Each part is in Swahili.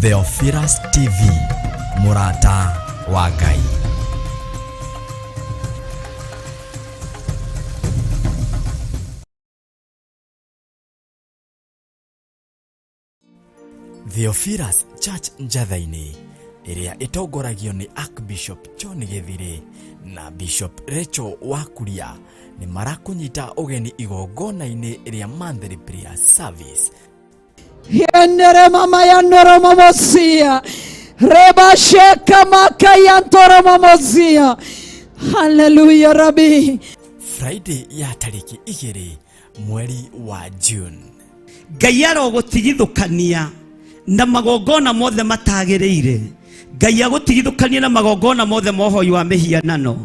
Theophilus TV, Murata wa Ngai. Theophilus Church Njathaini, iria itongoragio ni Archbishop John Githiri na Bishop Rachel Wakuria, ni marakunyita ugeni igongona-ini ria monthly prayer service. Yendere mama yandoro mamosia reba sheka maka yantoro mamosia. Hallelujah Rabbi. Friday ya tariki 2 mweri wa June. Ngai arogutigithukania na magongona mothe matagireire. Ngai agutigithukania na magongona mothe mohoi wa mihianano.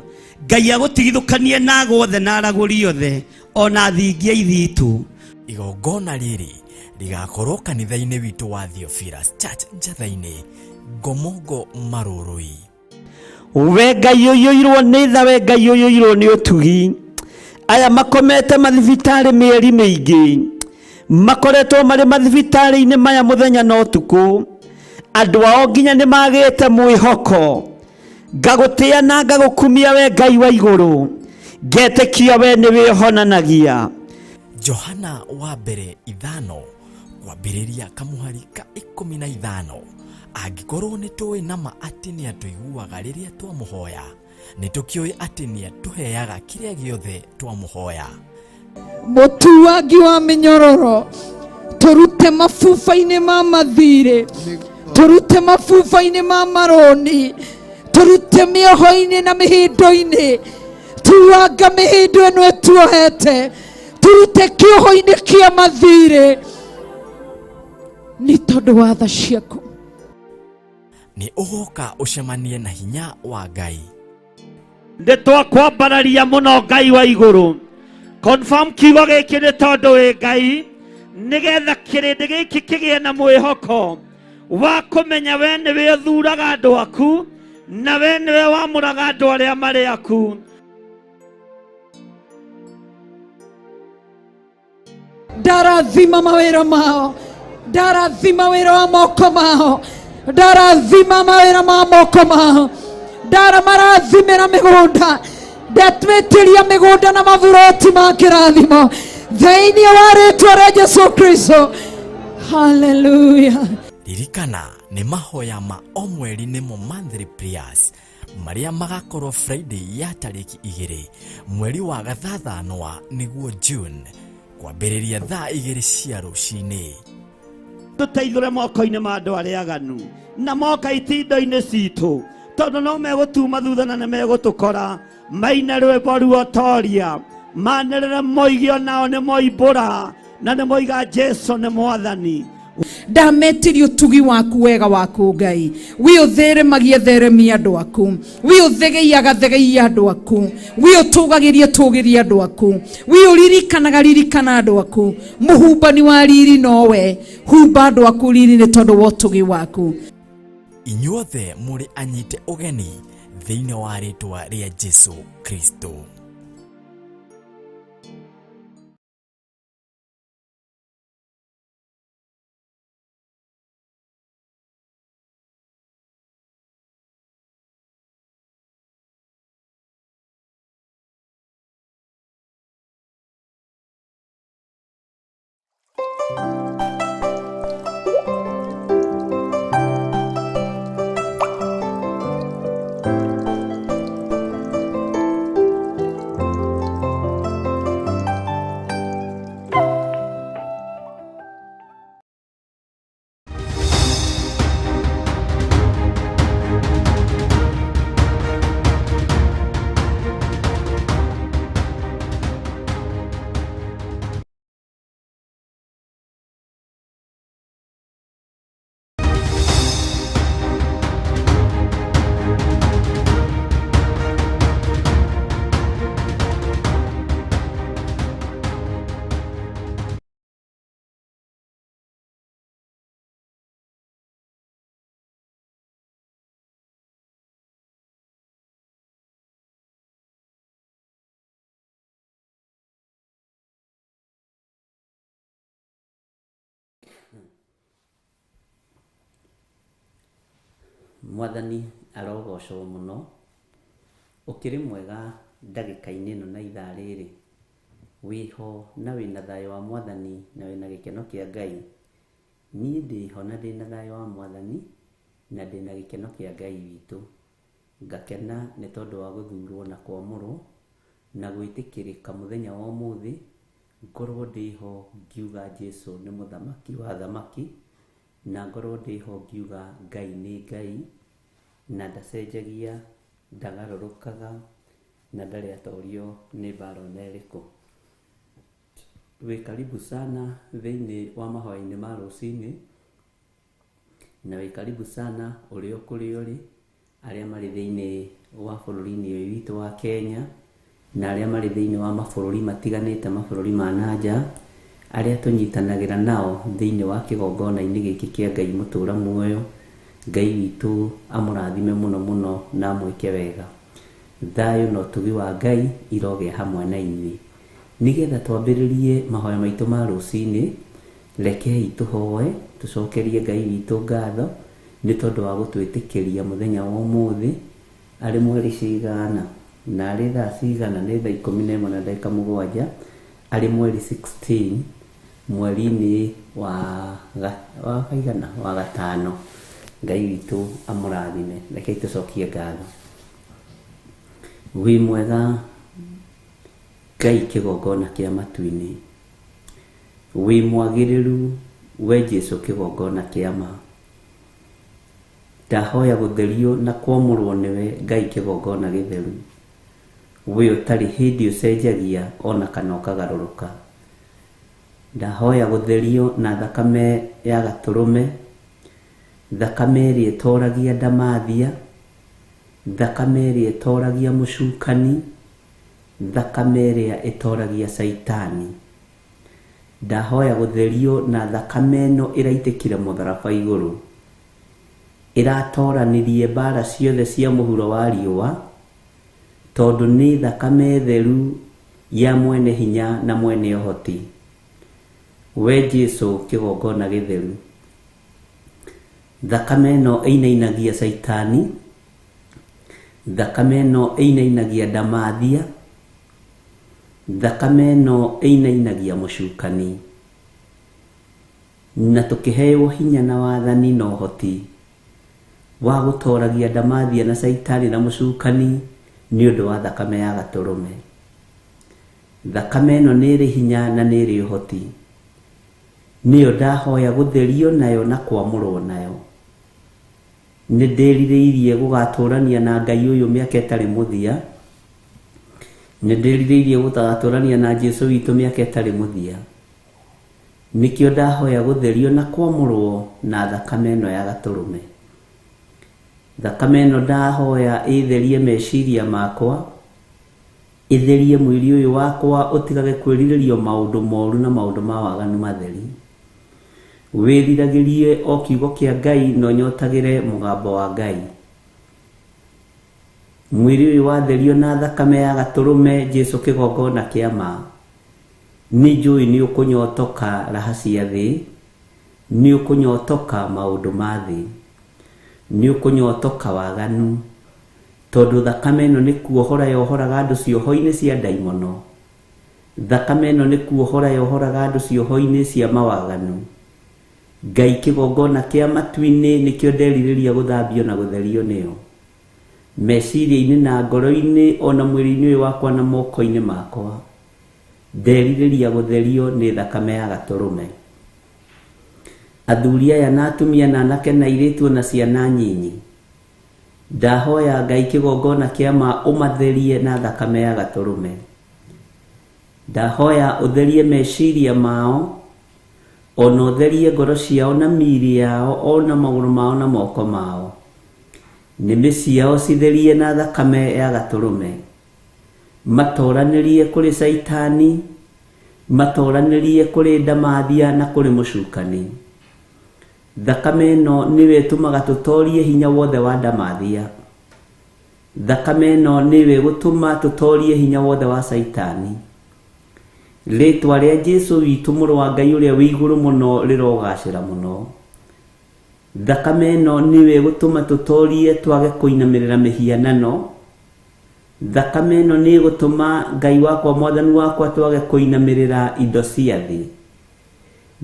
Ngai agutigithukania na gothe na araguri othe ona thingia ithitu. Igongona riri rigakorwo kanitha-ini witu wa Theophilus Church Njathaini, Ngomongo Marurui. We Ngai uyoirwo ni tha, we Ngai uyoirwo ni utugi. Aya makomete mathibitari mieri miingi, makoretwo mari mathibitari-ini maya muthenya no tuku. Andu ao nginya ni magite mwihoko. Ngagutia na ngagukumia we Ngai wa iguru, ngetekia we ni wihonanagia. Johana wa mbere 5 kwambiriria kamuhari ka 15. Angikorwo ni tuwi nama ati ni atuiguaga riria twamuhoya, ni tukioi ati ni atuheaga kiria giothe twamuhoya. Mutuagi wa minyororo, turute mafufa-ini ma mathire, turute mafufa-ini ma maroni, turute mioho-ini na mihindo-ini, tuanga mihindo ino etuohete, turute kioho-ini kia mathire ni tondu wa tha ciaku. Ni ugoka ucemanie na hinya wa Ngai. Nditwakwambararia muno Ngai wa iguru, confirm kiugo giki ni tondu wi Ngai, nigetha kirindi giki kigie na mwihoko wa kumenya we niwe uthuraga andu aku na we niwe wamuraga andu aria mari aku. Ndarathima mawira mao, ndarathima wira wa moko mao, ndarathima mawira ma moko mao, marathimira migunda, ndatwitiria migunda na mavuroti ma kirathimo thĩinĩ wa rĩtwa rĩa Jesu Kristo. Hallelujah. Ririkana ni mahoya ma o mweri nimo monthly prayers maria magakorwo Friday ya tariki 2 mweri wa gathathanwa niguo June, kwambiriria thaa 2 cia rucini. Tuteithũre moko-inĩ ma andũ arĩa aganu na moka itindo-inĩ citũ, tondũ no megũtuma thutha na megũtũkora. Maine rwĩmbo ruotoria, manĩrĩre moigio nao nĩ moimbũra na nĩ moiga Jesu nĩ mwathani. Ndametirie utugi waku wega waku Ngai, wi uthĩrĩmagia theremia andu aku, wi uthegeia gathegeia andu aku, wi utugagiria andu aku, wi uririkanaga ririkana andu aku. Muhumbani wa riri nowe, humba andu aku riri ni tondu wa utugi waku. Inyuothe muri anyite ugeni thĩinĩ wa rĩtwa rĩa Jesu Kristo. Mwathani arogocwo muno. Ukiri mwega ndagika-ini ino na ithaa riri wiho na wina thayo wa Mwathani na wina gikeno kia Ngai. Niĩ ndiho na ndina thayo wa Mwathani na ndina gikeno kia Ngai witu. Ngakena nĩ tondũ wa gũthurwo na kwamũrwo na gwĩtĩkĩrĩka mũthenya wa ũmũthĩ ngorwo ndiho ngiuga Jesu nĩ mũthamaki wa thamaki, na ngorwo ndiho ngiuga Ngai nĩ Ngai na ndacenjagia, ndagarũrũkaga na ndarĩ atorio nĩ mbara ona ĩrĩkũ. Wĩ karibu sana thĩinĩ wa mahoya-inĩ ma rũcinĩ, na wĩ karibu sana ũrĩ o kũrĩa ũrĩ, arĩa marĩ thĩinĩ wa bũrũri-inĩ ũyũ witũ wa Kenya na arĩa marĩ thĩinĩ wa mabũrũri matiganĩte, mabũrũri ma nanja, arĩa tũnyitanagĩra nao thĩinĩ wa kĩgongona-inĩ gĩkĩ kĩa Ngai mũtũra muoyo. Ngai witũ amũrathime mũno mũno na amwĩke wega. Thayũ na ũtugi wa Ngai irogĩa hamwe na inyuĩ. Nĩgetha twambĩrĩrie mahoya maitũ ma rũcinĩ, rekei tũhoe tũcokerie Ngai witũ ngatho nĩ tondũ wa gũtwĩtĩkĩria mũthenya wa ũmũthĩ arĩ mweri cigana na arĩ thaa cigana, nĩ thaa 11:07 arĩ mweri 16 mweri-inĩ wa gatano. Ngai witũ amũrathime. Rekei tũcokie ngatho. Wĩ mwega Ngai kĩgongona kĩa matu-inĩ, wĩ mwagĩrĩru we Jesu kĩgongona kĩa ma. Ndahoya gũtherio na kwamũrwo nĩwe Ngai kĩgongona gĩtheru, we ũtarĩ hĩndĩ ũcenjagia ona kana ũkagarũrũka. Ndahoya gũtherio na thakame ya gatũrũme, thakame ĩrĩa ĩtoragia ndamathia, thakame ĩrĩa ĩtoragia mũcukani, thakame ĩrĩa ĩtoragia Saitani. Ndahoya gũtherio na thakame ĩno ĩraitĩkire mũtharaba igũrũ, ĩratoranirie mbara ciothe cia mũhuro wa riũa, tondũ nĩ thakame theru ya mwene hinya na mwene ũhoti, we Jesu kĩgongona gĩtheru. Thakame ĩno ĩinainagia Saitani, thakame ĩno ĩinainagia ndamathia, thakame ĩno ĩinainagia mũcukani, na tũkĩheo hinya na wathani na ũhoti wa gũtoragia ndamathia na Saitani na mũcukani nĩ ũndũ wa thakame ya gatũrũme. Thakame ĩno nĩ ĩrĩ hinya na nĩ ĩrĩ ũhoti, nĩyo ndahoya gũtherio nayo na kwamũrwo nayo. Nĩ ndĩrirĩirie gũgatũrania na Ngai ũyũ mĩaka ĩtarĩ mũthia, nĩ ndĩrirĩirie gũgatũrania na Jesu witũ mĩaka ĩtarĩ mũthia. Nĩkĩo ndahoya gũtherio na kwamũrwo na thakame ĩno ya gatũrũme. Thakame ĩno ndahoya ĩtherie meciria makwa, ĩtherie mwĩrĩ ũyũ wakwa ũtigage kwĩrirĩrio maũndũ moru na maũndũ ma waganu matheri. Wĩriragĩrie o kiugo kĩa Ngai na ũnyotagĩre mũgambo wa Ngai. Mwĩrĩ ũyũ watherio na thakame ya gatũrũme Jesu kĩgongona kĩa ma, nĩ njũĩ nĩ ũkũnyotoka raha cia thĩ, nĩ ũkũnyotoka maũndũ ma thĩ, nĩ ũkũnyotoka waganu, tondũ thakame ĩno nĩ kuohora yohoraga andũ cioho-inĩ cia ndaimono. Thakame ĩno nĩ kuohora yohoraga andũ cioho-inĩ cia mawaganu. Ngai kĩgongona kĩa matu-inĩ nĩkĩo nderirĩria gũthambio na gũtherio nĩyo, meciria-inĩ na ngoro-inĩ ona mwĩrĩ-inĩ ũyũ wakwa na moko-inĩ makwa. Nderirĩria gũtherio nĩ thakame ya gatũrũme. Athuri aya na atumia na anake na airĩtu na ciana nyinyi, ndahoya Ngai kĩgongona kĩa ma ũmatherie na thakame ya gatũrũme. Ndahoya ũtherie meciria mao, ona ũtherie ngoro ciao na mĩĩrĩ yao, ona magũrũ mao na moko mao. Nĩmĩ ciao citherie na thakame ya gatũrũme. Matoranĩrie kũrĩ Saitani, matoranĩrie kũrĩ ndamathia na kũrĩ mũcukani. Thakame ĩno nĩwe ĩtũmaga tũtorie hinya wothe wa ndamathia. Thakame ĩno nĩwe ĩgũtũma tũtorie hinya wothe wa Saitani. Rĩtwa rĩa Jesu witũ mũrũ wa Ngai ũrĩa wĩ igũrũ mũno rĩrogacĩra mũno. thakame ĩno nĩwe gũtũma tũtorie twage kũinamirĩra mĩhianano. Thakame ĩno nĩ gũtũma Ngai wakwa Mwathani wakwa twage kũinamirĩra indo cia thĩ.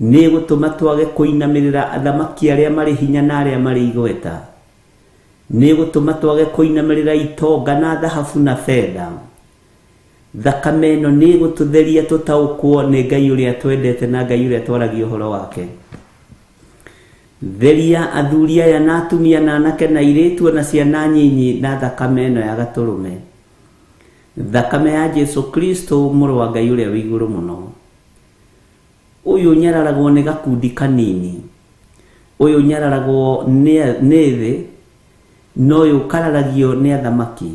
Nĩ gũtũma twage kũinamirĩra athamaki arĩa marĩ hinya na arĩa marĩ igweta. Nĩ gũtũma twage kũinamirĩra itonga na thahabu na fedha. Thakame ĩno nĩ gũtũtheria tũtaũkwo nĩ Ngai ũrĩa twendete na Ngai ũrĩa twaragia ũhoro wake. Theria athuri aya na atumia na anake na airĩtu na ciana nyinyi na thakame ĩno ya gatũrũme. Thakame ya Jesu Kristo mũrũ wa Ngai ũrĩa wĩ igũrũ mũno. Ũyũ nyararagwo nĩ gakundi kanini. Ũyũ nyararagwo nĩ thĩ, no ũyũ kararagio nĩ athamaki.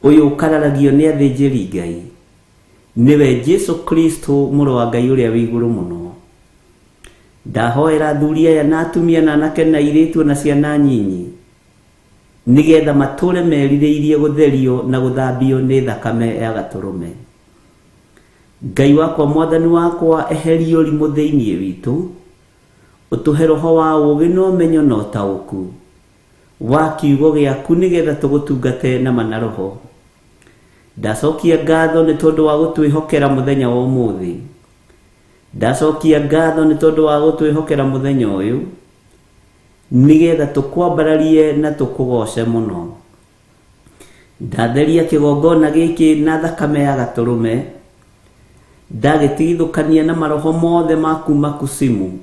Ũyũ kararagio nĩ athĩnjĩri Ngai. Nĩwe Jesu Kristo mũrũ wa Ngai ũrĩa wĩ igũrũ mũno. Ndahoera athuri aya na atumia na anake na airĩtu na ciana nyinyi, nĩgetha matũre merirĩirie gũtherio na gũthambio nĩ thakame ya gatũrũme. Ngai wakwa Mwathani wakwa, eheria ũrimũ thĩinĩ witũ, ũtũhe roho wa ũũgĩ na ũmenyo na ũtaũku wa kiugo gĩaku, nĩgetha tũgũtungate na ma na roho. Ndacokia ngatho nĩ tondũ wa gũtwĩhokera mũthenya wa ũmũthĩ. Ndacokia ngatho nĩ tondũ wa gũtwĩhokera mũthenya ũyũ, nĩgetha tũkwambararie na tũkũgoce mũno. Ndatheria kĩgongona gĩkĩ na thakame ya gatũrũme, ndagĩtigithũkania na maroho mothe ma kuma kusimu,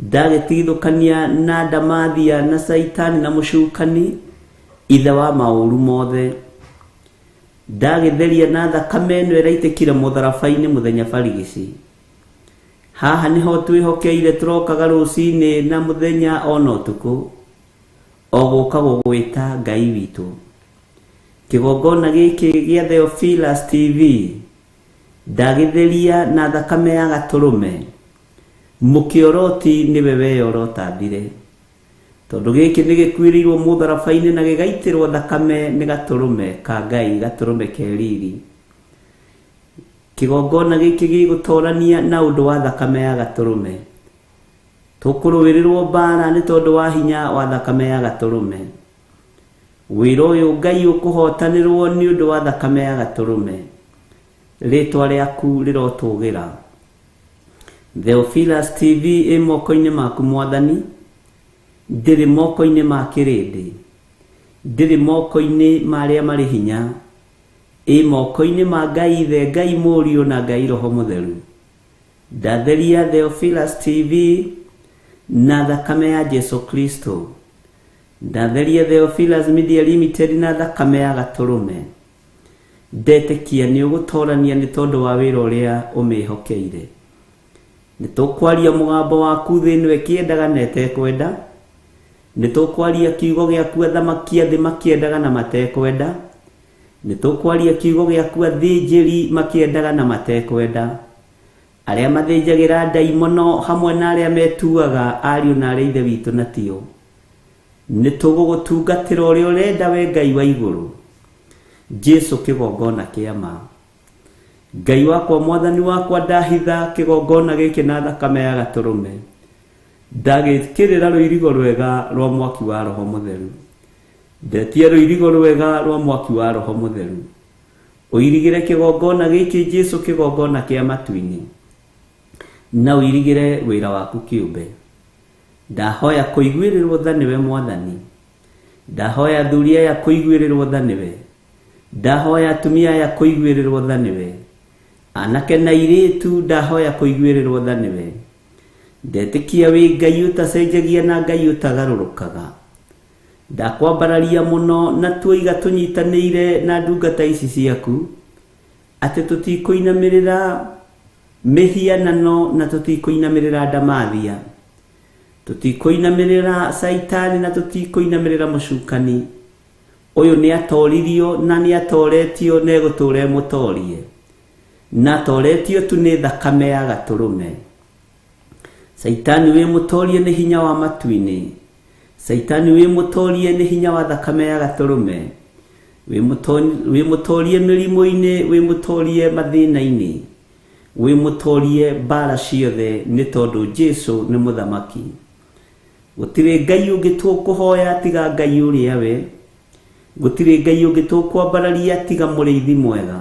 ndagĩtigithũkania na ndamathia na Saitani na mũcukani, ithe wa maũru mothe. Ndagĩtheria na thakame ĩno ĩraitĩkire mũtharaba-inĩ mũthenya barigici. Haha niho twĩhokeire, tũrokaga rũcinĩ na mũthenya ona ũtukũ, o gũka gũgwĩta Ngai witũ. Kĩgongona gĩkĩ gĩa Theophilus TV ndagĩtheria na thakame ya gatũrũme. Mũkĩoroti nĩwe weyorotathire, tondũ gĩkĩ nĩ gĩkuĩrĩirwo mũtharaba-inĩ na gĩgaitĩrwo thakame nĩ gatũrũme ka Ngai, gatũrũme keriri. Kĩgongona gĩkĩ gĩgũtorania na ũndũ wa thakame ya gatũrũme. Tũkũrũĩrĩrwo mbara nĩ tondũ wa hinya wa thakame ya gatũrũme. Wĩra ũyũ Ngai ũkũhotanĩrwo nĩ ũndũ wa thakame ya gatũrũme. Rĩtwa rĩaku rĩrotũgĩra. Theophilus TV ĩ moko-inĩ maku Mwathani, ndĩrĩ moko-inĩ ma kĩrĩndĩ, ndĩrĩ moko-inĩ ma arĩa marĩ hinya, ĩ moko-inĩ ma Ngai Ithe, Ngai Mũriũ na Ngai Roho Mũtheru. Ndatheria Theophilus TV na thakame ya Jesu Kristo. Ndatheria Theophilus Media Limited na thakame ya gatũrũme. Ndetĩkia nĩ ũgũtorania nĩ tondũ wa wĩra ũrĩa ũmĩhokeire. Nĩ tũkwaria mũgambo waku thĩ nĩwe kĩendaga na ĩtekwenda. Nĩ tũkwaria kiugo gĩaku athamaki a thĩ makĩendaga na matekwenda. Nĩ tũkwaria kiugo gĩaku athĩnjĩri makĩendaga na matekwenda. Arĩa mathĩnjagĩra ndaimono hamwe na arĩa metuaga ariũ na arĩa ithe witũ na tio. Nĩ tũgũgũtungatĩra ũrĩa ũrenda we Ngai wa igũrũ. Jesu kĩgongona kĩa ma. Ngai wakwa Mwathani wakwa, ndahitha kĩgongona gĩkĩ na thakame ya gatũrũme. Ndagĩkĩrĩra rũirigo rwega rwa mwaki wa Roho Mũtheru. Ndetia rũirigo rwega rwa mwaki wa Roho Mũtheru. Ũirigĩre kĩgongona gĩkĩ Jesu kĩgongona kĩa matu-inĩ, na ũirigĩre wĩra waku kĩũmbe. Ndahoya kũiguĩrĩrwo tha nĩwe Mwathani. Ndahoya athuri aya kũiguĩrĩrwo tha nĩwe. Ndahoya atumia aya kũiguĩrĩrwo tha nĩwe. Anake na airĩtu ndahoya kũiguĩrĩrwo tha nĩwe. Ndetĩkia wĩ Ngai ũtacenjagia na Ngai ũtagarũrũkaga. Ndakwambararia mũno na tuoiga tũnyitanĩire na ndungata ici ciaku, atĩ tũtikũinamĩrĩra mĩhianano na tũtikũinamĩrĩra ndamathia, tũtikũinamĩrĩra Saitani na tũtikũinamĩrĩra mũcukani. Ũyũ nĩ atoririo na nĩ atoretio na egũtũra mũtorie, na atoretio tu nĩ thakame ya gatũrũme. Saitani wĩ mũtorie nĩ hinya wa matu-inĩ. Saitani wĩ mũtorie nĩ hinya wa thakame ya gatũrũme. Wĩ mũtorie mĩrimũ-inĩ, wĩ mũtorie mathĩna-inĩ, wĩ mũtorie mbara ciothe, nĩ tondũ Jesu nĩ mũthamaki. gutire ngai ungi tukuhoya tiga ngai uria we, gutire ngai ungi tukwambararia tiga muriithi mwega,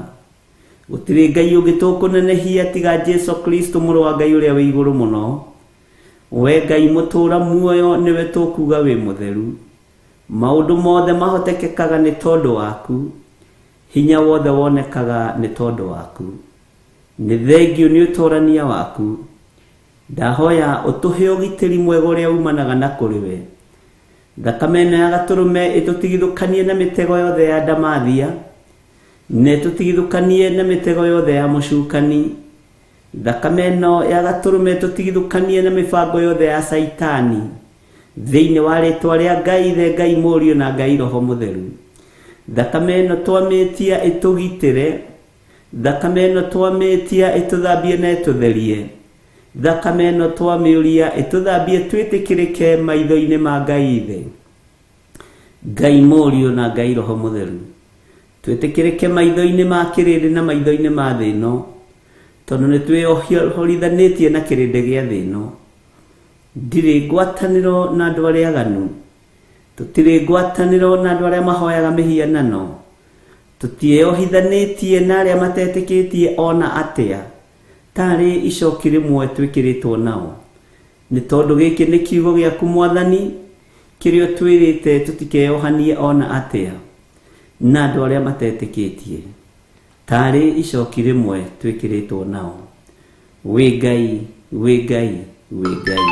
gutire ngai ungi tukunenehia tiga Jesu Kristo muru wa ngai uria we iguru muno. We ngai mutura muoyo niwe tukuga we mutheru, maundu mothe mahotekekaga ni tondu waku, hinya wothe wonekaga ni tondu waku. Ni thengio ni utorania waku, ndahoya utuhe ugitiri mwega uria umanaga na kuri we. Thakame ino ya gaturume itutigithukanie na mitego yothe ya ndamathia, na itutigithukanie na mitego yothe ya mucukani. Thakame ino ya gaturume itutigithukanie na mibango yothe ya saitani, thiini wa ritwa ria Ngai the Ngai Mũriũ na Ngai Roho Mũtheru. Thakame ino twamitia itugitire, thakame ino twamitia ituthambie na itutherie, thakame ino twamiuria ituthambie twitikirike maitho-ini ma Ngai Ithe, Ngai Mũriũ na Ngai Roho Mũtheru. Twitikirike maitho-ini ma kirindi na maitho-ini ma thĩ ĩno, tondu ni twĩhorithanĩtie na kĩrĩndĩ gĩa thĩ ĩno. Ndirĩ ngwatanĩro na andũ arĩa aganu, tũtirĩ ngwatanĩro na andũ arĩa mahoyaga mĩhianano, tũtiĩohithanĩtie na arĩa matetĩkĩtie ona atĩa, tarĩ icoki rĩmwe twĩkĩrĩtwo nao. Nĩ tondũ gĩkĩ nĩ kiugo gĩaku Mwathani, kĩrĩa twĩrĩte tũtikeohanie ona atĩa na andũ arĩa matetĩkĩtie, tarĩ icoki rĩmwe twĩkĩrĩtwo nao. Wĩ Ngai, wĩ Ngai, wĩ Ngai,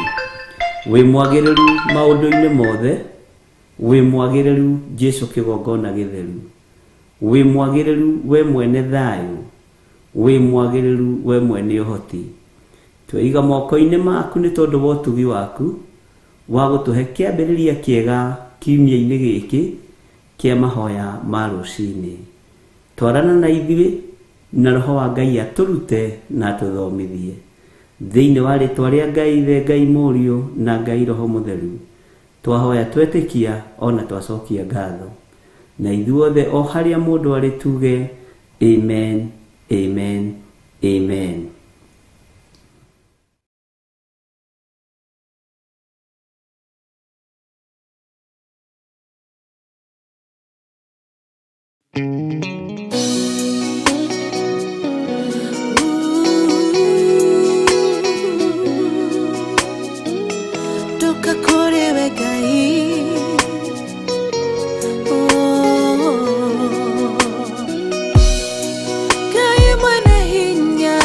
wĩ mwagĩrĩru maũndũ-inĩ mothe, wĩ mwagĩrĩru Jesu kĩgongona gĩtheru, wĩ mwagĩrĩru we mwene thayũ, wĩ mwagĩrĩru we mwene ũhoti. Tweiga moko-inĩ maku nĩ tondũ wa ũtugi waku wa gũtũhe kĩambĩrĩria kĩega kiumia-inĩ gĩkĩ kĩa mahoya ma rũcinĩ. Twarana na ithuĩ na Roho wa Ngai atũrute na atũthomithie, thĩinĩ wa rĩtwa rĩa Ngai the Ngai Mũriũ na Ngai Roho Mũtheru twahoya twetĩkia ona twacokia ngatho. Na ithuothe o harĩa mũndũ arĩ tuge amen, amen, amen. Kaya mana hinya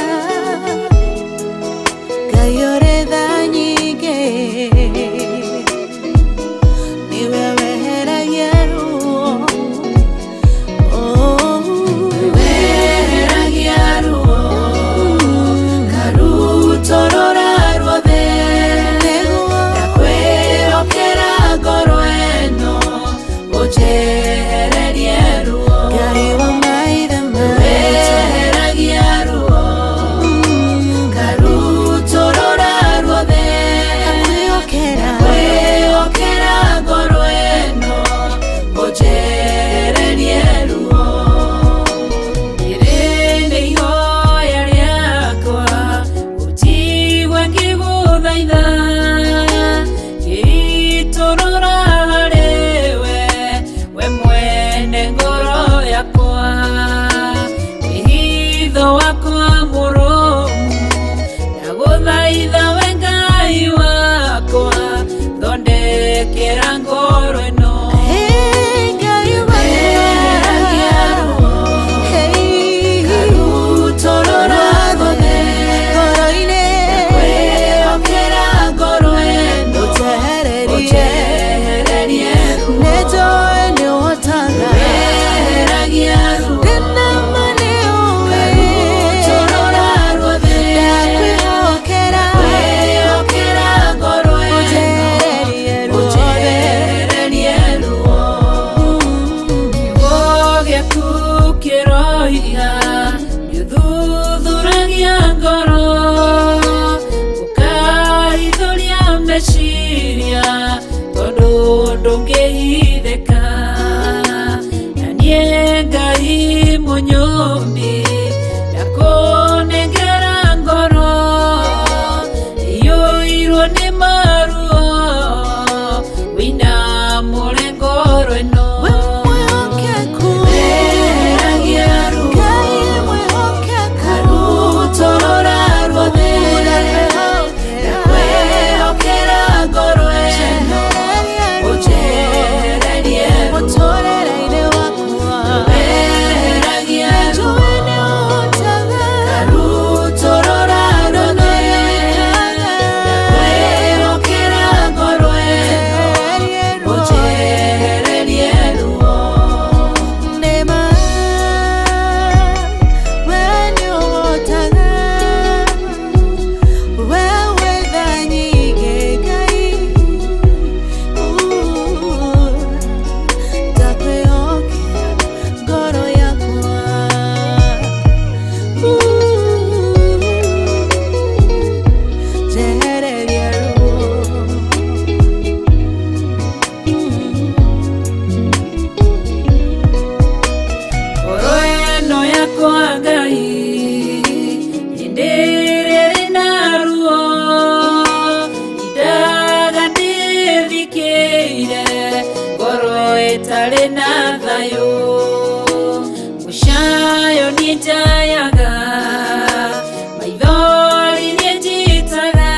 ninjayaga maithori ninjitaga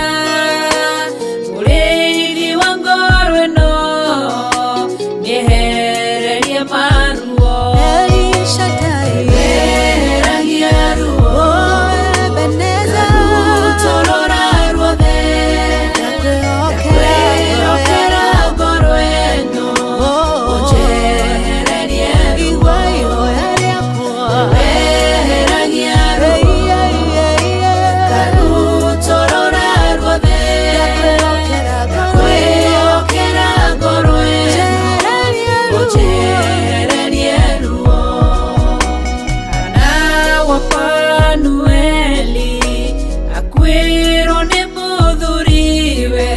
uriri wa ngoro ĩno nĩehererie maruo weheragia ruo karutorora ruothe ndakwĩhokera ngoro ĩno ũnjehererie ruo weheragia ruo karutorora ruothe ndakwĩhokera ngoro ĩno ũnjehererie ruo Kana wa Panueli akwĩrwo nĩ mũthuriwe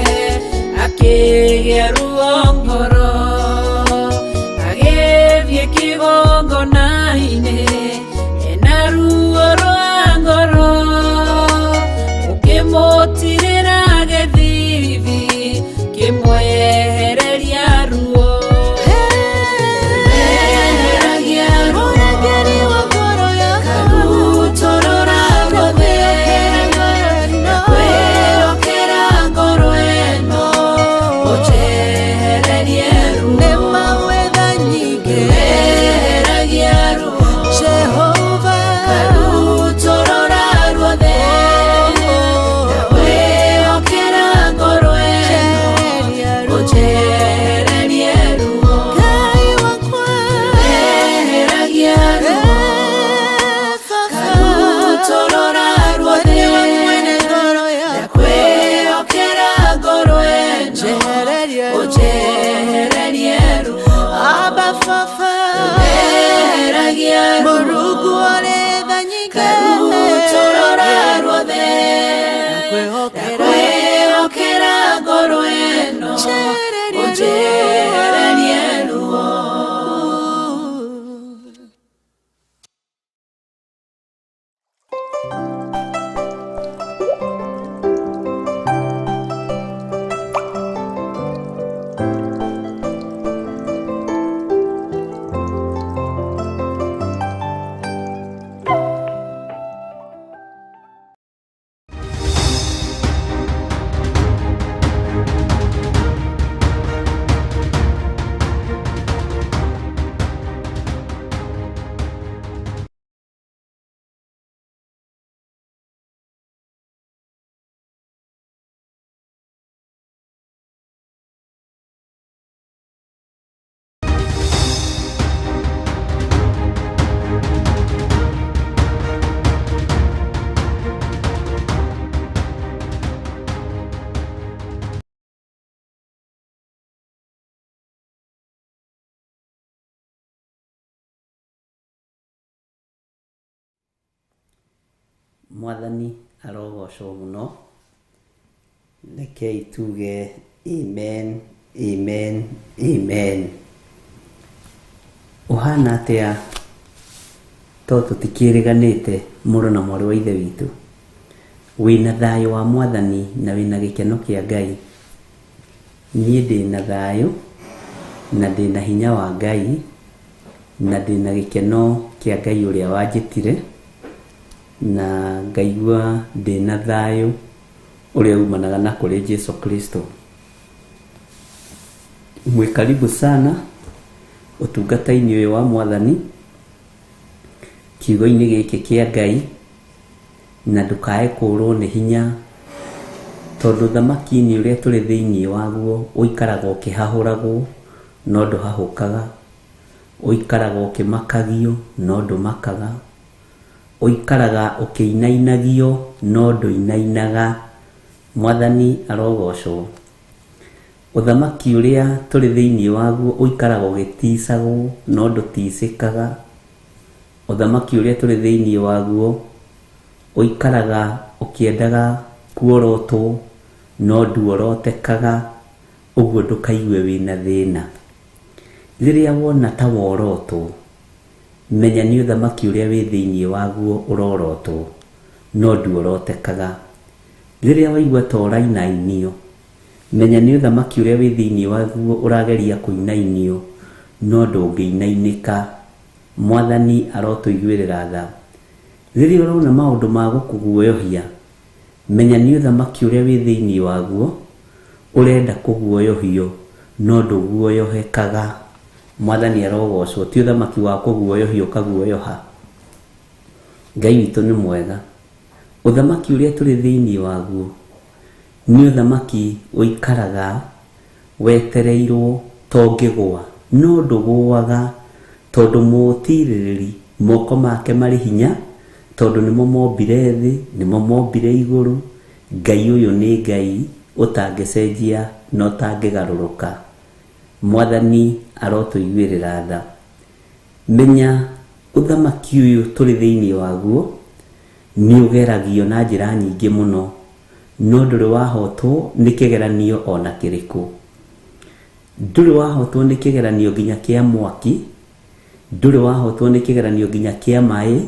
akĩgĩa ruo ngoro agĩthiĩ kĩgongona-inĩ ena ruo rwa ngoro ũkĩmũtirĩra gĩthithi kĩmwehereria ruo weheragia ruo karutorora ruothe ndakwĩhokera ngoro ĩno ũnjehererie ruo weheragia ruo karutorora ruothe ndakwĩhokera ngoro ĩno ũnjehererie ruo weheragia ruo karutorora ruothe ndakwĩhokera ngoro ĩno ũnjehererie ruo weheragia ruo karutorora ruothe ndakwĩhokera ngoro ĩno ũnjehererie ruo Mwathani arogocwo mũno. Rekei tuge amen, amen, amen. Ũhana atĩa to tũtikĩrĩganĩte mũrũ na mwarĩ wa ithe witũ? Wĩna thayũ wa Mwathani na wĩna gĩkeno kĩa Ngai? Niĩ ndĩna thayũ na ndĩna hinya wa Ngai na ndĩna gĩkeno kĩa Ngai ũrĩa wanjĩtire na ngaigua ndĩna thayũ ũrĩa umanaga na kũrĩ Jesu Kristo. Mwĩ karibu sana ũtungata-inĩ ũyũ wa Mwathani, kiugo-inĩ gĩkĩ kĩa Ngai, na ndũkae kũrwo nĩ hinya, tondũ thamaki-inĩ ũrĩa tũrĩ thĩinĩ waguo ũikaraga ũkĩhahũragwo no ndũhahũkaga, ũikaraga ũkĩmakagio no ndũmakaga, ũikaraga ũkĩinainagio no ndũinainaga. Mwathani arogocwo. Ũthamaki ũrĩa tũrĩ thĩinĩ waguo ũikaraga ũgĩticagwo no ndũticĩkaga. Ũthamaki ũrĩa tũrĩ thĩinĩ waguo ũikaraga ũkĩendaga kuorotwo no nduorotekaga, ũguo ndũkaigue wĩna thĩna. Rĩrĩa wona ta worotwo, menya nĩ ũthamaki ũrĩa wĩ thĩinĩ waguo ũrorotwo no nduorotekaga. Rĩrĩa waigua ta ũrainainio, menya nĩ ũthamaki ũrĩa wĩ thĩinĩ waguo ũrageria kũinainio no ndũngĩinainĩka. Mwathani arotũiguĩrĩra tha. Rĩrĩa ũrona maũndũ ma gũkũguoyohia, menya nĩ ũthamaki ũrĩa wĩ thĩinĩ waguo ũrenda kũguoyohio, no ndũguoyohekaga. Mwathani arogocwo, ti ũthamaki wa kũguoyohio ũkaguoyoha. Ngai witũ nĩ mwega. Ũthamaki ũrĩa tũrĩ thĩinĩ waguo nĩ ũthamaki ũikaraga wetereirwo tongĩgwa, no ndũgũaga tondũ mũtirĩrĩri moko make marĩ hinya, tondũ nĩmo mombire thĩ, nĩmo mombire igũrũ. Ngai ũyũ nĩ Ngai ũtangĩcenjia na ũtangĩgarũrũka. Mwathani arotũiguĩrĩra tha. Menya ũthamaki ũyũ tũrĩ thĩinĩ waguo nĩ ũgeragio na njĩra nyingĩ mũno, no ndũrĩ wahotwo nĩ kĩgeranio ona kĩrĩkũ. Ndũrĩ wahotwo nĩ kĩgeranio nginya kĩa mwaki, ndũrĩ wahotwo nĩ kĩgeranio nginya kĩa maĩ,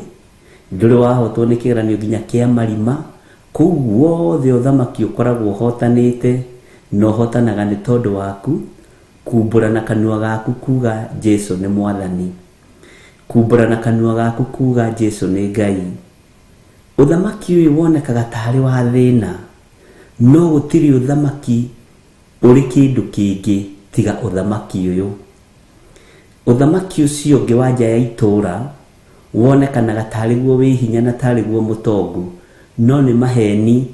ndũrĩ wahotwo nĩ kĩgeranio nginya kĩa marima. Kũu guothe ũthamaki ũkoragwo ũhotanĩte, na ũhotanaga nĩ tondũ waku kumbũra na kanua gaku kuga Jesu nĩ Mwathani, kumbũra na kanua gaku kuga Jesu nĩ Ngai. Ũthamaki ũyũ wonekaga tarĩ wa thĩna, no gũtirĩ ũthamaki ũrĩ kĩndũ kĩngĩ tiga ũthamaki ũyũ. Ũthamaki ũcio ũngĩ wa nja ya itũũra wonekanaga tarĩ guo wĩ hinya na tarĩ guo mũtongu, no nĩ maheni.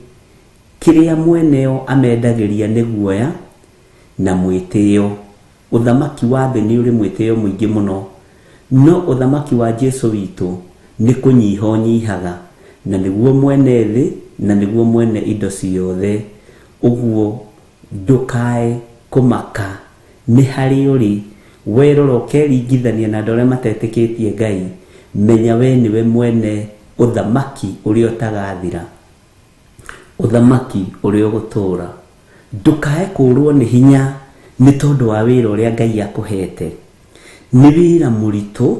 Kĩrĩa mweneo amendagĩria nĩ guoya na mwĩtĩo. Ũthamaki wa thĩ nĩ ũrĩ mwĩtĩo mũingĩ mũno, no ũthamaki wa Jesu witũ nĩ kũnyiha ũnyihaga, na nĩguo mwene thĩ na nĩguo mwene indo ciothe. Ũguo ndũkae kũmaka nĩ harĩ ũrĩ, werora ũkeringithania na andũ arĩa matetĩkĩtie Ngai. Menya we nĩwe mwene ũthamaki ũrĩa ũtagathira, ũthamaki ũrĩa ũgũtũũra. Ndũkae kũrwo nĩ hinya nĩ tondũ wa wĩra ũrĩa Ngai akũhete. Nĩ wĩra mũritũ,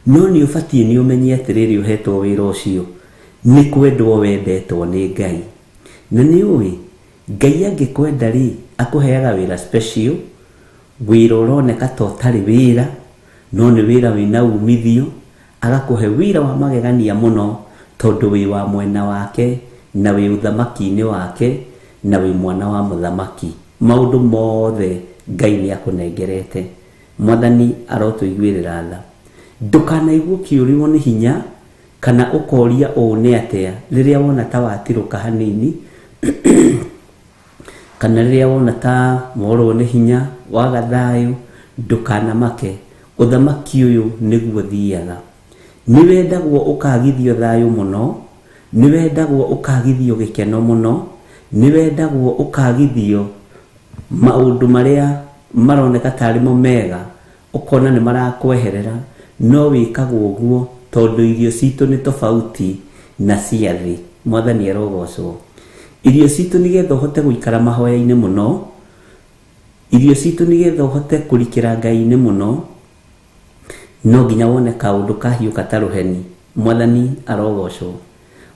no nĩ ũbatiĩ nĩ ũmenye atĩrĩrĩ ũhetwo wĩra ũcio nĩ kwendwo wendetwo nĩ Ngai. Na nĩ ũĩ Ngai angĩkwenda rĩ, akũheaga wĩra special, wĩra ũroneka ta ũtarĩ wĩra, no nĩ wĩra wĩna umithio. Agakũhe wĩra wa magegania mũno, tondũ wĩ wa mwena wake na wĩ ũthamaki-inĩ wake na wĩ mwana wa mũthamaki. Maũndũ mothe Ngai nĩ akũnengerete. Mwathani arotũiguĩrĩra tha. Ndũkanaigue ũkĩũrĩrwo nĩ hinya kana ũkoria ũũ nĩ atĩa rĩrĩa wona ta watirũka hanini kana rĩrĩa wona ta worwo nĩ hinya waga thayũ. Ndũkanamake, ũthamaki ũyũ nĩguo thiaga. Nĩ wendagwo ũkagithio thayũ mũno, nĩ wendagwo ũkagithio gĩkeno mũno, nĩ wendagwo ũkagithio maũndũ marĩa maroneka tarĩ mo mega, ũkona nĩ marakweherera, no wĩkagwo ũguo tondũ irio citũ nĩ tofauti na cia thĩ. Mwathani arogocwo. Irio citũ nĩgetha ũhote gũikara mahoya-inĩ mũno, irio citũ nĩgetha ũhote kũrikĩra Ngai-inĩ mũno, no nginya wone kaũndũ kahiũ katarũheni. Mwathani arogocwo.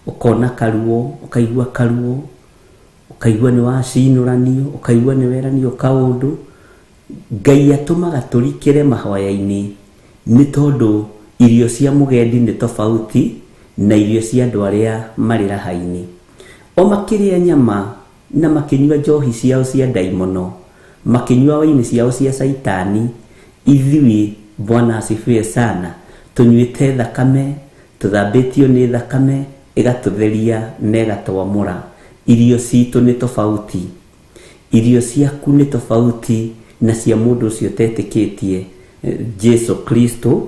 Ũkona karuo, ũkaigua karuo, ũkaigua nĩ wacinũranio, ũkaigua nĩ weranio kaũndũ. Ngai atũmaga tũrikĩre mahoya-inĩ nĩ tondũ irio cia mũgendi nĩ tofauti na irio cia andũ arĩa marĩ raha-inĩ. O makĩrĩa nyama na makĩnyua njohi ciao cia ndaimono, makĩnyua waini ciao cia Saitani, ithuĩ Bwana asifiwe sana, tũnyuĩte thakame, tũthambĩtio nĩ thakame, ĩgatũtheria na ĩgatwamũra. Irio citũ nĩ tofauti, irio ciaku nĩ tofauti na cia mũndũ ũcio ũtetĩkĩtie Jesu Kristo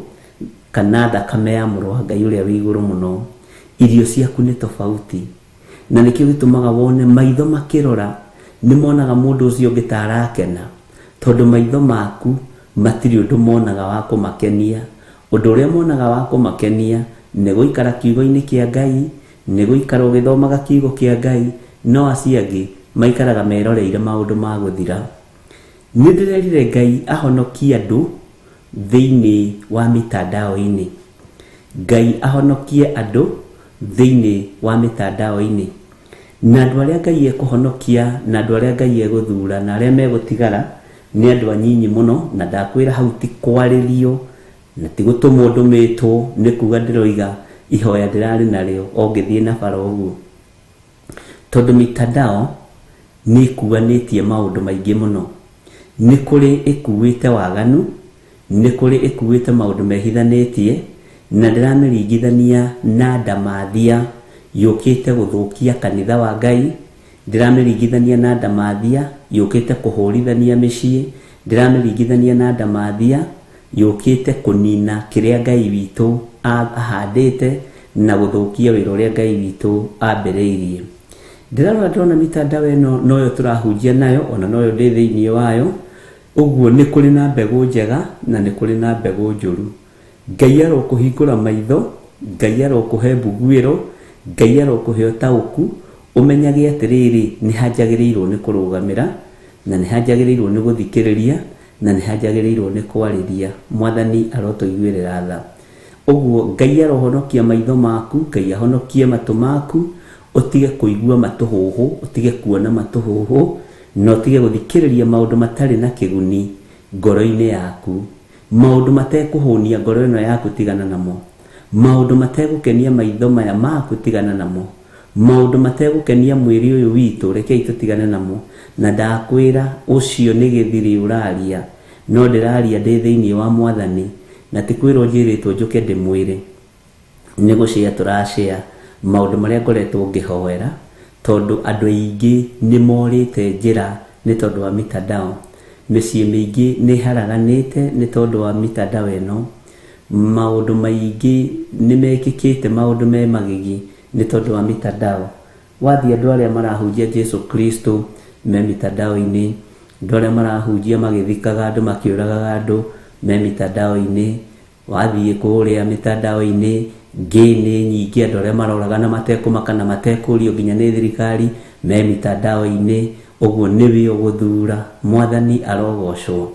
kana thakame ya mũrũ wa Ngai ũrĩa wĩ igũrũ mũno. Irio ciaku nĩ tofauti, na nĩkĩo gĩtũmaga wone maitho makĩrora nĩ monaga mũndũ ũcio ũngĩ ta arakena, tondũ maitho maku matirĩ ũndũ monaga wa kũmakenia. Ũndũ ũrĩa monaga wa kũmakenia nĩ gũikara kiugo-inĩ kĩa Ngai, nĩ gũikara ũgĩthomaga kiugo kĩa Ngai, no acio angĩ maikaraga meroreire maũndũ ma gũthira. Nĩ ndĩrerire Ngai ahonokie andũ thĩinĩ wa mitandao-inĩ. Ngai ahonokie andũ thĩinĩ wa mitandao-inĩ. Na andũ arĩa Ngai ekũhonokia na andũ arĩa Ngai egũthura na arĩa megũtigara nĩ andũ anyinyi mũno, na ndakwĩra hau ti kwarĩrio na ti gũtũmwo ndũmĩtwo, nĩ kuga ndĩroiga ihoya ndirari narĩo ongithie na bara ũguo, tondu mitandao ni kuanĩtie maũndũ maingĩ mũno. Nĩ kũrĩ ĩkuĩte waganu, nĩ kũrĩ ĩkuĩte maũndũ mehithanĩtie, na ndĩramĩringithania na ndamathia yũkĩte gũthũkia kanitha wa Ngai, ndĩramĩringithania na ndamathia yũkĩte kũhũrithania mĩciĩ, ndĩramĩringithania na ndamathia yũkĩte kũnina kĩrĩa Ngai witũ ahandĩte na gũthũkia wĩra ũrĩa Ngai witũ ambĩrĩirie. Ndĩrarora ndĩrona mitandao ĩno noyo tũrahunjia nayo, ona noyo ndĩ thĩinĩ wayo. Ũguo nĩ kũrĩ na mbegũ njega na nĩ kũrĩ na mbegũ njũru. Ngai arokũhingũra maitho, Ngai arokũhe mbuguĩro, Ngai arokũhe ũtaũku, ũmenyage atĩrĩrĩ nĩ hanjagĩrĩirwo nĩ kũrũgamĩra, na nĩ hanjagĩrĩirwo nĩ gũthikĩrĩria, na nĩ hanjagĩrĩirwo nĩ kwarĩria. Mwathani arotũiguĩrĩra tha. Ũguo Ngai arohonokia maitho maku, Ngai ahonokie matũ maku, utige kuigua matuhuhu, utige kuona matuhuhu, na utige guthikiriria maundu matari na kiguni ngoro-ini yaku. Maundu matekuhunia ngoro ino yaku tigana namo. Maundu mategukenia maitho maya maku tigana namo. Maundu mategukenia mwiri uyu witu rekei tutigane namo. Na ndakwira ucio ni githiri uraria, no ndiraria ndi thiini wa Mwathani, na tikwirwo njiritwo njuke ndi mwiri. Ni gucia turashia maundu maria ngoretwo ngihoera, tondu andu aingi ni morite njira ni tondu wa mitandao. Micii mingi ni haraganite ni tondu wa mitandao eno. Maundu maingi ni mekikite maundu me magigi ni tondu wa mitandao. Wathi andu aria marahunjia Jesu Kristo me mitandao-ini, andu aria marahunjia magithikaga andu makiuraga andu me mitandao-ini. Wathi kuria mitandao-ini ngini nyingi andu aria maroraga na matekumaka na matekurio nginya ni thirikari me mitandao-ini. Uguo niwe uguthura. Mwathani arogocwo.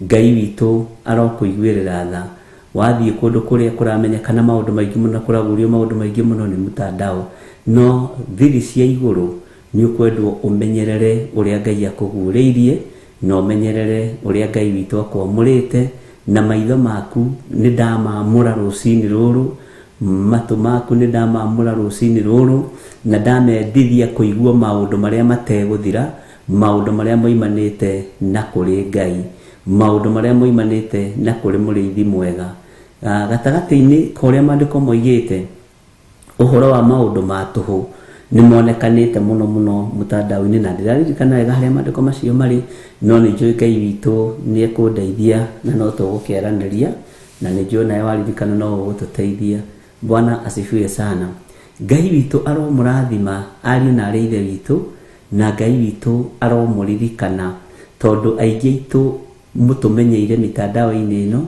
Ngai witu arokuiguirira tha. Wathi kundu kuria kuramenyekana maundu maingi muno, kuragurio maundu maingi muno ni mitandao, no thiri cia iguru ni ukwendwo umenyerere uria Ngai akuguriirie, no umenyerere uria Ngai witu akwamurite. Na maitho maku ni ndamamura rucini ruru, matu maku ni ndamamura rucini ruru, na ndamendithia kuigua maundu maria mateguthira, maundu maria moimanite na kuri Ngai, maundu maria moimanite na kuri muriithi mwega. Gatagati-ini koria mandiko moigite uhoro wa maundu ma tuhu ni monekanite muno muno mutandao-ini, na ndiraririkana wega haria mandiko macio mari, no ni njui Ngai witu ni ekundeithia na no tugukiaraniria, na ni njui nawe waririkana no ugututeithia. Bwana asifiwe sana. Ngai witu aromurathima ariu na ari ithe witu, na Ngai witu aromuririkana tondu aingi aitu mutumenyeire mitandao-ini ino,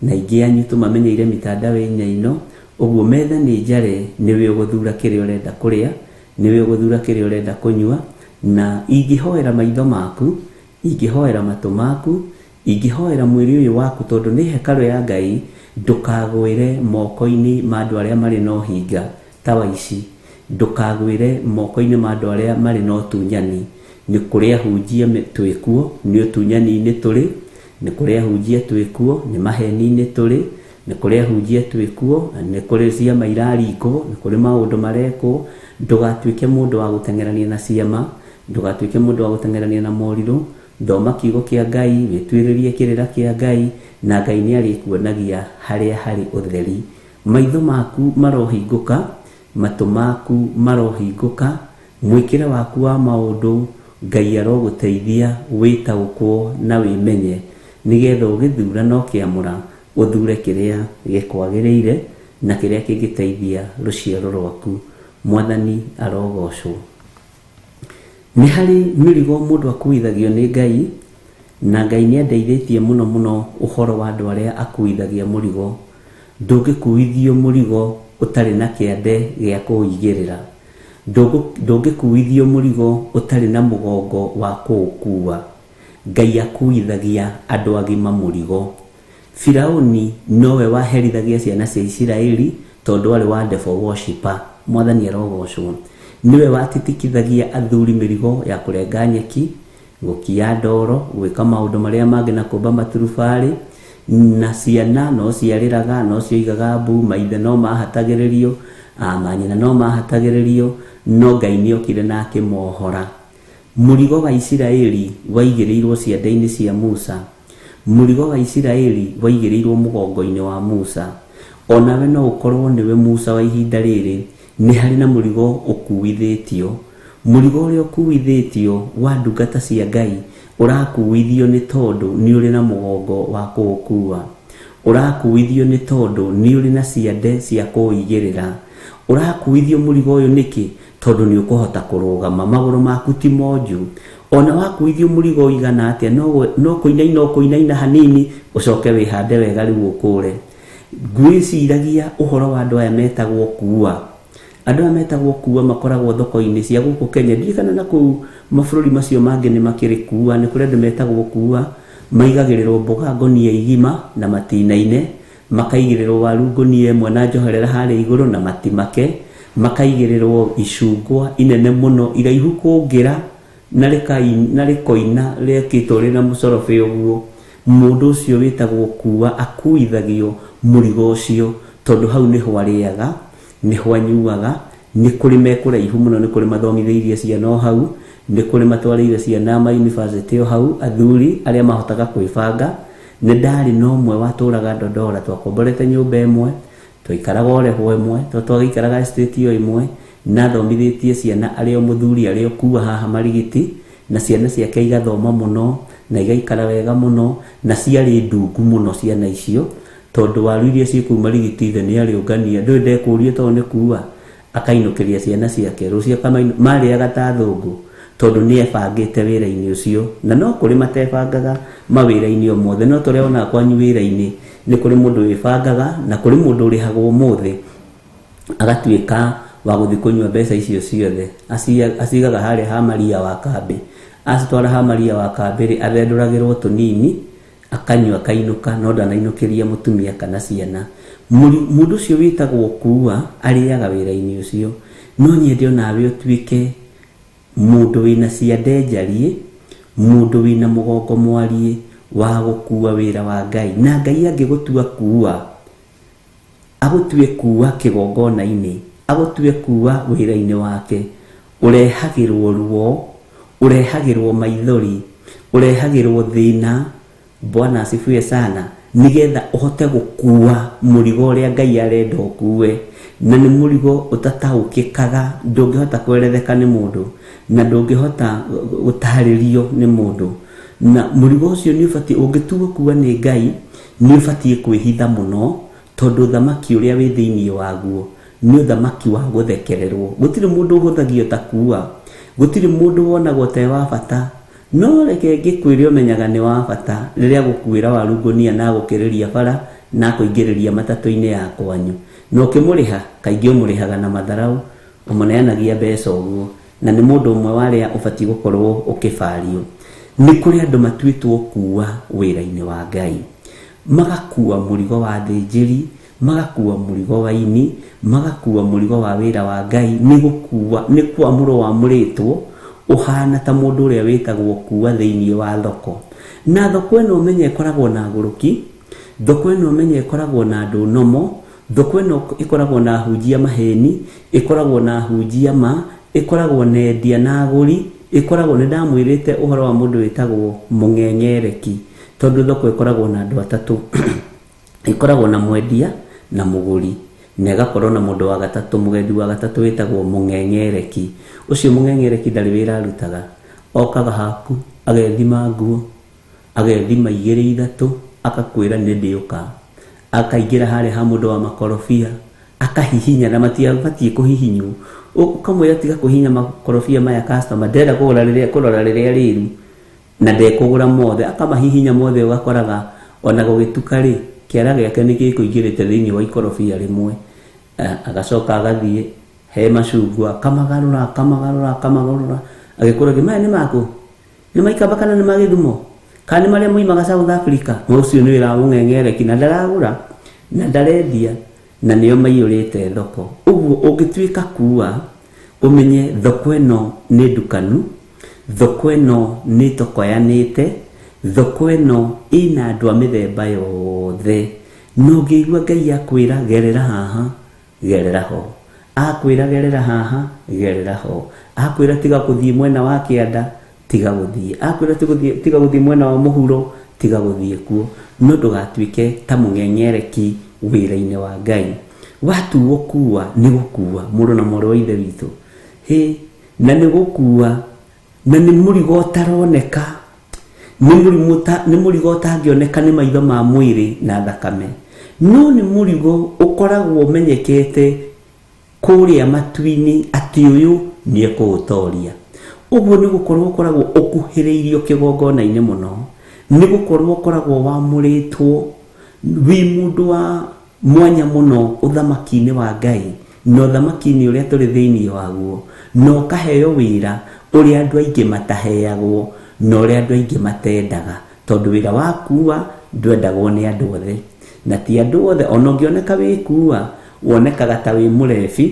na aingi anyu tumamenyeire mitandao-ini ino. Uguo metha ni njare, niwe uguthura kiria urenda kuria, niwe uguthura kiria urenda kunyua. Na ingihoera maitho maku, ingihoera matu maku, ingihoera mwiri uyu waku, tondu ni hekalu ya Ngai, ndukagwire moko-ini ma andu aria mari no hinga tawa ici, ndukagwire moko-ini ma andu aria mari no tunyani. Ni kuria hunjia twikuo ni utunyani-ini turi, ni kuria hunjia twikuo ni maheni-ini turi, ni kuria hunjia twikuo ni kuri ciama iraringo, ni kuri maundu mareko. Ndugatuike mundu wa gutengerania na ciama, ndugatuike mundu wa gutengerania na moriru. Thoma kiugo kia Ngai, witwiririe kirira kia Ngai, na Ngai ni arikuonagia haria hari utheri. Maitho maku marohinguka, matu maku marohinguka, mwikire waku wa maundu Ngai aroguteithia witaukwo na wimenye, nigetha ugithura no kiamura uthure kiria gikwagiriire na kiria kingiteithia ruciaro rwaku. Mwathani arogocwo. Ni hari mirigo mundu akuithagio ni Ngai, na Ngai ni andeithĩtie muno muno uhoro wa andu aria akuithagia murigo. Ndungikuithio murigo utari na kiande gia kuigirira, ndungikuithio murigo utari na mugongo wa kuukua. Ngai akuithagia andu agima murigo. Firauni nowe waherithagia ciana cia Isiraeli tondu ari wonderful worshipper. Mwathani arogocwo. Niwe watitikithagia athuri mirigo ya kurenga nyeki, gukia ndoro, gwika maundu maria mangi na kumba maturubari. na ciana no ciarĩraga no cioigaga mbu, maithe no mahatagĩrĩrio, manyina no mahatagĩrĩrio, no Ngai nĩokire na akĩmohora. Mũrigo wa Isiraeli waigĩrĩirwo ciande-inĩ cia Musa, mũrigo wa Isiraeli waigĩrĩirwo mũgongo-inĩ wa Musa. Onawe no ũkorwo nĩwe Musa wa ihinda rĩrĩ, nĩ harĩ na mũrigo ũkuithĩtio. Mũrigo ũrĩa ũkuithĩtio wa ndungata cia Ngai ũrakuithio nĩ tondũ nĩ ũrĩ na mũgongo wa kũũkua, ũrakuithio nĩ tondũ nĩ ũrĩ na ciande cia kũũigĩrĩra, ũrakuithio mũrigo ũyũ nĩkĩ? Tondũ nĩ ũkũhota kũrũgama, magũrũ maku ti monju. Ona wakuithio mũrigo ũigana atĩa, no kũinaina hanini ũcoke wĩhande wega rĩu ũkũre. Ngwĩciragia ũhoro wa andũ aya metagwo kuua. Andũ aya metagwo kuua makoragwo thoko-inĩ cia gũkũ Kenya, ndirikana na kũu mabũrũri macio mangĩ nĩ makĩrĩ kuua. Nĩ kũrĩ andũ metagwo kuua, maigagĩrĩrwo mboga ngũnia igima na matina-inĩ, makaigĩrĩrwo waru ngũnia ĩmwe na njoherera harĩa igũrũ na matimake, makaigĩrĩrwo icungwa inene mũno iraihu kũngĩra na rĩkoina rĩakĩtwo rĩna mũcorobe ũguo. Mũndũ ũcio wĩtagwo kuua akuithagio mũrigo ũcio, tondũ hau nĩho arĩaga, nĩho anyuaga. Nĩ kũrĩ mekũraihu mũno, nĩ kũrĩ mathomithĩirie ciana o hau, nĩ kũrĩ matwarĩire ciana mayunibacĩtĩ o hau, athuri arĩa mahotaga kwĩbanga. Nĩ ndarĩ na ũmwe watũraga Ndondora, twakomborete nyũmba ĩmwe, twaikaraga Oreho ĩmwe, twagĩikaraga estate o ĩmwe, na thomithĩtie ciana arĩ o mũthuri arĩ o kuua haha Marigiti, na ciana ciake igathoma mũno na igaikara wega mũno, na ciarĩ ndungu mũno ciana icio, tondũ waru iria ciĩ kũu Marigiti ithe nĩ arĩũngania. Ndũĩ ndekũrio tondũ nĩ kuua, akainũkĩria ciana ciake rũciũ marĩaga ta thũngũ, tondũ nĩ ebangĩte wĩra-inĩ ũcio. Na no kũrĩ matebangaga mawĩra-inĩ o mothe, no tũrĩa ona kwanyu wĩra-inĩ nĩ kũrĩ mũndũ wĩbangaga na kũrĩ mũndũ ũrĩhagwo ũmũthĩ agatuĩka wa gũthiĩ kũnyua mbeca icio ciothe, acigaga harĩa ha Maria wa Kambĩ. Acitwara ha Maria wa Kambĩ athendũragĩrwo tũnini, akanyua akainũka, no ndanainũkĩria mũtumia kana ciana. Mũndũ ũcio wĩtagwo kuua arĩaga wĩra-inĩ ũcio. No nyende onawe ũtuĩke mũndũ wĩna ciande njariĩ, mũndũ wĩna mũgongo mwariĩ wa gũkua wĩra wa Ngai. Na Ngai angĩgũtua kuua, agũtue kuua kĩgongona-inĩ, agũtue kuua wĩra-inĩ wake, ũrehagĩrwo ruo, ũrehagĩrwo maithori, ũrehagĩrwo thĩna. Bwana asifiwe sana. Nigetha ũhote gũkua mũrigo ũrĩa Ngai arenda ũkue, na nĩ mũrigo ũtataũkĩkaga, ndũngĩhota kweretheka nĩ mũndũ, na ndũngĩhota gũtarĩrio nĩ mũndũ. Na mũrigo ũcio nĩ ũbatiĩ, ũngĩtuo kuua nĩ Ngai, nĩ ũbatiĩ kwĩhitha mũno, tondũ thamaki ũrĩa wĩ thĩinĩ waguo nĩ thamaki wa gũthekererwo. Gũtirĩ mũndũ ũhũthagio ta kuua, gũtirĩ mũndũ wonagwo te wa bata. No reke ngĩkwĩre ũmenyaga nĩ wa bata rĩrĩa gũkuĩra waru ngũnia na gũkĩrĩria bara na kũingĩrĩria matatũ-inĩ ya kwanyu. Na ũkĩmũrĩha, kaingĩ ũmũrĩhaga na matharaũ, ũmũneanagia mbeca ũguo, na nĩ mũndũ ũmwe warĩa ũbatiĩ gũkorwo ũkĩbario. Nĩ kũrĩ andũ matuĩtwo kuua wĩra-inĩ wa Ngai, magakua mũrigo wa thĩnjĩri, magakua mũrigo wa ini, magakua mũrigo wa wĩra wa Ngai. Nĩ kwamũrwo wamũrĩtwo, ũhana ta mũndũ ũrĩa wĩtagwo kuua thĩinĩ wa thoko. Na thoko ĩno ũmenye ĩkoragwo na agũrũki, thoko ĩno ũmenye ĩkoragwo na andũ nomo, thoko ĩno ĩkoragwo na ahunjia maheni, ĩkoragwo na ahunjia ma, ĩkoragwo na endia na agũri, ĩkoragwo, nĩ ndamwĩrĩte ũhoro wa mũndũ wĩtagwo mũng'eng'ereki, tondũ thoko ĩkoragwo na andũ atatũ. Ĩkoragwo na mwendia na mũgũri, na ĩgakorwo na mũndũ wa gatatũ, mũgendi wa gatatũ wĩtagwo mũng'eng'ereki. Ũcio mũng'eng'ereki ndarĩ wĩra arutaga, okaga haku agethima nguo, agethima 2-3, akakwĩra nĩ ndĩũka, akaingĩra harĩa ha mũndũ wa makorobia, akahihinya, na matiabatiĩ kũhihinywo. Ũkamwĩra tiga kũhihinya makorobia maya customer, ndĩrenda kũrora rĩrĩa rĩru, na ndekũgũra mothe, akamahihinya mothe. Ũgakoraga ona gũgĩtuka rĩ, kĩara gĩake nĩ gĩkũingĩrĩte thĩinĩ wa ikorobia rĩmwe. Agacoka agathiĩ he macungwa, kamagarũra, agĩkũragia maya nĩ makũ, nĩ maikamba kana nĩ magĩthumo, kana nĩ marĩa moimaga South Africa. Ũcio nĩ wĩra wa mũng'eng'ereki, na ndaragũra na ndarendia, na nĩo maiyũrĩte thoko. Ũguo ũngĩtuĩka kuua, ũmenye thoko ĩno nĩ ndukanu, thoko ĩno nĩ tokoyanĩte, thoko ĩno ĩna andũ a mĩthemba yothe, no ngĩigua Ngai akwĩra gerera haha, gerera ho, akwĩra gerera haha, gerera ho, akwĩra tiga gũthiĩ mwena wa kĩanda, tiga gũthiĩ, akwĩra tiga gũthiĩ mwena wa mũhuro, tiga gũthiĩ kuo. No ndũgatuĩke ta mũng'eng'ereki wĩra-inĩ wa Ngai. Watuo kuua nĩ gũkuua, mũndũ na mwarĩ wa ithe witũ, na nĩ gũkuua, na nĩ mũrigo ũtaroneka, nĩ mũrigo ũtangĩoneka nĩ maitho ma mwĩrĩ na thakame, no nĩ mũrigo ũkoragwo ũmenyekete kũrĩa matu-inĩ atĩ ũyũ nĩ ekũũtoria. Ũguo nĩ gũkorwo ũkoragwo ũkuhĩrĩirio kĩgongona-inĩ mũno, nĩ gũkorwo ũkoragwo wamũrĩtwo wĩ mũndũ wa mwanya mũno ũthamaki-inĩ wa Ngai, na ũthamaki-inĩ ũrĩa tũrĩ thĩinĩ waguo, na ũkaheo wĩra ũrĩa andũ aingĩ mataheagwo na ũrĩa andũ aingĩ matendaga, tondũ wĩra wa kuua ndwendagwo nĩ andũ othe, na ti andũ othe. Ona ũngĩoneka wĩ kuua, wonekaga ta wĩ mũrebi,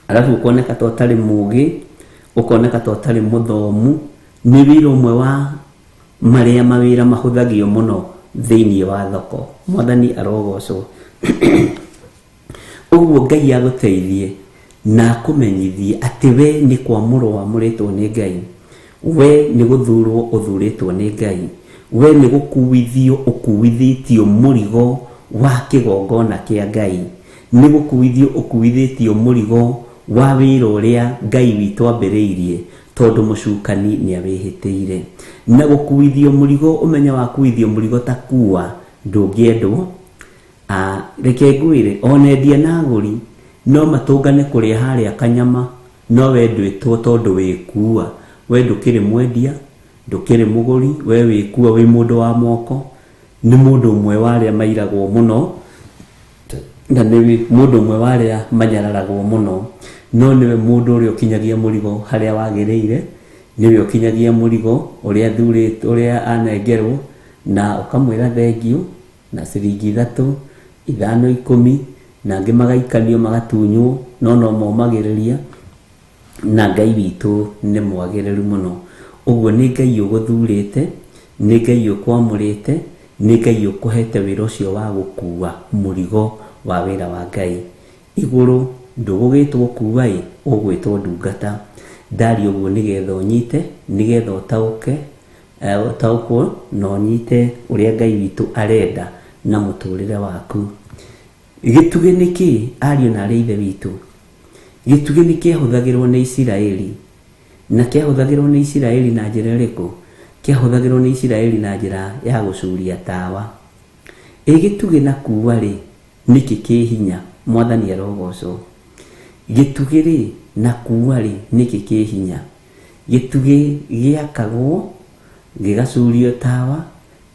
arabu ũkoneka ta ũtarĩ mũũgĩ, ũkoneka ta ũtarĩ mũthomu. Nĩ wĩra ũmwe wa marĩa mawĩra mahũthagio mũno thĩinĩ wa thoko. Mwathani arogocwo. Ũguo Ngai agũteithie na akũmenyithie atĩ we nĩ kwamũrwo wamũrĩtwo nĩ Ngai, we nĩ gũthurwo ũthurĩtwo nĩ Ngai, we nĩ gũkuithio ũkuithĩtio mũrigo wa kĩgongona kĩa Ngai, nĩ gũkuithio ũkuithĩtio mũrigo wa wĩra ũrĩa Ngai witũ ambĩrĩirie, tondũ mũcukani nĩ awĩhĩtĩire. Na gũkuithio mũrigo, ũmenye wa kuithio mũrigo ta kuua ndũngĩendwo. Reke ngwĩre, ona endia na agũri no matũngane kũrĩa harĩa kanyama, no we ndwĩtwo tondũ wĩkuua. We ndũkĩrĩ mwendia, ndũkĩrĩ mũgũri, we wĩkuua, wĩ mũndũ wa moko. Nĩ mũndũ ũmwe warĩa mairagwo mũno, na nĩ mũndũ ũmwe warĩa manyararagwo mũno, no nĩwe mũndũ ũrĩa ũkinyagia mũrigo harĩa wagĩrĩire, nĩwe ũkinyagia mũrigo ũrĩa thurĩtwo, ũrĩa anengerwo, na ũkamwĩra thengio na ciringi 3, 5, 10, na angĩ magaikanio magatunywo, no momagĩrĩria. Na Ngai witũ nĩ mwagĩrĩru mũno. Ũguo nĩ Ngai ũgũthurĩte, nĩ Ngai ũkwamũrĩte, nĩ Ngai ũkũhete wĩra ũcio wa gũkuua mũrigo wa wĩra wa Ngai. Igũrũ ndũgũgĩtwo kuua, ũgwĩtwo ndungata. Ndari ũguo nĩgetha ũnyite, nĩgetha ũtaũkwo na ũnyite ũrĩa Ngai witũ arenda na mũtũrĩre waku. Gĩtugĩ nĩkĩ, ariũ na arĩ ithe witũ? Gĩtugĩ nĩ kĩahũthagĩrwo nĩ Isiraeli, na kĩahũthagĩrwo nĩ Isiraeli na njĩra ĩrĩkũ? Kĩahũthagĩrwo nĩ Isiraeli na njĩra ya gũcuria tawa. Gĩtugĩ na kuua-rĩ, nĩkĩ kĩ hinya? Mwathani arogocwo. Gĩtugĩ-rĩ na kuua-rĩ, nĩkĩ kĩ hinya? Gĩtugĩ gĩakagwo, gĩgacurio tawa,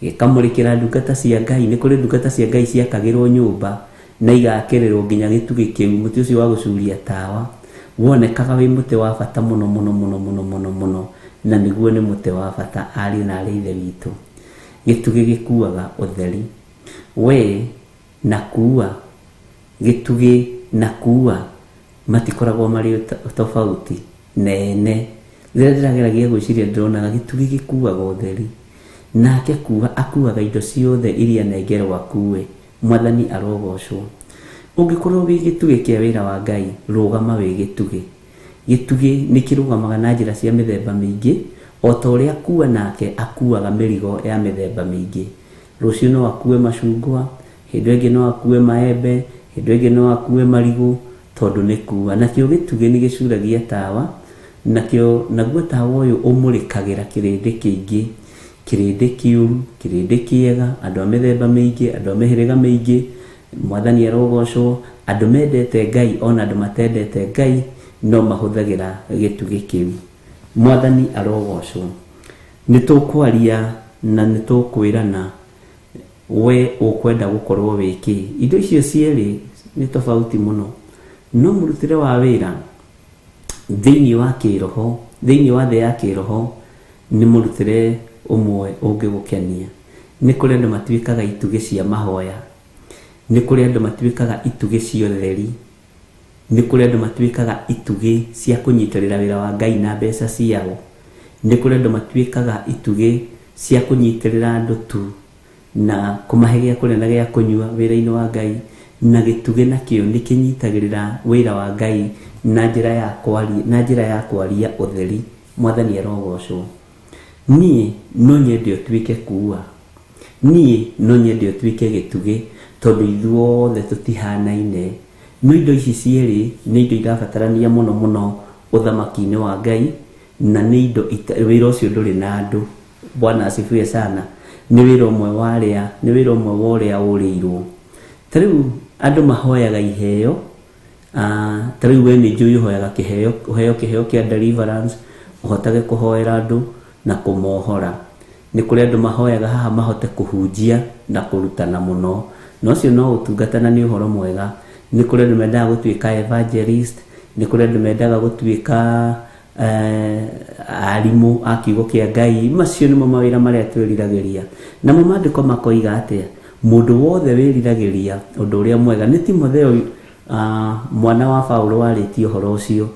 gĩkamũrĩkĩra ndungata cia Ngai. Nĩ kũrĩ ndungata cia Ngai ciakagĩrwo nyũmba na igakĩrĩrwo nginya gĩtugĩ kĩu. Mũtĩ ũcio wa gũcuria tawa wonekaga wĩ mũtĩ wa bata mũno mũno mũno mũno mũno mũno, na nĩguo nĩ mũtĩ wa bata, ariũ na arĩ ithe witũ. Gĩtugĩ gĩkuaga ũtheri. We na kuua, gĩtugĩ na kuua matikoragwo marĩ tofauti nene. Rĩrĩa ndĩrageragia gwĩciria ndĩronaga gĩtugĩ gĩkuaga ũtheri, nake kuua akuaga indo ciothe iria nengerwo akuue. Mwathani arogocwo. Ũngĩkorwo wĩ gĩtugĩ kĩa wĩra wa Ngai, rũgama wĩ gĩtugĩ. Gĩtugĩ nĩ kĩrũgamaga na njĩra cia mĩthemba mĩingĩ, o ta ũrĩa kuua nake akuaga mĩrigo ya mĩthemba mĩingĩ. Rũciũ no akue macungwa, hĩndĩ ĩngĩ no akue maembe, hĩndĩ ĩngĩ no akue marigũ, tondũ nĩ kuua. Nakĩo gĩtugĩ nĩ gĩcuragia tawa, naguo tawa ũyũ ũmũrĩkagĩra kĩrĩndĩ kĩingĩ, kĩrĩndĩ kĩũru, kĩrĩndĩ kĩega, andũ a mĩthemba mĩingĩ, andũ a mĩhĩrĩga mĩingĩ. Mwathani arogocwo. Andũ mendete Ngai, ona andũ matendete Ngai, no mahũthagĩra gĩtugĩ kĩu. Mwathani arogocwo. Nĩ tũkwaria na nĩ tũkwĩrana, we ũkwenda gũkorwo wĩkĩ? Indo icio cierĩ nĩ tofauti mũno, no mũrutĩre wa wĩra thĩinĩ wa kĩroho, thĩinĩ wa thĩ ya kĩroho, nĩ mũrutĩre ũmwe ũngĩgũkenia. Nĩ kũrĩ andũ matuĩkaga itugĩ cia mahoya, nĩ kũrĩ andũ matuĩkaga itugĩ cia ũtheri, nĩ kũrĩ andũ matuĩkaga itugĩ cia kũnyitĩrĩra wĩra wa Ngai na mbeca ciao, nĩ kũrĩ andũ matuĩkaga itugĩ cia kunyitirira andu tu na kumahe gĩa kũrĩa na gĩa kũnyua wĩra-inĩ wa Ngai, na gĩtugĩ nakĩo nĩ kĩnyitagĩrĩra wĩra wa Ngai na njĩra ya kwaria ũtheri. Mwathani arogocwo. Niĩ no nyende ũtuĩke kuua, niĩ no nyende ũtuĩke gĩtugĩ, tondũ ithuothe tũtihanaine. No indo ici cierĩ nĩ indo irabatarania mũno mũno ũthamaki-inĩ wa Ngai, na nĩ indo wĩra ũcio ndũrĩ na andũ. Bwana asifiwe sana. Nĩ wĩra ũmwe wa ũrĩa ũrĩirwo. Ta rĩu andũ mahoyaga iheo, ta rĩu we nĩ njũĩ ũhoyaga kĩheo kĩa deliverance, ũhotage kũhoera andũ na kũmohora. Nĩ kũrĩ andũ mahoyaga haha mahote kũhunjia na kũrutana mũno, na ũcio no ũtungata na nĩ ũhoro mwega. Nĩ kũrĩ andũ mendaga gũtuĩka evangelist, nĩ kũrĩ andũ mendaga gũtuĩka arimũ a kiugo kĩa Ngai. Macio nĩmo mawĩra marĩa twĩriragĩria. Namo maandĩko makoiga atĩa? Mũndũ wothe wĩriragĩria ũndũ ũrĩa mwega. Nĩ Timotheo mwana wa Paulo warĩtie ũhoro ũcio,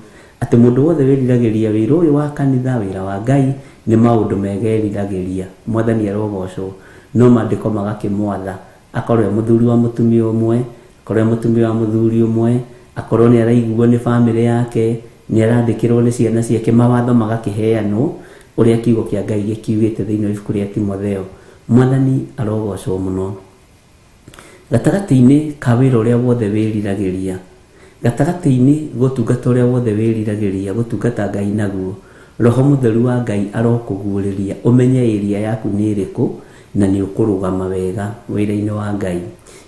atĩ mũndũ wothe wĩriragĩria wĩra ũyũ wa kanitha, wĩra wa Ngai, nĩ maũndũ megeriragĩria. Mwathani arogocwo. No maandĩko magakĩmwatha akorwo e mũthuri wa mũtumia ũmwe, akorwo e mũtumia wa mũthuri ũmwe, akorwo nĩ araiguo nĩ bamĩrĩ yake, nĩ arandĩkĩrwo nĩ ciana ciake, mawatho magakĩheanwo ũrĩa kiugo kĩa Ngai gĩkiugĩte thĩinĩ wa ibuku rĩa Timotheo. Mwathani arogocwo mũno. Gatagatĩ-inĩ ka wĩra ũrĩa wothe wĩriragĩria, gatagatĩ-inĩ gũtungata ũrĩa wothe wĩriragĩria gũtungata Ngai naguo, Roho Mũtheru wa Ngai arokũguũrĩria ũmenye area yaku nĩ ĩrĩkũ na nĩ ũkũrũgama wega wĩra-inĩ wa Ngai.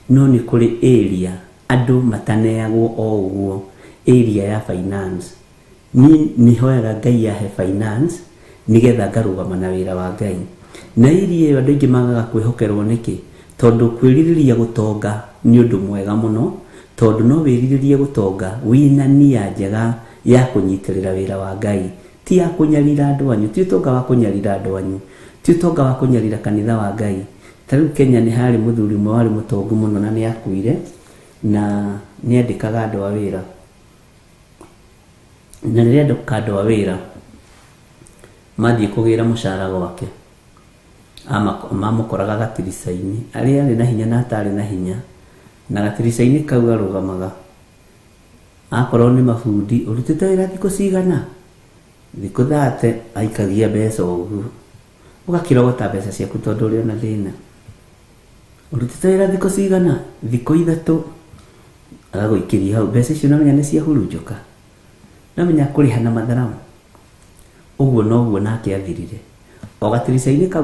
No nĩ kũrĩ area andũ mataneagwo o ũguo, area ya finance. Nĩ hoyaga Ngai yahe finance nĩgetha ngarũgama na wĩra wa Ngai. Na area ĩyo andũ aingĩ magaga kwĩhokerwo nĩkĩ? Tondũ kwĩrirĩria gũtonga nĩ ũndũ mwega mũno, tondũ no wĩrirĩrie gũtonga wĩna nia njega ya kũnyitĩrĩra wĩra wa Ngai, ti ya kũnyarira andũ anyu, ti ũtonga wa kũnyarira andũ anyu, ti ũtonga wa kũnyarira kanitha wa Ngai. Ta rĩu Kenya nĩ harĩ mũthuri ũmwe warĩ mũtongu mũno na nĩ akuire, na nĩ andĩkaga andũ a wĩra. Na rĩrĩa andĩka andũ a wĩra mathiĩ kũgĩra mũcara gwake, mamũkoraga gatirica-inĩ, arĩa arĩ na hinya na atarĩ na hinya, na gatirica-inĩ kau arũgamaga. Akorwo nĩ mabundi, ũrutĩte wĩra thikũ cigana? Thikũ 30. Aikagia mbeca ũguo, ũgakĩrogota mbeca ciaku tondũ ũrĩ ona thĩna. Ũrutĩte wĩra thikũ cigana? Thikũ 3. Agagũikĩria hau mbeca icio, namenya nĩ ciahurunjũka, namenya kũrĩha na matharamu. Ũguo noguo nake athirire. O gatirica-inĩ kau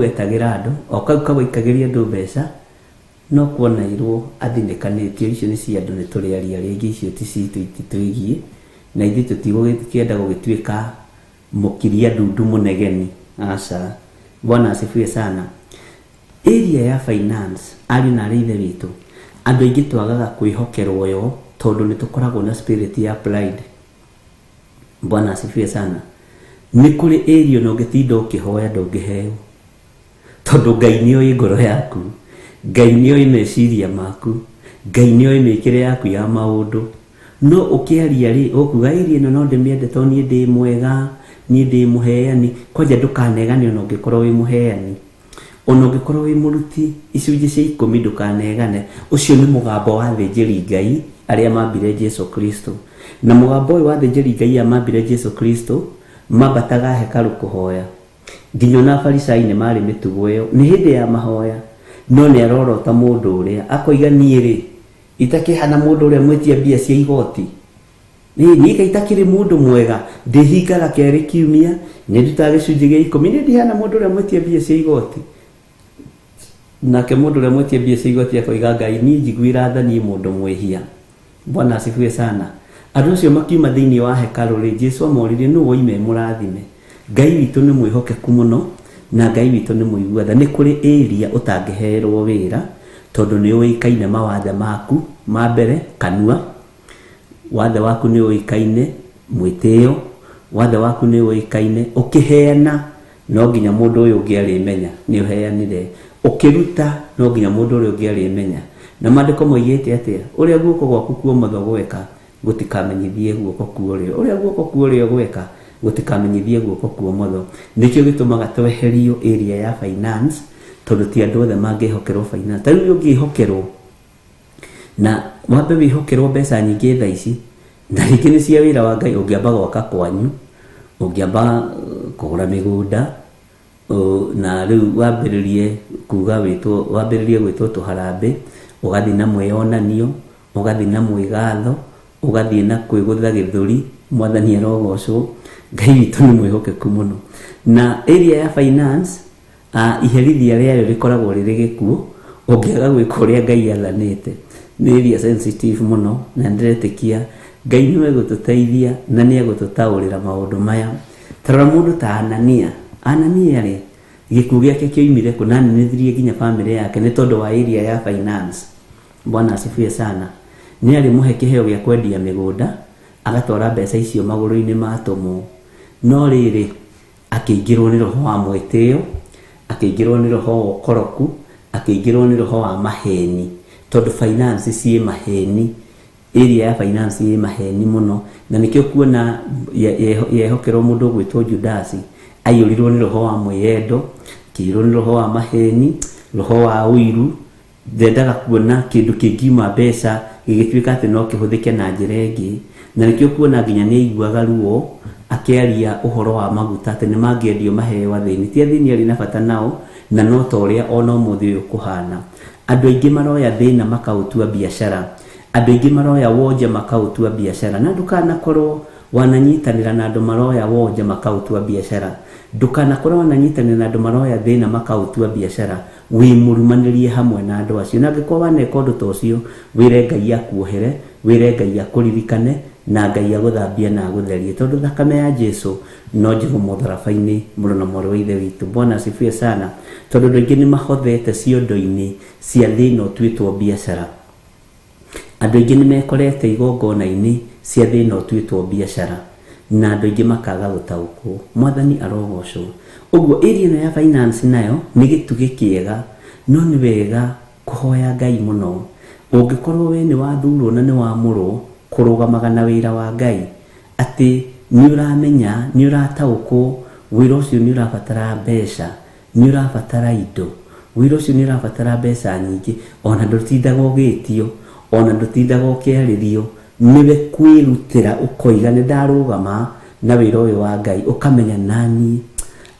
etagĩra andũ, o kau aikagĩria andũ mbeca, no kuonairwo athinĩkanĩtio. Icio nĩ cia andũ, nĩ tũrĩ aria rĩngĩ, icio ti citũ ititwĩgiĩ, na ithuĩ tũtigũkĩenda gũgĩtuĩka mũkiria ndundu mũnegeni. Aca. Bwana asifiwe sana. Area ya finance, ari na arĩ ithe witũ, andũ aingĩ twagaga kwĩhokerwo yo tondũ nĩ tũkoragwo na spirit ya pride. Bwana asifiwe sana. Nĩ kũrĩ area no ũngĩtinda ũkĩhoya ndũngĩheo, tondũ Ngai nĩ oĩ ngoro yaku, Ngai nĩ oĩ meciria maku, Ngai nĩ oĩ mĩkĩre yaku ya maũndũ. No ũkĩaria rĩ, ũkuga area ĩno no ndĩmĩende tondũ niĩ ndĩ mwega, niĩ ndĩ mũheani. Kwanja ndũkanegane ona ũngĩkorwo wĩ mũheani, ona ũngĩkorwo wĩ mũruti icunjĩ cia 10 ndũkanegane. Ũcio nĩ mũgambo wa athĩnjĩri Ngai arĩa mambire Jesu Kristo, na mũgambo ũyũ wa athĩnjĩri Ngai arĩa mambire Jesu Kristo mambataga hekalu kũhoya. Nginya na Farisai nĩ marĩ mĩtugo ĩyo, nĩ hĩndĩ ya mahoya. No nĩ arorota mũndũ ũrĩa akoiga, niĩ rĩ itakĩhana mũndũ ũrĩa mwetia mbia cia igoti, niĩ itakĩrĩ mũndũ mwega, ndĩhingaga kerĩ kiumia, nĩ ndutaga gĩcunjĩ gĩa 10, nĩ ndihana mũndũ ũrĩa mwetia mbia cia igoti. Nake mũndũ ũrĩa mwetia mbia cia igoti akoiga, Ngai niĩ njiguĩra tha, niĩ mũndũ mwĩhia. Bwana asifiwe sana. Andũ acio makiuma thĩinĩ wa hekalu rĩ, Jesu amoririe, nũ woime mũrathime? Ngai witũ nĩ mwĩhokeku mũno, na Ngai witũ nĩ mũigua tha. Nĩ kũrĩ area ũtangĩherwo wĩra tondũ nĩ ũĩkaine mawathe maku ma mbere, kanua wathe waku nĩ ũĩkaine, mwĩtĩo wathe waku nĩ ũĩkaine, ũkĩheana no nginya mũndũ ũyũ ũngĩ arĩmenya nĩ ũheanire, ũkĩruta no nginya mũndũ ũrĩa ũngĩ arĩmenya. Na maandĩko moigĩte atĩa? Ũrĩa guoko gwaku kwa ũmotho gweka gũtikamenyithie guoko kwa ũrĩo, ũrĩa guoko kwa ũrĩo gweka gutikamenyithie guoko kwa motho nikio gitumaga tweherio area ya finance tondu ti andu othe mangihokerwo finance tari ungihokerwo na wambe wihokerwo mbeca nyingi tha ici na rĩngĩ nĩ cia wĩra wa Ngai ũngĩamba gwaka kwanyu ũngĩamba kũgũra mĩgũnda na rĩu wambĩrĩrie kuga wambĩrĩrie gwĩtwo tũharambĩ ũgathiĩ na mwĩonanio ũgathiĩ na mwĩgatho ũgathiĩ na kwĩgũtha gĩthũri mwathani arogocwo Ngai witũ nĩ mwĩhokeku mũno na area ya finance iherithia rĩayo rĩkoragwo rĩrĩ gĩkuũ ũngĩaga gwĩka ũrĩa Ngai athanĩte nĩ area sensitive mũno na ndĩretĩkia Ngai nĩ egũtũteithia na nĩ egũtũtaũrĩra maũndũ maya tarora mũndũ ta Anania rĩ gĩkuũ gĩake kĩoimire kũnanĩrĩrie nginya family yake nĩ tondũ wa area ya finance Bwana asifiwe sana nĩ arĩ mũhe kĩheo gĩa kwendia mĩgũnda agatwara mbeca icio magũrũ-inĩ ma tũmũ no rĩrĩ akĩingĩrwo nĩ roho wa mwĩtĩo akĩingĩrwo nĩ roho wa ũkoroku akĩingĩrwo nĩ roho wa maheni tondũ finance ciĩ maheni area ya finance ciĩ maheni mũno na nĩkĩo kuona yehokerwo mũndũ gwĩtwo Judasi aiyũrirwo nĩ roho wa mwĩyendo kĩirwo nĩ roho wa maheni roho wa ũiru ndendaga kuona kĩndũ kĩngiuma mbeca gĩgĩtuĩka atĩ no kĩhũthĩke na njĩra ĩngĩ na nĩkĩo kuona nginya nĩ aiguaga ruo akĩaria ũhoro wa maguta atĩ nĩ mangĩendio maheo athĩni ti athĩni arĩ na bata nao na no ta ũrĩa ona ũmũthĩ ũyũ kũhana andũ aingĩ maroya thĩna makaũtua biacara andũ aingĩ maroya wonja makaũtua biacara na ndũkanakorwo wananyitanĩra na andũ maroya wonja makaũtua biacara ndũkanakorwo wananyitanĩra na andũ maroya thĩna makaũtua biacara wĩmũrumanĩrie hamwe na andũ acio na angĩkorwo waneka ũndũ ta ũcio wĩre Ngai akuohere wĩre Ngai akũririkane na Ngai agũthambia na agũtherie tondũ thakame ya Jesu no njĩgu mũtharaba-inĩ mũrũ na mwarĩ wa ithe witũ Bwana asifiwe sana tondũ andũ aingĩ nĩ mahothete ciondo-inĩ cia thĩna ũtuĩtwo biacara andũ aingĩ nĩ mekorete igongona-inĩ cia thĩna ũtuĩtwo biacara na andũ aingĩ makaga gũtaũkwo mwathani arogocwo ũguo area ĩno ya finance nayo nĩ gĩtugĩ kĩega no nĩ wega kũhoya Ngai mũno ũngĩkorwo we nĩ wathurwo na nĩ wamũrwo kũrũgamaga na wĩra wa Ngai atĩ nĩ ũramenya nĩ ũrataũkwo wĩra ũcio nĩ ũrabatara mbeca nĩ ũrabatara indo wĩra ũcio nĩ ũrabatara mbeca nyingĩ ona ndũtindaga ũgĩtio ona ndũtindaga ũkĩarĩrio niwe kwĩrutĩra ũkoiga nĩ ndarũgama na wĩra ũyũ wa Ngai ũkamenya nani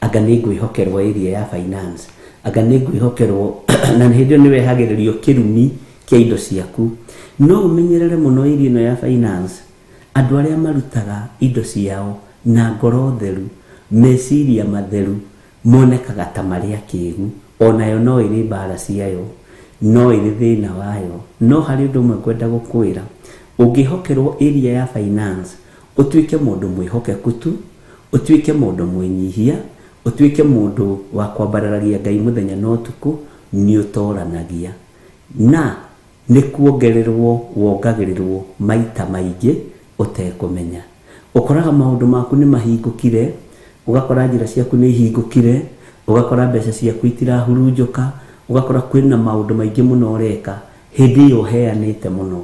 anga nĩ ngwĩhokerwo area ya finance anga nĩ ngwĩhokerwo na hĩndĩ ĩyo nĩ wehagĩrĩrio kĩrumi kĩa indo ciaku no ũmenyerere mũno area ĩno ya finance andũ arĩa marutaga indo ciao na ngoro theru meciria matheru monekaga ta marĩ akĩĩgu onayo no ĩrĩ mbara ciayo no ĩrĩ thĩna wayo no harĩ ũndũ ũmwe ngwenda gũkwĩra ũngĩhokerwo area ya finance ũtuĩke mũndũ mwĩhokeku tu ũtuĩke mũndũ mwĩnyihia ũtuĩke mũndũ wa kwambararagia Ngai mũthenya na ũtukũ nĩ ũtoranagia na nĩ kuongererwo wongagĩrĩrwo maita maingĩ ũtekũmenya ũkoraga maũndũ maku nĩ mahingũkire ũgakora njĩra ciaku nĩ ihingũkire ũgakora mbeca ciaku itirahurunjũka ũgakora kwĩna maũndũ maingĩ mũno ũreka hĩndĩ ĩyo ũheanĩte mũno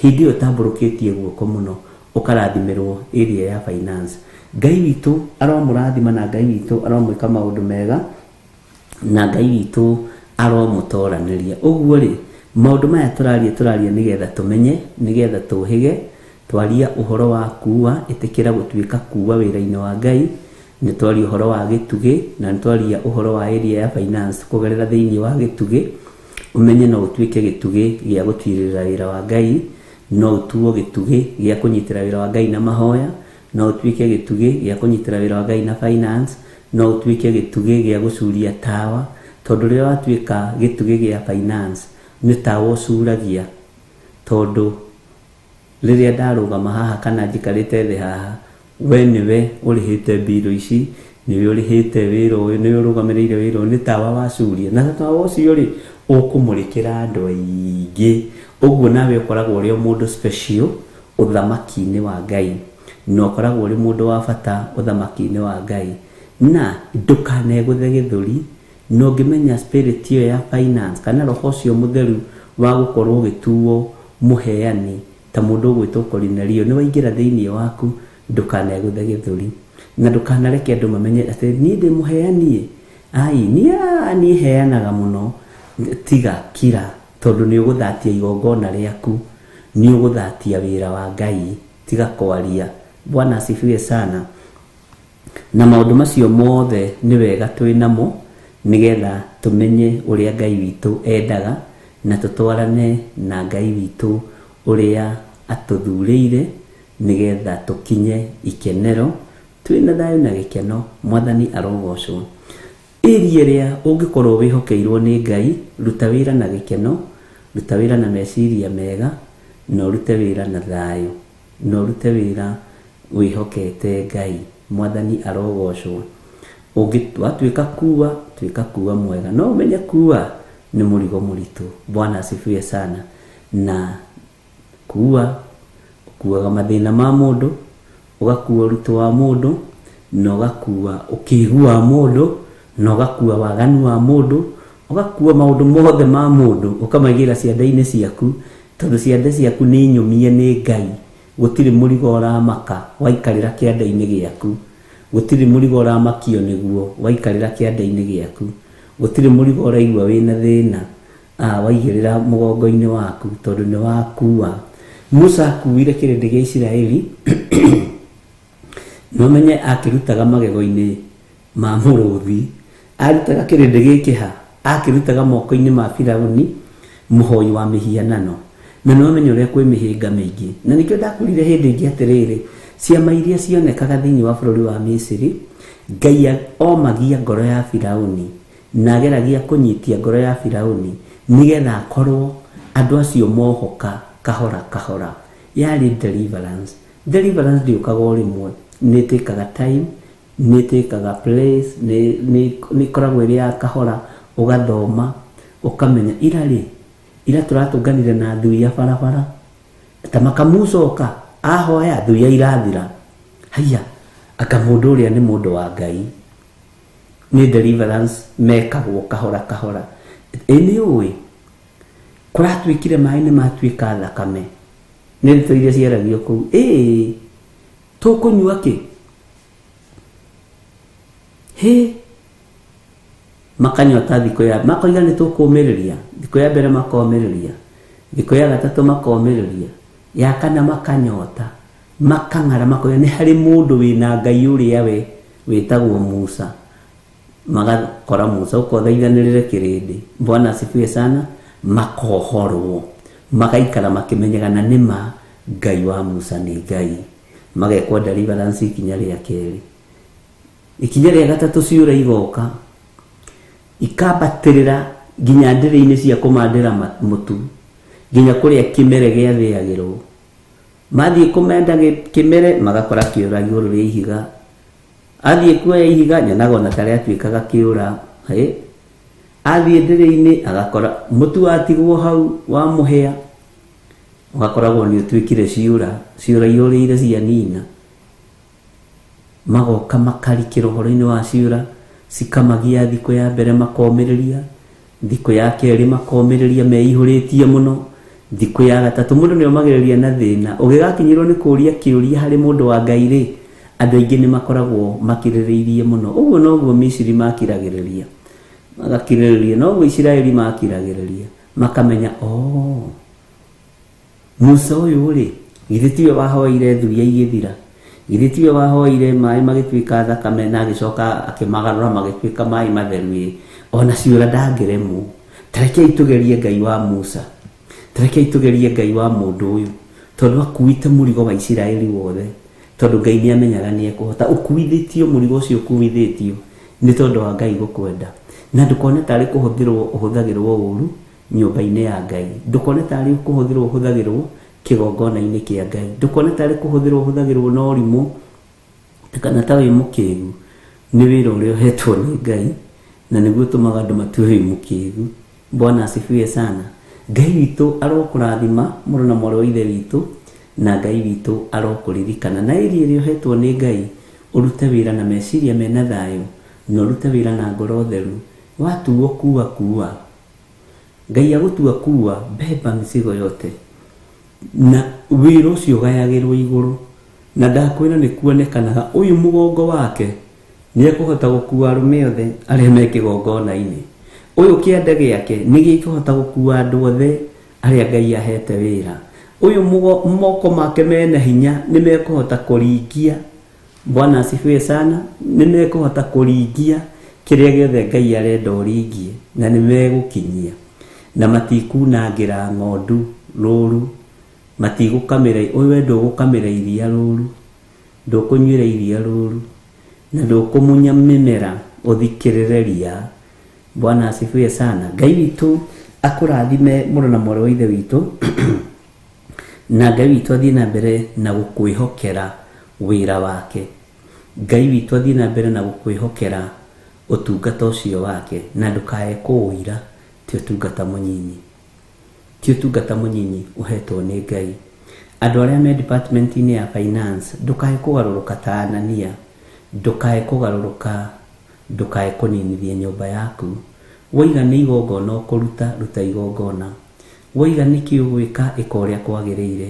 hĩndĩ ĩyo ũtambũrũkĩtie guoko mũno ũkarathimĩrwo area ya finance Ngai witũ aromũrathima na Ngai witũ aromwĩka maũndũ mega na Ngai witũ aromũtoranĩria ũguo rĩ maũndũ maya tũraria nĩgetha tũmenye nĩgetha tũhĩge twaria ũhoro wa kuua ĩtĩkĩra gũtuĩka kuua wĩra-inĩ wa Ngai nĩ twaria ũhoro wa gĩtugĩ na nĩ twaria ũhoro wa area ya finance kũgerera thĩinĩ wa gĩtugĩ umenye no ũtuĩke gĩtugĩ gĩa gũtirĩrĩra wĩra wa Ngai no ũtuo gĩtugĩ gĩa kũnyitĩra wĩra wa Ngai na mahoya no ũtuĩke gĩtugĩ gĩa kũnyitĩra wĩra wa Ngai na finance no ũtuĩke gĩtugĩ gĩa gũcuria tawa tondũ rĩrĩa watuĩka gĩtugĩ gĩa finance nĩ tawa ũcuragia tondũ rĩrĩa ndarũgama haha kana njikarĩte thĩ haha we nĩwe ũrĩhĩte mbirũ ici nĩwe ũrĩhĩte wĩra ũyũ nĩwe ũrũgamĩrĩire wĩra ũyũ nĩ tawa wacuria na tawa ũcio rĩ ũkũmũrĩkĩra andũ aingĩ ũguo nawe ũkoragwo ũrĩ mũndũ special ũthamaki-inĩ wa Ngai no ũkoragwo ũrĩ mũndũ wa bata ũthamaki-inĩ wa Ngai na ndũkanegũthe gĩthũri no ngĩmenya spirit ĩyo ya finance kana roho ũcio mũtheru wa gũkorwo ũgĩtuo mũheani ta mũndũ ũgwĩtwo Kornelio nĩ waingĩra thĩinĩ waku ndukaneguthe gĩthũri na ndukanareke andũ mamenye atĩ niĩ ndĩ mũheanie niĩ heanaga mũno tiga kira tondũ nĩ ũgũthatia igongona rĩaku nĩ ũgũthatia wĩra wa Ngai tiga kwaria. Bwana asifiwe sana. Na maũndũ macio mothe nĩ wega twĩ namo nĩgetha tũmenye ũrĩa Ngai witũ endaga na tũtwarane na Ngai witũ ũrĩa atũthurĩire nĩgetha tũkinye ikenero twĩna thayũ na gĩkeno. Mwathani arogocwo. Ĩrĩa rĩa ũngĩkorwo wĩhokeirwo nĩ Ngai, ruta wĩra na gĩkeno, ruta wĩra na meciria mega, na urute wĩra na thayũ, na urute wĩra wĩhokete Ngai. Mwathani arogocwo. Watuĩka kuwa, tuĩka kuwa mwega. No umenye kuwa nĩ mũrigo mũritũ. Bwana asifiwe sana. Na kuwa ukuaga mathĩna ma mũndũ, ũgakuwa ũritũ wa mũndũ, na ũgakuwa ũkĩĩgu wa mũndũ, na ũgakuwa waganu wa mũndũ, ũgakuwa maũndũ mothe ma mũndũ, ũkamaigĩra ciande-inĩ ciaku, tondũ ciande ciaku nĩ nyũmie nĩ Ngai. Gũtirĩ mũrigo ũramaka waikarĩra kĩande-inĩ gĩaku. Gũtirĩ mũrigo ũramakio nĩguo waikarĩra kĩande-inĩ gĩaku. Gũtirĩ mũrigo ũraigua wĩna thĩna waigĩrĩra mũgongo-inĩ waku tondũ nĩ wakuwa. Musa akuire kĩrĩndĩ gĩa Isiraeli no menye akĩrutaga magego-inĩ ma mũrũthi, arutaga kĩrĩndĩ gĩkĩ ha, akĩrutaga moko-inĩ ma Firaũni mũhoi wa mĩhianano. Na no menye ũrĩa kwĩ mĩhĩnga mĩingĩ. Na nĩkĩo ndakwĩrire hĩndĩ ĩngĩ atĩrĩrĩ, ciama iria cionekaga thĩinĩ wa bũrũri wa Misiri, Ngai omagia ngoro ya Firaũni na ageragia kũnyitia ngoro ya Firaũni nĩgetha akorwo andũ acio mohoka kahora kahora. Yarĩ deliverance. Deliverance ndĩũkaga o rĩmwe, nĩ ĩtĩkaga time, nĩ ĩtĩkaga place, nĩ koragwo ĩrĩ ya kahora, ũgathoma ũkamenya ira tũratũnganire na thui ya barabara ta makamucoka ahoya thui ya irathira haya aka mũndũ ũrĩa nĩ mũndũ wa Ngai. Nĩ deliverance mekagwo kahora kahora. Nĩ ũĩ kũratuĩkire maĩ nĩ matuĩka thakame, nĩ thito iria ciaragio kũu. Tũkũnyua kĩ? Makanyota thikũ ya makoiga nĩ tũkũmĩrĩria, thikũ ya mbere makomĩrĩria, thikũ ya gatatũ makomĩrĩria, ya kana makanyota, makang'ara, makoiga nĩ harĩ mũndũ wĩna Ngai ũrĩa we wĩtagwo Musa. Magakora Musa ũkothaithanĩrĩre kĩrĩndĩ. Bwana asifiwe sana. Makohorwo, magaikara makĩmenyaga na nĩma Ngai wa Musa nĩ Ngai. Magekwo deliverance ikinya rĩa kerĩ. Ikinya rĩa gatatũ ciũra igoka ikabatĩrĩra nginya ndĩrĩ-inĩ cia kũmandĩra mũtu, nginya kũrĩa kĩmere gĩathĩagĩrwo. Mathiĩ kũmenda kĩmere magakora kĩũra igũrũ rĩa ihiga. Athiĩ kuoya ihiga nyonaga ona tarĩa atuĩkaga kĩũra. Athiĩ ndĩrĩ-inĩ agakora mũtu watigwo hau wa mũhĩa, ũgakoragwo nĩ ũtuĩkire ciũra ihũrĩire cianina. Magoka makarikĩra ũhoro-inĩ wa ciũra, cikamagia thikũ ya mbere makomĩrĩria, thikũ ya kerĩ makomĩrĩria meihũrĩtie mũno, thikũ ya gatatũ mũndũ nĩ omagĩrĩria na thĩna. Ũgĩgakinyĩrwo nĩ kũũria kĩũria harĩ mũndũ wa Ngai rĩ, andũ aingĩ nĩ makoragwo makirĩrĩirie mũno. Ũguo noguo Misiri makiragĩrĩria, magakirĩrĩria, noguo Isiraeli makiragĩrĩria, makamenya Musa ũyũ rĩ, githĩ tiwe wahoire thuya igĩthira, githĩ tiwe wahoire maĩ magĩtuĩka thakame na agĩcoka akĩmagarũra magĩtuĩka maĩ matheru. Ona ciũra ndangĩremwo. Tarekei tũgerie Ngai wa Musa, tarekei tũgerie Ngai wa mũndũ ũyũ, tondũ akuite mũrigo wa Isiraeli wothe, tondũ Ngai nĩ amenyaga nĩ ekũhota. Ũkuithĩtio mũrigo ũcio ũkuithĩtio nĩ tondũ wa Ngai gũkwenda, na ndũkone tarĩ kũhũthĩrwo ũhũthagĩrwo ũru nyũmba-inĩ ya Ngai. Ndũkone tarĩ kũhũthĩrwo ũhũthagĩrwo kĩgongona-inĩ kĩa Ngai. Ndũkone tarĩ kũhũthĩrwo ũhũthagĩrwo na ũrimũ kana ta wĩ mũkĩĩgu. Nĩ wĩra ũrĩa ũhetwo nĩ Ngai na nĩguo tũmaga andũ matue wĩ mũkĩĩgu. Bwana asifiwe sana. Ngai witũ arokũrathima mũrũ na mwarĩ wa ithe witũ, na Ngai witũ arokũririkana. Na ĩrĩa ĩrĩa ũhetwo nĩ Ngai ũrute wĩra na meciria mena thayũ, na ũrute wĩra na ngoro theru. Watuo kuwa Ngai agũtua kuwa, beba mĩcigo yote, na wĩra ũcio ũgayagĩrwo igũrũ. na ndakwĩra nĩ kuonekanaga ũyũ mũgongo wake nĩ ekũhota gũkua arũme othe arĩa me kĩgongona-inĩ. Ũyũ kĩande gĩake nĩ gĩkũhota gũkua andũ othe arĩa Ngai ahete wĩra. Ũyũ moko make mena hinya nĩ mekũhota kũringia. Bwana asifiwe sana. Nĩ mekũhota kũringia kĩrĩa gĩothe Ngai arenda ũringie, na nĩ megũkinyia. Na matikunangĩra ng'ondu rũru, matigũkamĩra. Ũyũ wendo gũkamĩra iria rũru, ndũkũnyuĩra iria rũru, na ndũkũmunya mĩmera ũthikĩrĩre ria. Bwana asifiwe sana. Ngai witũ akũrathime mũrũ na mwarĩ wa ithe witũ na Ngai witũ athiĩ na mbere na gũkwĩhokera wĩra wake. Ngai witũ athiĩ na mbere na gũkwĩhokera ũtungata ũcio wake, na ndũkae kũũira. Ti ũtungata mũnyinyi, ti ũtungata mũnyinyi ũhetwo nĩ Ngai. Andũ arĩa me department-inĩ ya finance, ndũkae kũgarũrũka ta Anania, ndũkae kũgarũrũka, ndũkae kũninithia nyũmba yaku. Waiga nĩ igongona ũkũruta, ruta igongona. Waiga nĩ kĩ ũgwĩka, ĩka ũrĩa kwagĩrĩire.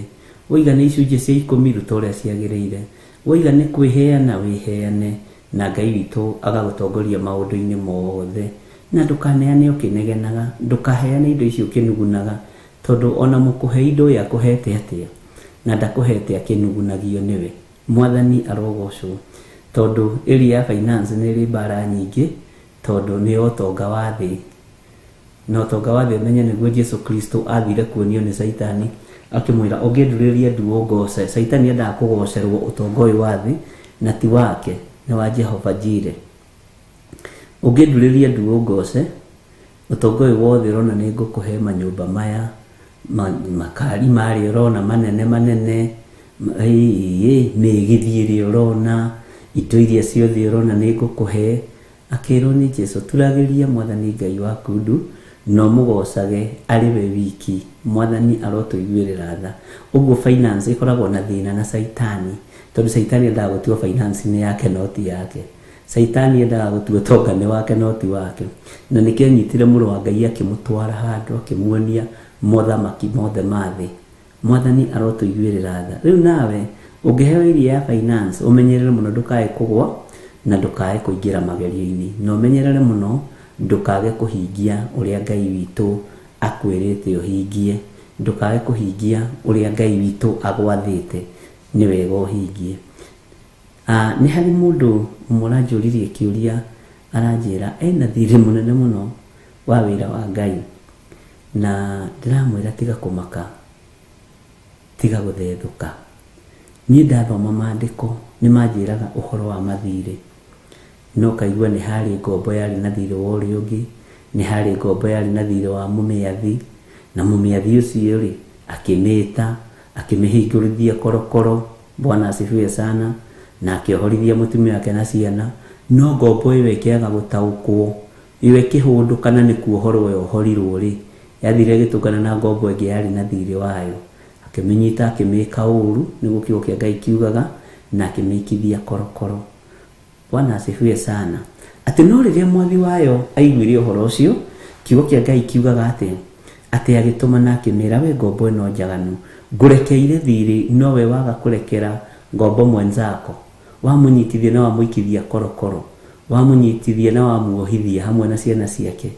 Waiga nĩ icunjĩ cia 10, ruta ũrĩa ciagĩrĩire. Waiga nĩ kwĩheana, wĩheane, na Ngai witũ agagũtongoria maũndũ-inĩ mothe. Na ndũkaneane ũkĩnegenaga, ndũkaheane indo icio ũkĩnugunaga, tondũ ona mũkũhe indo ya kũhete atĩa, na ndakũhete akĩnugunagio nĩwe. Mwathani arogocwo, tondũ area ya finance nĩ ĩrĩ mbara nyingĩ, tondũ nĩ ũtonga wa thĩ. Na ũtonga wa thĩ ũmenye nĩguo Jesu Kristo athire kuonio nĩ Saitani, akĩmwĩra ũngĩndũrĩria ndu ũgoce. Saitani endaga kũgocerwo ũtonga ũyũ wa thĩ, na ti wake, nĩ wa Jehova Jireh. Ũngĩndũrĩria ndu ũgoce, ũtonga ũyũ wothe ũrona nĩ ngũkũhe manyũmba maya, makari marĩ ũrona manene manene, mĩgithĩ ĩrĩa ũrona, indo iria ciothe ũrona nĩ ngũkũhe. Akĩrwo nĩ Jesu, turagĩria Mwathani Ngai waku ndu, no mũgocage arĩ we wiki. Mwathani arotũiguĩrĩra tha. Ũguo finance ĩkoragwo na thĩna na Saitani, tondũ Saitani endaga gũtua finance-inĩ yake no ti yake. Saitani endaga gũtua ũtonga nĩ wake no ti wake. Na nĩkĩo anyitire mũrũ wa Ngai akĩmũtwara handũ, akĩmuonia mothamaki mothe ma thĩ. Mwathani arotũiguĩrĩra tha. Rĩu nawe ũngĩheo iria ya finance, ũmenyerere mũno ndũkae kũgwa na ndũkae kũingĩra magerio-inĩ, na ũmenyerere mũno ndũkage kũhingia ũrĩa Ngai witũ akwĩrĩte ũhingie. Ndũkage kũhingia ũrĩa Ngai witũ agwathĩte, nĩ wega ũhingie. Nĩ harĩ mũndũ mũranjũririe kĩũria, aranjĩra ena thirĩ mũnene mũno wa wĩra wa Ngai, na ndĩramwĩra tiga kũmaka, tiga gũthethũka. Niĩ ndathoma maandĩko nĩ manjĩraga ũhoro wa mathirĩ, no kaigua nĩ harĩ ngombo yarĩ na thirĩ wa ũrĩa ũngĩ, nĩ harĩ ngombo yarĩ na thirĩ wa mũmĩathi, na mũmĩathi ũcio rĩ akĩmĩta, akĩmĩhingũrithia korokoro. Bwana asifiwe sana. Na akĩohorithia mũtumia wake na ciana, no ngombo ĩyo ĩkĩaga gũtaũkwo, ĩyo ĩkĩhũndũkana nĩ kuohorwo yohorirwo rĩ, yathire gĩtũngana na ngombo ĩngĩ yarĩ na thirĩ wayo, akĩmĩnyita akĩmĩka ũru, nĩguo kiugo kĩa Ngai kiugaga, na akĩmĩikithia korokoro. Bwana asifiwe sana. Atĩ no rĩrĩa mwathi wayo aiguire ũhoro ũcio, kiugo kĩa Ngai kiugaga atĩ agĩtũma na akĩmĩra, we ngombo ĩno njaganu, ngũrekeire thirĩ, no we waga kũrekera ngombo mwenzako, wamũnyitithia na wamũikithia korokoro, wamũnyitithia na wamuohithia hamwe na ciana ciake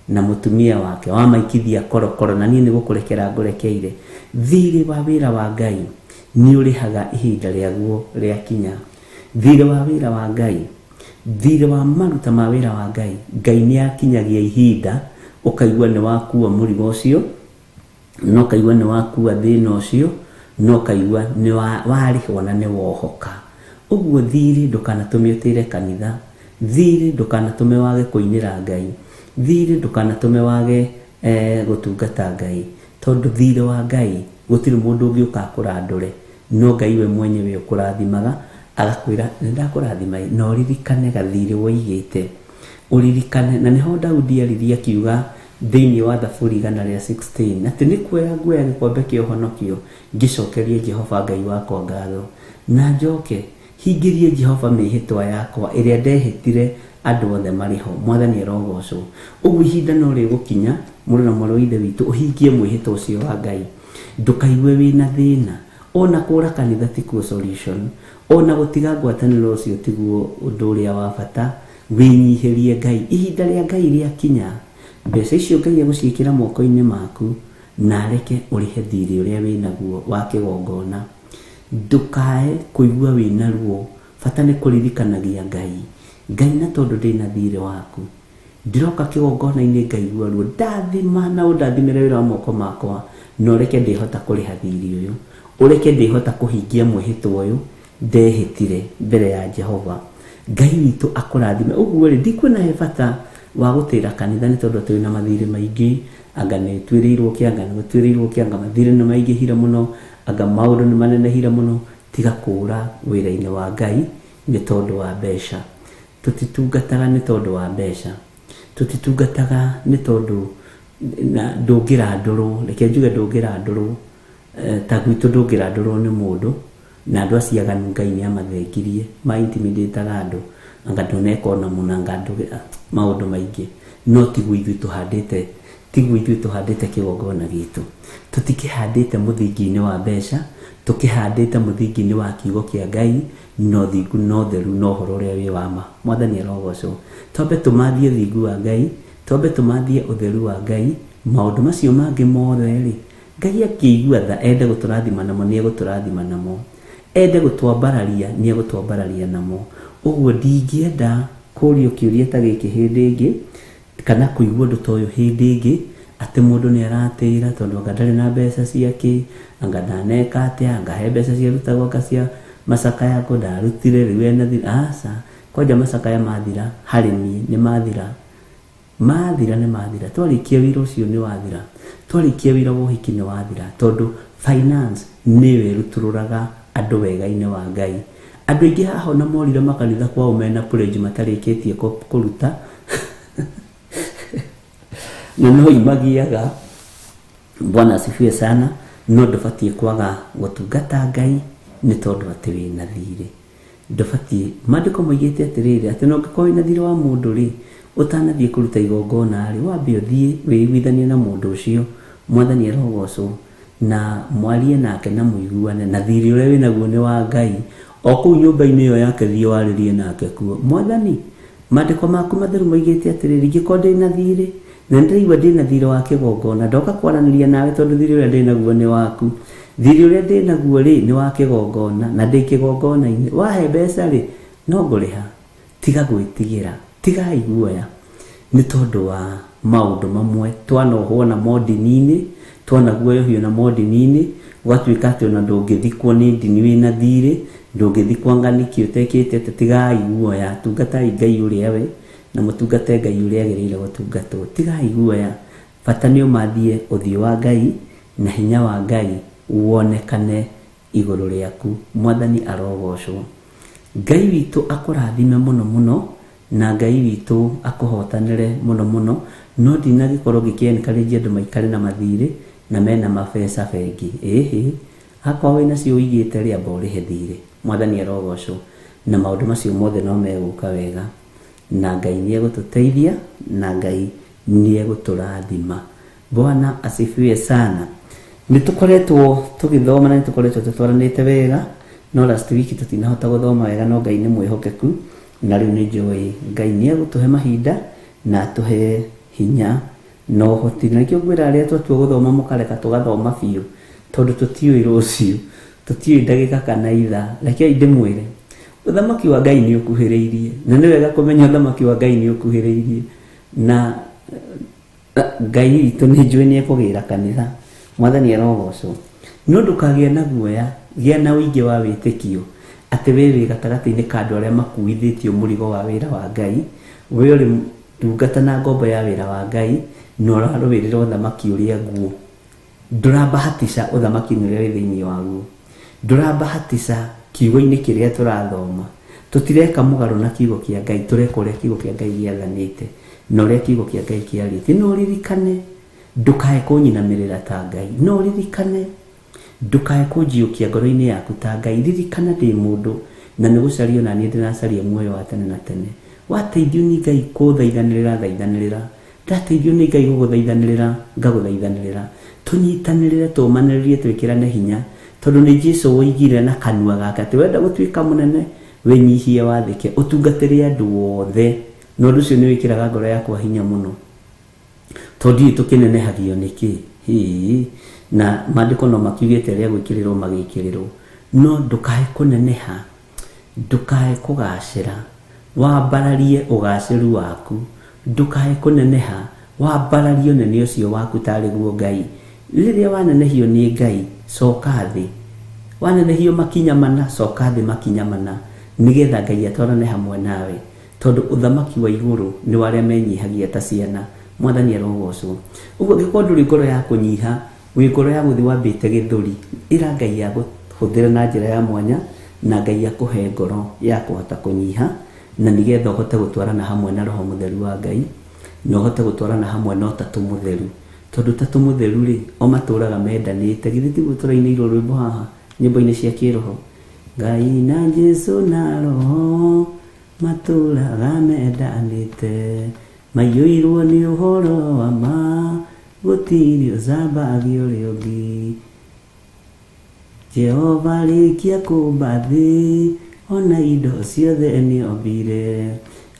na mũtumia wake, wamaikithia korokoro, na niĩ nĩgũkũrekera ngũrekeire. Thirĩ wa wĩra wa Ngai nĩ ũrĩhaga ihinda rĩaguo rĩakinya. Thirĩ wa wĩra wa Ngai, thirĩ wa maruta ma wĩra wa Ngai, Ngai nĩ akinyagia ihinda, ũkaigua nĩ wakua mũrigo ũcio, no kaigua nĩ wakua thĩna ũcio, no kaigua nĩ warĩhwo na nĩ wohoka. Ũguo thirĩ ndũkanatũme ũtĩre kanitha, thirĩ ndũkanatũme wage kũinĩra Ngai, thirĩ ndũkanatũme wage gũtungata Ngai, tondũ thirĩ wa Ngai gũtirĩ mũndũ ũngĩ ũkakũrandũre, no Ngai we mwenyewe ũkũrathimaga, agakwĩra nĩndakũrathima, no ririkane gathirĩ woigĩte, ũririkane. Na nĩho Daudi aririe akiuga thĩinĩ wa Thaburi 116 atĩ nĩ kuoya nguoya gĩkombe kĩa ũhonokio ngĩcokerie Jehova Ngai wakwa ngatho, na njoke hingĩrie Jehova mĩhĩtwa yakwa ĩrĩa ndehĩtire andũ othe marĩho. Mwathani arogocwo. Ũguo ihinda no rĩgũkinya, mũrũ na mwarĩ wa ithe witũ, ũhingie mwĩhĩtwa ũcio wa Ngai. Ndũkaigue wĩna thĩna, ona kũra kanitha tikuo solution, ona gũtiga ngwatanĩro ũcio tiguo ũndũ ũrĩa wa bata. Wĩnyihĩrie Ngai, ihinda rĩa Ngai rĩakinya, mbeca icio Ngai egũciĩkĩra moko-inĩ maku, na areke ũrĩhe thirĩ ũrĩa wĩnaguo wa kĩgongona. Ndũkae kũigua wĩna ruo, bata nĩ kũririkanagia Ngai na tondũ ndĩna thirĩ waku, ndiroka kĩgongona-inĩ ngaigua ruo, ndathima na ũndathimĩre wĩra wa moko makwa, na ũreke ndĩhota kũrĩha thirĩ ũyũ, ũreke ndĩhota kũhingia mwĩhĩtwa ũyũ ndehĩtire mbere ya Jehova. Ngai witũ akũrathime. Ũguo rĩ, ndikwĩna he bata wa gũtĩra kanitha nĩ tondũ twĩna mathirĩ maingĩ, anga nĩ twĩrĩirwo kĩanga, nĩ twĩrĩirwo kĩanga, mathirĩ nĩ maingĩhire mũno, anga maũndũ nĩ manenehire mũno. Tiga kũũra wĩra-inĩ wa Ngai nĩ tondũ wa mbeca. Tũtitungataga nĩ tondũ wa mbeca, tũtitungataga nĩ tondũ ndũngĩrandũrwo. Reke njuge ndũngĩrandũrwo, ta gwitũ ndũngĩrandũrwo nĩ mũndũ, na andũ aciaganu Ngai nĩ amathengirie, ma-intimidate andũ, anga ndũneka ona mũnanga maũndũ maingĩ. No tiguo ithuĩ tũhandĩte kĩgongona gitũ. Tũtikĩhandĩte mũthingi-inĩ wa mbeca, tũkĩhandĩte mũthingi-inĩ wa kiugo kĩa Ngai, no thingu no theru no ũhoro ũrĩa wĩ wa ma. Mwathani arogocwo. Twambe tũmathie thingu wa Ngai, twambe tũmathie ũtheru wa Ngai. Maũndũ macio mangĩ mothe rĩ, Ngai akĩigua tha ende gũtũrathima namo nĩ egũtũrathima namo, ende gũtwambararia nĩ egũtwambararia namo. Ũguo ndingĩenda kũũrio kĩũria ta gĩkĩ hĩndĩ ĩngĩ, kana kũigua ũndũ ta ũyũ hĩndĩ ĩngĩ, atĩ mũndũ nĩ aratĩra tondũ anga ndarĩ na mbeca ciake, anga ndaneka atĩa, anga he mbeca ciarutagwo anga cia macakaya ko ndarutire rĩu ena thira. Aca, kwanja macakaya mathira harĩ niĩ nĩ mathira, nĩ mathira. Twarĩkia wĩra ũcio nĩ wathira, twarĩkia wĩra wa ũhiki nĩ wathira, tondũ finance nĩyo ĩrutũrũraga andũ wega-inĩ wa Ngai. Andũ aingĩ haha ona morire makanitha kwao mena pledge matarĩkĩtie kũruta na no imagiaga. Bwana asifiwe sana. No ndũbatiĩ kwaga gũtungata Ngai nĩ tondũ atĩ wĩna thirĩ. Ndũbatiĩ, maandĩko moigĩte atĩrĩrĩ, atĩ no ũngĩkorwo wĩna thirĩ wa mũndũ rĩ, ũtanathiĩ kũruta igongona rĩ, wambe ũthiĩ wĩiguithanie na mũndũ ũcio. Mwathani arogocwo, na mwarie nake na mũiguane, na thirĩ ũrĩa wĩnaguo nĩ wa Ngai. O kũu nyũmba-inĩ ĩyo yake thiĩ warĩrie nake kuo, Mwathani, maandĩko maku matheru moigĩte atĩrĩrĩ, ingĩkorwo ndĩna thirĩ na ndĩraigua ndĩna thirĩ wa kĩgongona, ndoka kwaranĩria nawe tondũ thirĩ ũrĩa ndĩnaguo nĩ waku. Thirĩ ũrĩa ndĩnaguo rĩ nĩ wa kĩgongona, na ndĩ kĩgongona-inĩ. Wahe mbeca rĩ, no ngũrĩha. Tiga gwĩtigĩra, tiga guoya nĩ tondũ wa maũndũ mamwe twanohwo namo ndini-inĩ, twanaguoyohio namo ndini-inĩ, ũgatuĩka atĩ ona ndũngĩthikwo nĩ ndini wĩna thirĩ, ndũngĩthikwo nganiki ũtekĩte atĩ. Tigai guoya, tungatai Ngai ũrĩa we, na mũtungate Ngai ũrĩa agĩrĩire gũtungatwo. Tigai guoya, bata nĩ ũmathie ũthiũ wa Ngai na hinya wa Ngai wonekane igũrũ rĩaku. Mwathani arogocwo. Ngai witũ akũrathime mũno mũno, na Ngai witũ akũhotanĩre mũno mũno. No ndinagĩkorwo ngĩkĩencourage andũ maikare na mathirĩ na mena mabeca bengi. Ĩhĩ, akorwo wĩna cio ũigĩte rĩ, amba ũrĩhe thirĩ. Mwathani arogocwo. Na maũndũ macio mothe no megũka wega, na Ngai nĩ egũtũteithia, na Ngai nĩ egũtũrathima. Bwana asifiwe sana. Nĩ tũkoretwo tũgĩthoma na nĩ tũkoretwo tũtwaranĩte wega, no last week tũtinahota gũthoma wega, no Ngai nĩ mwĩhokeku, na rĩu nĩ njũĩ Ngai nĩ egũtũhe mahinda na atũhe hinya no ũhoti. Na nĩkĩo ngwĩra arĩa twatua gũthoma mũkareka tũgathoma biũ, tondũ tũtiũĩ rũciũ, tũtiũĩ ndagĩka kana ithaa. Rekei ndĩmwĩre, ũthamaki wa Ngai nĩ ũkuhĩrĩirie, na nĩ wega kũmenya ũthamaki wa Ngai nĩ ũkuhĩrĩirie, na Ngai witũ nĩ njũĩ nĩ ekũgĩra kanitha. Mwathani arogocwo. No ndũkagĩe na guoya, gĩa na ũingĩ wa wĩtĩkio atĩ we wĩ gatagatĩ-inĩ ka andũ arĩa makuithĩtio mũrigo wa wĩra wa Ngai. We ũrĩ ndungata na ngombo ya wĩra wa Ngai, na ũrarũĩrĩra ũthamaki ũrĩa guo. Ndũrabahatisha ũthamaki-inĩ ũrĩa wĩ thĩinĩ waguo, ndũrabahatisha kiugo-inĩ kĩrĩa tũrathoma. Tũtireka mũgarũ na kiugo kĩa Ngai, tũreka ũrĩa kiugo kĩa Ngai gĩathanĩte na ũrĩa kiugo kĩa Ngai kĩarĩtie. No ririkane, ndũkae kũnyinamĩrĩra ta Ngai. No ririkane, ndũkae kũnjiũkia ngoro-inĩ yaku ta Ngai. Ririkana ndĩ mũndũ, na nĩ gũcaria na niĩ ndĩracaria muoyo wa tene na tene. Wateithio nĩ Ngai kũthaithanĩrĩra, thaithanĩrĩra. Ndateithio nĩ Ngai gũgũthaithanĩrĩra, ngagũthaithanĩrĩra. Tũnyitanĩrĩre, tũmanĩrĩrie, twĩkĩrane hinya, tondu ni Jesu woigire na kanua gake ati wenda gutuika munene wenyihie wathike utungatire andu othe no ndu cio ni wikiraga ngoro yakwa hinya muno tondu tukinenehagio niki na maandiko no makiugite ria gwikirirwo magikirirwo no ndukae kuneneha ndukae kugacira wambararie ugaciru waku ndukae kuneneha wambararie unene ucio waku tari guo Ngai riria wanenehio ni Ngai coka thi wanenehio makinya mana coka thi makinya mana nigetha Ngai atwarane hamwe nawe tondu uthamaki wa iguru ni waria menyihagia ta ciana mwathani arogocwo uguo gikorwo nduri ngoro ya kunyiha wi ngoro ya guthi wambite githuri ira Ngai ya guhuthira na njira ya mwanya na Ngai akuhe ngoro ya kuhota kunyiha na nigetha uhote gutwarana hamwe na roho mutheru wa Ngai na uhote gutwarana hamwe na Tatu Mutheru tondu Tatu Mutheru ri o maturaga mendanite githiti guturainirwo rwimbo haha nyimbo-ini cia kiroho Ngai na Jesu na roho maturaga mendanite maiyuirwo ni uhoro wa ma gutiri uzambagio riongi Jehova rikia kumbathi ona indo ciothe ni ombire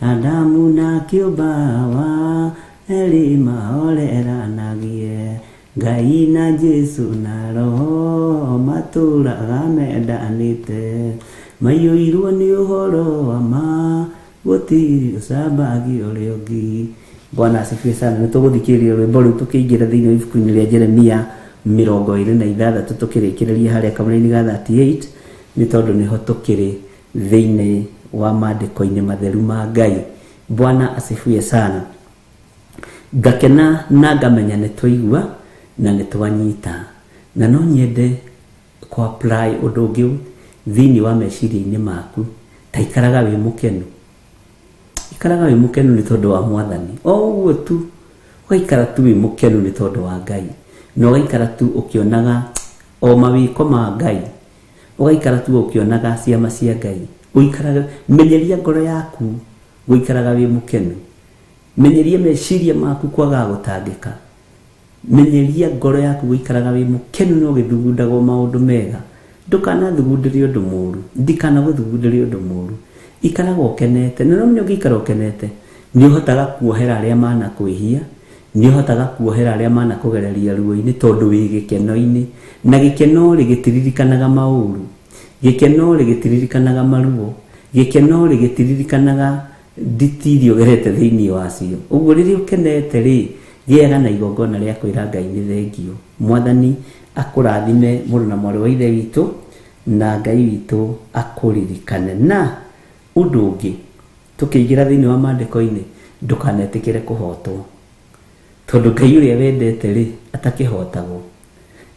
Adamu na kiubawa eri mahoreranagie Ngai na Jesu na roho maturaga mendanite maiyuirwo ni uhoro wa ma gutiri uzambagio riongi Bwana asifiwe sana nituguthikiria rwimbo ru tukiingira thiini wa ibuku-ini ria Jeremia 26 tukirikireria haria kamuri-ini ga 38 ni tondu niho tukiri thiini wa maandiko-ini matheru ma Ngai Bwana asifiwe sana ngakena na ngamenya nitwaigua na nitwanyita na no nyende ku apply undu ungi thiini wa meciria-ini maku ta ikaraga wi mukenu ikaraga wi mukenu ni tondu wa mwathani o uguo tu ugaikara tu wi mukenu ni tondu wa Ngai no ugaikara tu ukionaga o mawiko ma Ngai ugaikara tu ukionaga ciama cia Ngai uikaraga menyeria ngoro yaku uikaraga wi mukenu menyeria meciria maku kwaga gutangika menyeria ngoro yaku uikaraga wi mukenu no githugundagwo maundu mega ndukana thugundirio undu muru ndikana guthugundĩrio undu muru ikaraga ukenete na no mnyo ikara ukenete ni uhotaga kuohera aria mana kwihia ni uhotaga kuohera aria mana kugereria ruo-ini tondu wi gikeno-ini na gikeno rigitiririkanaga mauru gikeno rigitiririkanaga maruo gikeno rigitiririkanaga nditirio gerete thiini wacio uguo riria ukenete ri giega na igongona ria kwira Ngai ni thengio mwathani akurathime muru na mwari wa ithe witu na Ngai witu akuririkane na undu ungi tukiingira thiini wa maandiko-ini ndukanetikire kuhotwo tondu Ngai uria wendete ri atakihotagwo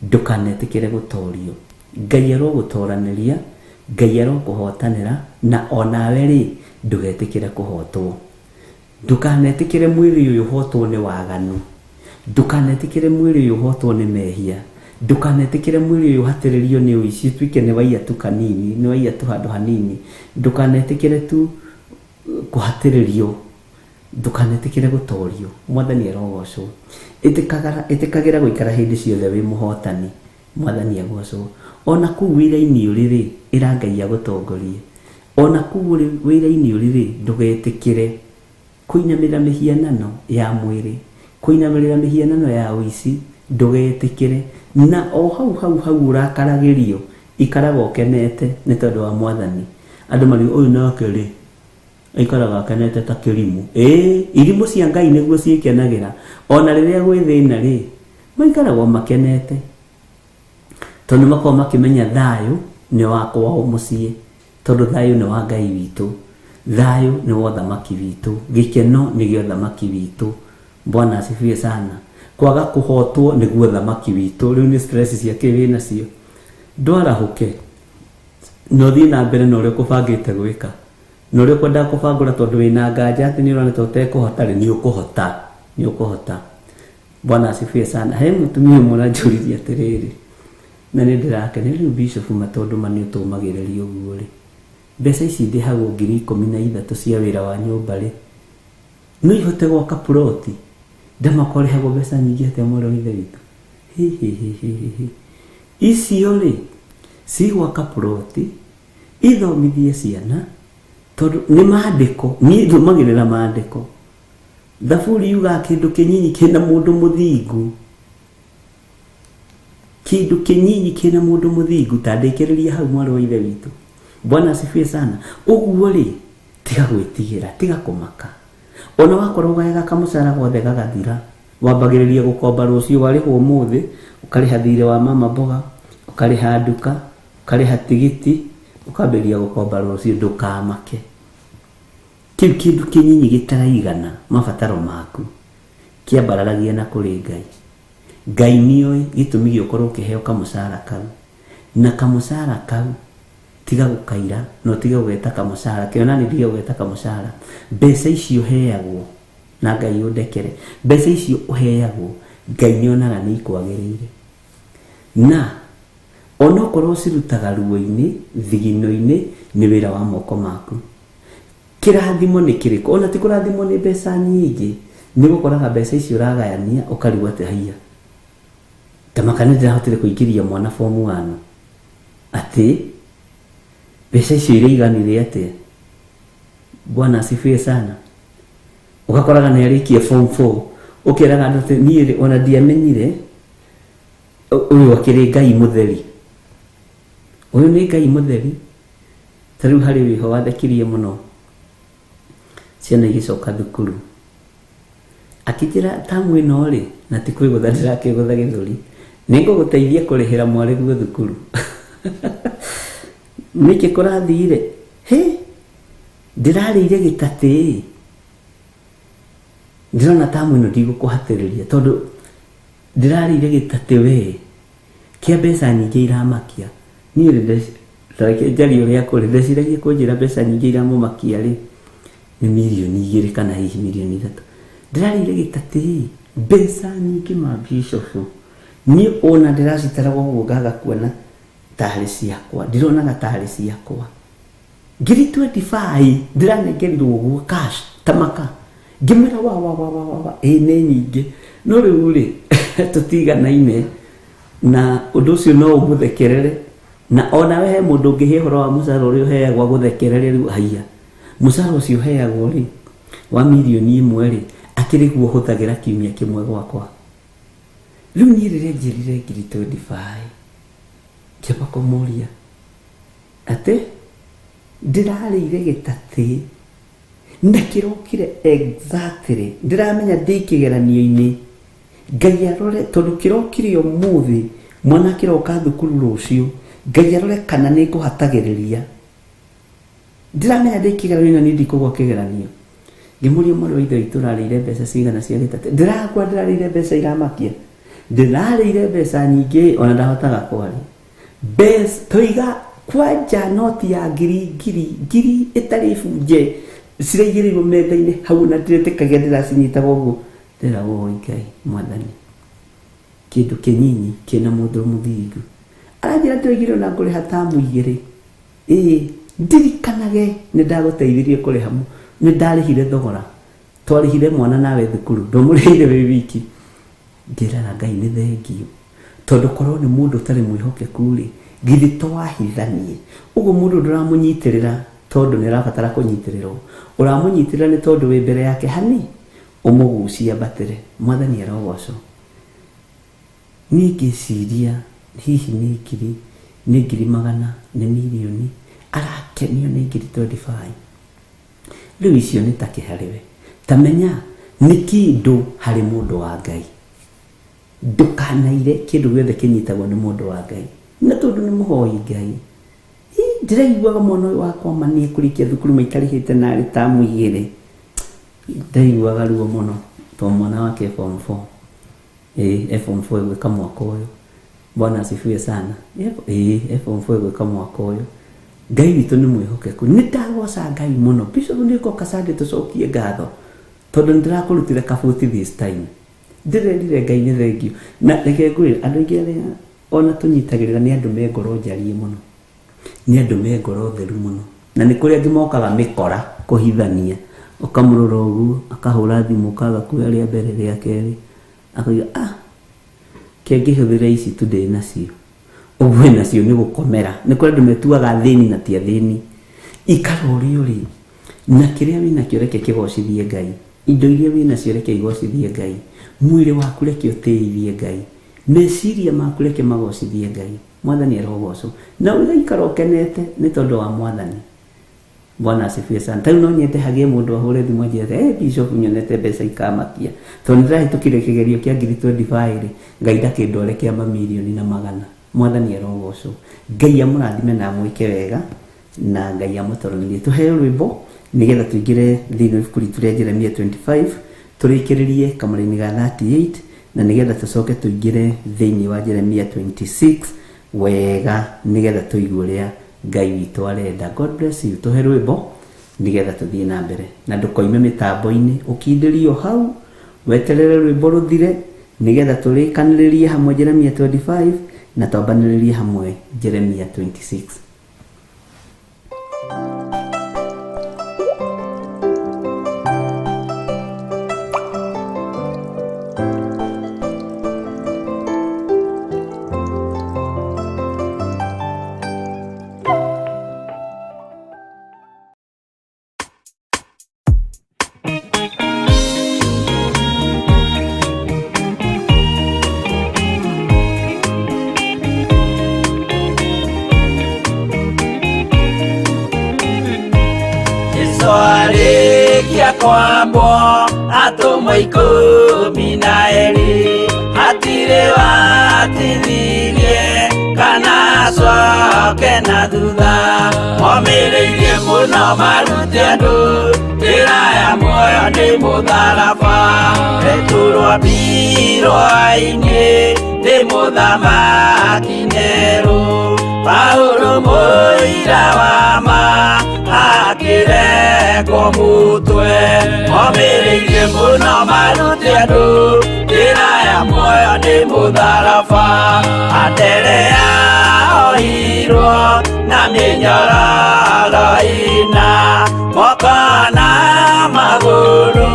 ndukanetikire gutorio Ngai arogutoraniria Ngai arokuhotanira na onawe ri ndugetikire kuhotwo ndukanetikire mwiri uyu hotwo ni waganu ndukanetikire mwiri uyu hotwo ni mehia ndukanetikire mwiri uyu hatiririo ni uici twike ni waiya tu kanini ni waiya tu handu hanini ndukanetikire tu kuhatiririo ndukanetikire gutorio mwathani arogocwo itikagira guikara hindi ciothe wi muhotani mwathani agocwo ona kuu wira-ini uriri ira Ngai agutongorie ona kuu wira-ini uriri ndugetikire kuinamirira mihianano ya mwiri kuinamirira mihianano ya uici ndugetikire na o hau urakaragirio ikaraga ukenete ni tondu wa mwathani andu mari uyu nake ri aikaraga akenete ta kirimu irimu cia Ngai niguo ciikenagira ona riria gwi thina ri maikaraga makenete tondu makoo makimenya thayu ni wakwa o mucii tondu thayu ni wa Ngai witu thayu ni wa thamaki witu gikeno ni gio thamaki witu Bwana asifiwe sana kwaga kuhotwo niguo thamaki witu riu ni stress cia kiwi nacio ndwarahuke no thi na mbere no ri kubangite gwika no ri kwenda kubangura tondu wina nganja ati ni urane tote kuhota ri ni ukuhota Bwana asifiwe sana he mutumia murajuriria atiriri na ni ndirakene riu bishop matondu mani utumagiriria uguo ri mbeca ici ndihagwo 13,000 cia wira wa nyumba ri no ihote gwaka ploti ndamakorehagwo mbeca nyingi atia mwari wa ithe witu icio ri cigwaka ploti ithomithie ciana tondu ni maandiko ni thomagirira maandiko. Thaburi yuga kindu kinyinyi kina mundu muthingu, kindu kinyinyi kina mundu muthingu tandikiriria hau mwari wa ithe witu. Bwana asifiwe sana. Uguo ri tiga gwitigira, tiga kumaka. Ona wakorwo wega kamucara gothe gagathira, wambagiriria gukomba rucio warihwo umuthi, ukariha thire wa mama mboga, ukariha nduka, ukariha tigiti, ukamberia gukomba rucio ndukamake. Kiu kindu kinyinyi gitaraigana mabataro maku kiambararagia na kuri Ngai. Ngai nioi gitumi giokorwo kiheo kamucara kau, na kamucara kau tiga gukaira no tiga gugeta kamucara kiona ni tiga gugeta kamucara. Mbeca icio heagwo na Ngai undekere, mbeca icio uheagwo Ngai nionaga ni ikwagirire, na ono korwo cirutaga ruo-ini thigino-ini ni wira wa moko maku. Kirathimo ni kiriko, ona ti kurathimo ni mbeca nyingi, ni gukoraga mbeca icio uragayania ukarigwa ati haiya tamakani ndirahotire kuingiria mwana form 1 ati mbeca icio iriganire atia. Bwana asifiwe sana. Ugakoraga ni arikie form 4 ukiraga andu ati niire ona ndiamenyire uyu akiri Ngai mutheri, uyu ni Ngai mutheri. Tariu hari wiho wathakirie muno ciana igicoka thukuru akijira tamu ino ri na ti kwigutha ndirakigutha githuri ninguguteithia kurihira mwariguo thukuru niki kurathire he ndirarire gitati ndirona tamu ino ndigukuhatiriria tondu ndirarire gitati we kia mbeca nyingi iramakia ni ri jari uria kuri ndeciragia kunjira mbeca nyingi iramumakia ri ni milioni 2 kana hihi milioni 3. Ndirarire gitati mbeca nyingi mabishofu ni ona ndiracitara guo gaga kuona tari ciakwa, ndironaga tari ciakwa ngiri 25 ndiranengerirwo guo cash tamaka ngimwira wa ni nyingi no riu ri tutiganaine na undu ucio no umuthekerere, na ona we mundu ungi horo wa mucara uria uheagwa guthekerere riu haiya mucara ucio uheagwo ri wa milioni 1 ri akiriguo huthagira kiumia kimwe gwakwa. Riu ni rire njirire ngiri 25 kiamba kumuria ati ndirarire gitati na kirokire exactly ndiramenya ndikigeranio-ini Ngai arore tondu kirokire umuthi mwana kiroka thukuru rucio Ngai arore kana ni kuhatagiriria ndiramenya ndikigeranio ni ndikugwa kigeranio. Ngimuria mwana wa ithe witu rarire mbeca cigana cia gitati, ndiragwa ndirarire mbeca iramakia, ndirarire mbeca nyingi ona ndahotaga kwari mbeca toiga kwanja noti ya ngiri itari bunje ciraigirirwo metha-ini hau na ndiretikagia ndiracinyita guo ndirawo Ngai mwathani kindu kinyinyi kina mundu muthingu arathira ndirigirwo na nguriha tamu 2 ndirikanage ni ndaguteithirie kuriha ni ndarihire thogora twarihire mwana nawe thukuru ndomurihire wi wiki ndirana Ngai ni thengio tondu korwo ni mundu utari mwihokeku ri githi twahithanie uguo mundu nduramunyitirira tondu ni arabatara kunyitirirwo uramunyitirira ni tondu wi mbere yake hani umugucia batire. Mwathani arogocwo ni ngiciria hihi ni ngiri magana ni milioni arakenio ni ngiri 25. Riu icio ni takihariwe tamenya ni kindu hari mundu wa Ngai ndukanaire kindu giothe kinyitagwo ni mundu wa Ngai na tondu ni muhoi Ngai ndiraiguaga mwana wakwa manie kurikia thukuru maikarihite nari tamu 2 ndaiguaga ruo muno to mwana wake form 4 form 4 gwika mwaka uyu. Bwana asifiwe sana. Form 4 gwika mwaka uyu Ngai witu ni mwihokeku ni ndagoca Ngai muno bishop ndiko kasande tucokie ngatho tondu ndirakurutire kabuti this time ndirendire Ngai ni thengio na reke ngwire andu ingi aria ona tunyitagirira ni andu me ngoro njarie muno, ni andu me ngoro theru muno, na ni kuria ngimokaga mikora kuhithania ukamurora uguo akahura thimu kaga kuya ria mbere ria keri akauga kengihuthira ici tu ndi nacio uwe nacio nĩ gũkomera. Nĩ kũrĩ andũ metuaga thĩni na ti athĩni. Ikara ũrĩ ũrĩ na kĩrĩa wĩnakĩo reke kĩgocithie Ngai. Indo iria wĩnacio reke igocithie Ngai. Mwĩrĩ waku reke ũtĩithie Ngai. Meciria maku reke magocithie Ngai. Mwathani arogocwo na ũgaikara ũkenete nĩ tondũ wa Mwathani. Bwana asifiwe sana. Tau no nyende hagie mũndũ ahũre thimũ anjĩre bishop nyonete mbeca ikamakia. Tondũ nĩndĩrahĩtũkire kĩgerio kĩa 2025 Ngai ndakĩndware kĩa mamirioni na magana. Mwathani arogocwo. Ngai amũrathime na amwĩke wega na Ngai amũtoronie. Tũheo rwĩmbo nĩgetha tũingĩre thĩinĩ wa ibuku ritũ rĩa Jeremia 25 tũrĩkĩrĩrie kamũra-inĩ ga 38 na nĩgetha tũcoke tũingĩre thĩinĩ wa Jeremia 26 wega nĩgetha tũigue ũrĩa Ngai witũ arenda. God bless you. Tũhe rwĩmbo nĩgetha tũthiĩ na mbere na ndũkoime mĩtambo-inĩ ũkindĩrio hau weterere rwĩmbo rũthire nĩgetha tũrĩkanĩrĩrie hamwe Jeremia 25 na twambanĩrĩrie hamwe Jeremia 26. Kwambo atumwo 12 hatirĩ watithirie kana acoke na thutha momĩrĩirie mũno marute andũ njĩra ya muoyo nĩ mũtharaba rĩturwo mbirwa-inĩ nĩ mũthamaki Nero Paulo mũira wa ma akĩrekwo mũtwe momĩrĩirie mũno marute andũ njĩra ya muoyo nĩ mũtharaba Anderea ohirwo na mĩnyororo ina moko na magũrũ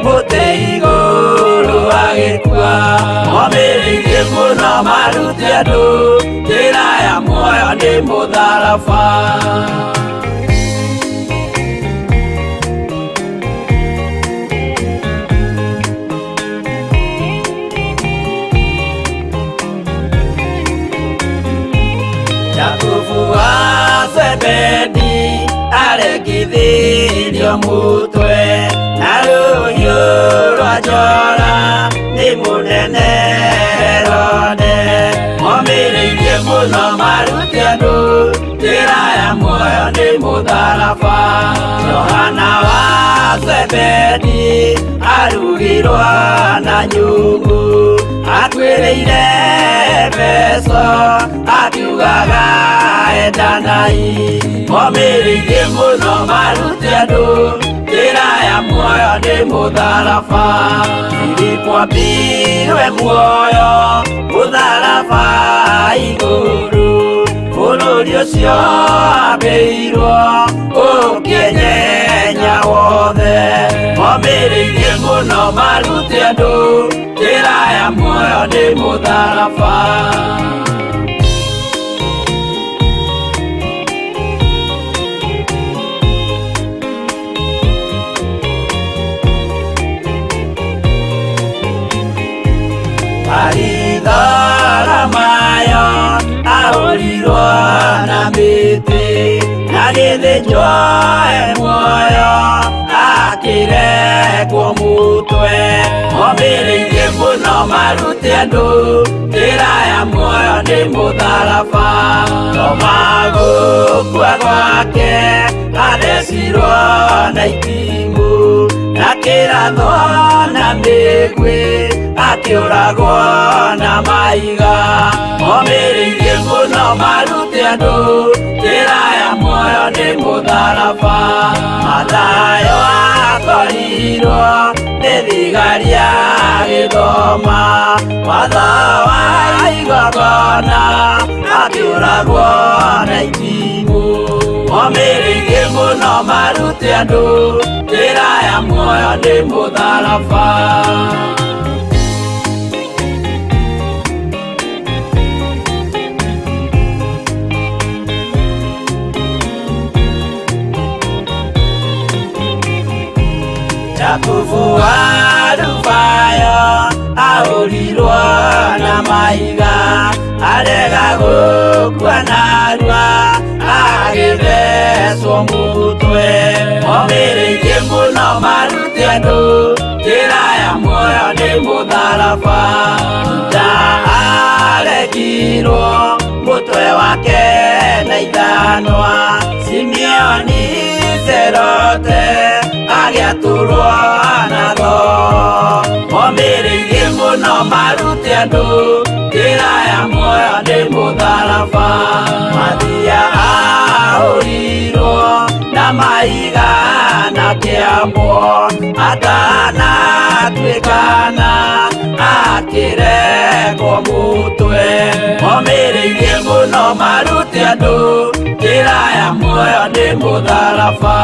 mũtĩ igũrũ agĩkua momĩrĩirie mũno marute andũ njĩra ya muoyo nĩ mũtharaba Jakubu wa Zebedi aregithirio mũtwe na rũhiũ rwa njora nĩ mũnene Herode momĩrĩirie mũno marute andũ njĩra ya muoyo nĩ mũtharaba Johana wa Zebedi arugirwo na nyũngũ atuĩrĩire Efeso akiugaga endanai momĩrĩirie mũno marute andũ njĩra ya muoyo nĩ mũtharaba Filipo ambirwe muoyo mũtharaba igũrũ bũrũri ũcio ambĩirwo ũkĩnyenya wothe momĩrĩirie mũno marute andũ njĩra ya muoyo nĩ mũtharaba Mayo ahũrirwo na mĩtĩ na gĩthĩnjwo muoyo akĩrekwo mũtwe momĩrĩirie mũno marute andũ njĩra ya muoyo nĩ mũtharaba tomagũkua gwake athecirwo na itimũ na kĩratho na mĩguĩ akĩũragwo na maiga momĩrĩirie mũno marute andũ njĩra ya muoyo nĩ mũtharaba Mathayo akorirwo nĩ thigari agĩthoma watho wa igongona akĩũragwo na itimũ momĩrĩirie mũno marute andũ njĩra ya muoyo nĩ mũtharaba Jakubu wa Rubayo ahũrirwo na mahiga arega gũkua narua agĩthecwo mũtwe omĩrĩirie mũno maruti andũ njĩra ya muoyo nĩ mũtharaba Juda aregirwo mũtwe wake na ithanwa Simeoni Zelote agĩatũrwo na tho omĩrĩirie mũno maruti andũ njĩra ya muoyo nĩ mũtharaba Mathia ahũrirwo na mahiga na kĩambo atanatuĩkana akĩrekwo mũtwe omĩrĩirie mũno maruti andũ njĩra ya muoyo nĩ mũtharaba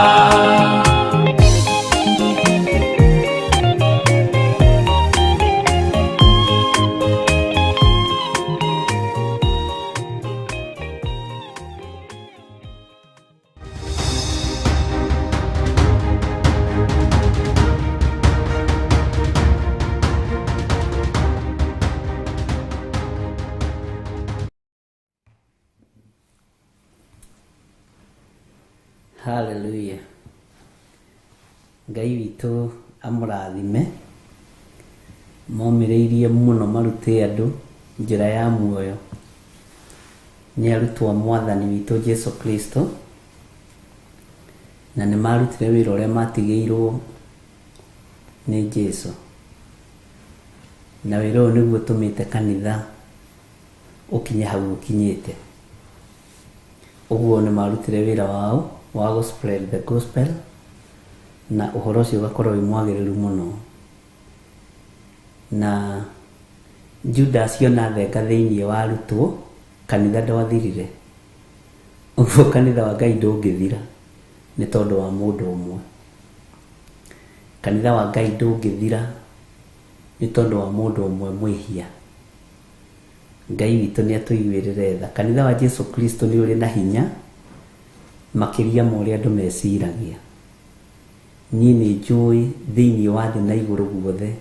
Hallelujah. Ngai witũ amũrathime momĩrĩirie mũno marute andũ njĩra ya muoyo nĩ arutwo mwathani witũ Jesu Kristo na nĩ marutire wĩra ũrĩa matigĩirwo nĩ Jesu na wĩra ũyũ nĩguo ũtũmĩte kanitha ũkinye hau ũkinyĩte ũguo nĩ marutire wĩra wao wa spread the gospel na ũhoro ũcio ũgakorwo wĩ mwagĩrĩru mũno na Judas ona thenga thĩinĩ wa arutwo kanitha ndwathirire ũguo kanitha wa Ngai ndũngĩthira nĩ tondũ wa mũndũ ũmwe kanitha wa Ngai ndũngĩthira nĩ tondũ wa mũndũ ũmwe mwĩhia Ngai witũ nĩ atũiguĩrĩre tha kanitha wa Jesu Kristo nĩ ũrĩ na hinya makĩria ma ũrĩa andũ meciragia niĩ nĩ njũĩ thĩinĩ wa thĩ na igũrũ guothe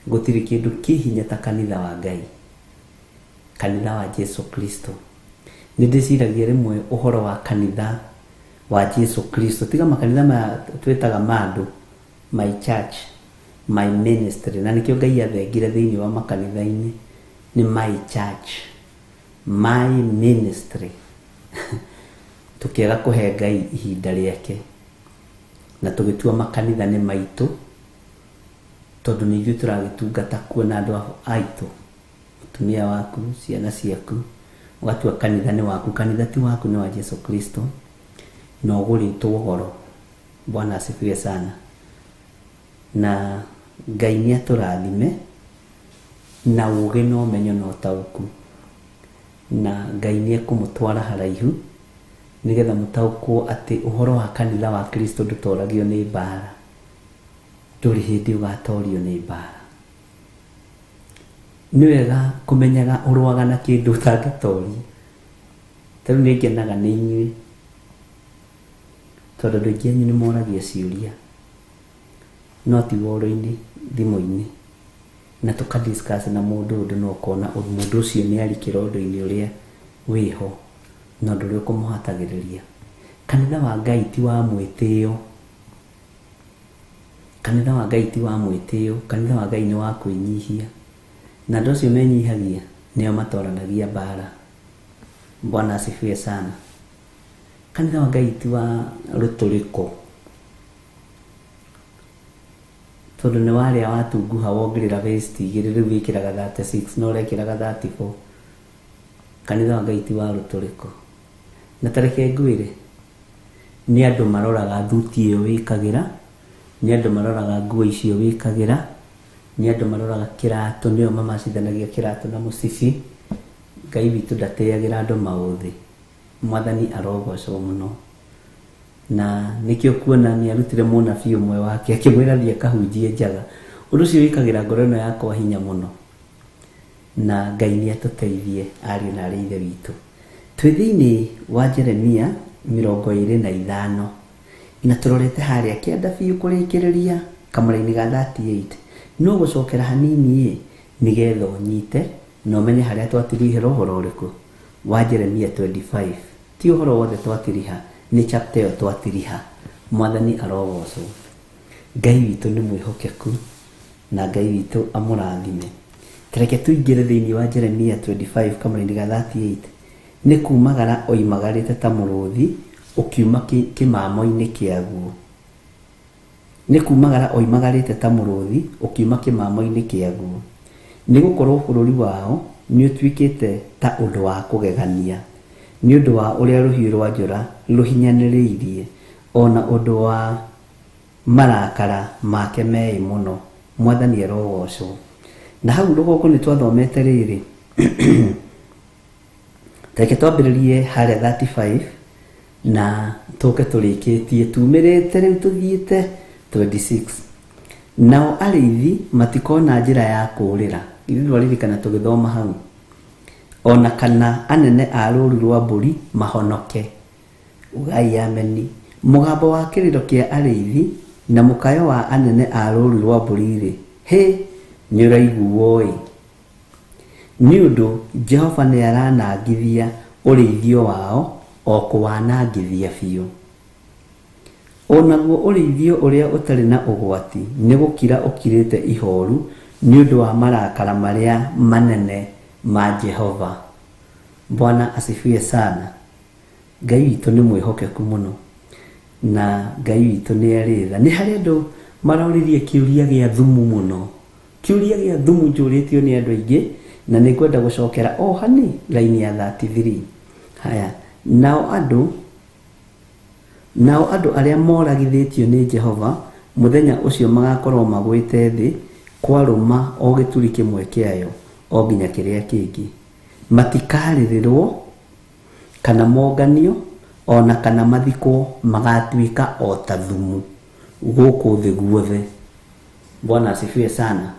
gũtirĩ kĩndũ kĩ hinya ta kanitha wa Ngai kanitha wa Jesu Kristo nĩ ndĩciragia rĩmwe ũhoro wa kanitha wa Jesu Kristo tiga makanitha maya twĩtaga mandũ my church my ministry na nĩkĩo Ngai athengire thĩinĩ wa makanitha-inĩ nĩ my church my ministry tukĩaga kũhe Ngai ihinda rĩake na tũgĩtua makanitha nĩ maitũ tondũ nĩ ithuĩ tũragĩtungata kuona andũ aitũ mũtumia waku ciana ciaku ũgatua kanitha nĩ waku kanitha ti waku nĩ wa Jesu Kristo na ũgũrĩtwo goro Bwana asifiwe sana na Ngai nĩ atũrathime na ũgĩ na ũmenyo na ũtaũku na Ngai nĩ ekũmũtwara haraihu nĩgetha mũtaũkwo atĩ ũhoro wa kanitha wa Kristo ndũtoragio nĩ mbara ndũrĩ hĩndĩ ũgatorio nĩ mbara nĩ wega kũmenyaga ũrũaga na kĩndũ ũtangĩtoria tarĩu nĩ ngenaga nĩ inyuĩ tondũ andũ aingĩ anyu nĩ moragia ciũria no ti woro-inĩ thimũ-inĩ na tũka-discuss na mũndũ ũndũ na ũkona mũndũ ũcio nĩ arikĩra ũndũ-inĩ ũrĩa wĩho na ũndũ ũrĩa ũkũmũhatagĩrĩria kanitha wa Ngai ti wa mwĩtĩo kanitha wa Ngai ti wa mwĩtĩo kanitha wa Ngai nĩ wa kwĩnyihia na andũ acio menyihagia nĩo matoranagia mbara Bwana asifiwe sana kanitha wa Ngai ti wa rũtũrĩko tondũ nĩ warĩa watunguha wongerera vesti igĩrĩ rĩu wĩkĩraga 36 no ũrekĩraga 34 kanitha wa Ngai ti wa rũtũrĩko na tareke ngwĩre nĩ andũ maroraga thuti ĩyo wĩkagĩra nĩ andũ maroraga nguo icio wĩkagĩra nĩ andũ maroraga kĩratũ nĩo mamacithanagia kĩratũ na mũcibi Ngai witũ ndatĩagĩra andũ maũthĩ mwathani arogocwo mũno na nĩkĩo kuona nĩ arutire mũnabii ũmwe wake akĩmwĩra thiĩ akahunjie njaga ũndũ ũcio wĩkagĩra ngoro ĩno yakwa hinya mũno na Ngai nĩ atũteithie ariũ na arĩ ithe witũ twĩ thĩinĩ wa Jeremia 25 na tũrorete harĩa kĩanda biũ kũrĩkĩrĩria kamũra-inĩ ga 38 no gũcokera hanini nĩgetha ũnyite na ũmenye harĩa twatirihĩra ũhoro ũrĩkũ wa Jeremia 25. Ti ũhoro wothe twatiriha, nĩ chapter ĩyo twatiriha. Mwathani arogocwo. Ngai witũ nĩ mwĩhokeku na Ngai witũ amũrathime. Reke tũingĩre thĩinĩ wa Jeremia 25 kamũra-inĩ ga 38. Nĩ kumagara oimagarĩte ta mũrũthi ũkiuma kĩmamo-inĩ kĩaguo. Nĩ kumagara oimagarĩte ta mũrũthi ũkiuma kĩmamo-inĩ kĩaguo. Nĩ gũkorwo bũrũri wao nĩ ũtuĩkĩte ta ũndũ wa kũgegania, nĩ ũndũ wa ũrĩa rũhiũ rwa njora rũhinyanĩrĩirie, ona ũndũ wa marakara make meĩ mũno. Mwathani arogocwo. Na hau rũgongo nĩ twathomete rĩrĩ reke twambĩrĩrie harĩa 35 na tũke tũrĩkĩtie tumĩrĩte rĩu tũthiĩte 26. Nao arĩithi matikona njĩra ya kũũrĩra. Ithuĩ twaririkana tũgĩthoma hau. Ona kana anene a rũũru rwa mbũri mahonoke. Ugai ameni. Mũgambo wa kĩrĩro kĩa arĩithi na mũkayo wa anene a rũũru rwa mbũri-rĩ, hĩ nĩ ũraiguo ĩ. Nĩ ũndũ Jehova nĩ aranangithia ũrĩithio wao o kũwanangithia biũ. Onaguo ũrĩithio ũrĩa ũtarĩ na ũgwati nĩ gũkira ũkirĩte ihoru nĩ ũndũ wa marakara marĩa manene ma Jehova. Bwana asifiwe sana. Ngai witũ nĩ mwĩhokeku mũno na Ngai witũ nĩ arĩ tha. Nĩ harĩ andũ maroririe kĩũria gĩa thumu mũno. Kĩũria gĩa thumu njũrĩtio nĩ andũ aingĩ na nĩ ngwenda gũcokera o hani raini ya 33. Haya, nao andũ arĩa moragithĩtio nĩ Jehova mũthenya ũcio magakorwo magwĩte thĩ kwarũma o gĩturi kĩmwe kĩayo o nginya kĩrĩa kĩngĩ. Matikarĩrĩrwo kana monganio ona kana mathikwo, magatuĩka o ta thumu gũkũ thĩ guothe. Bwana asifiwe sana.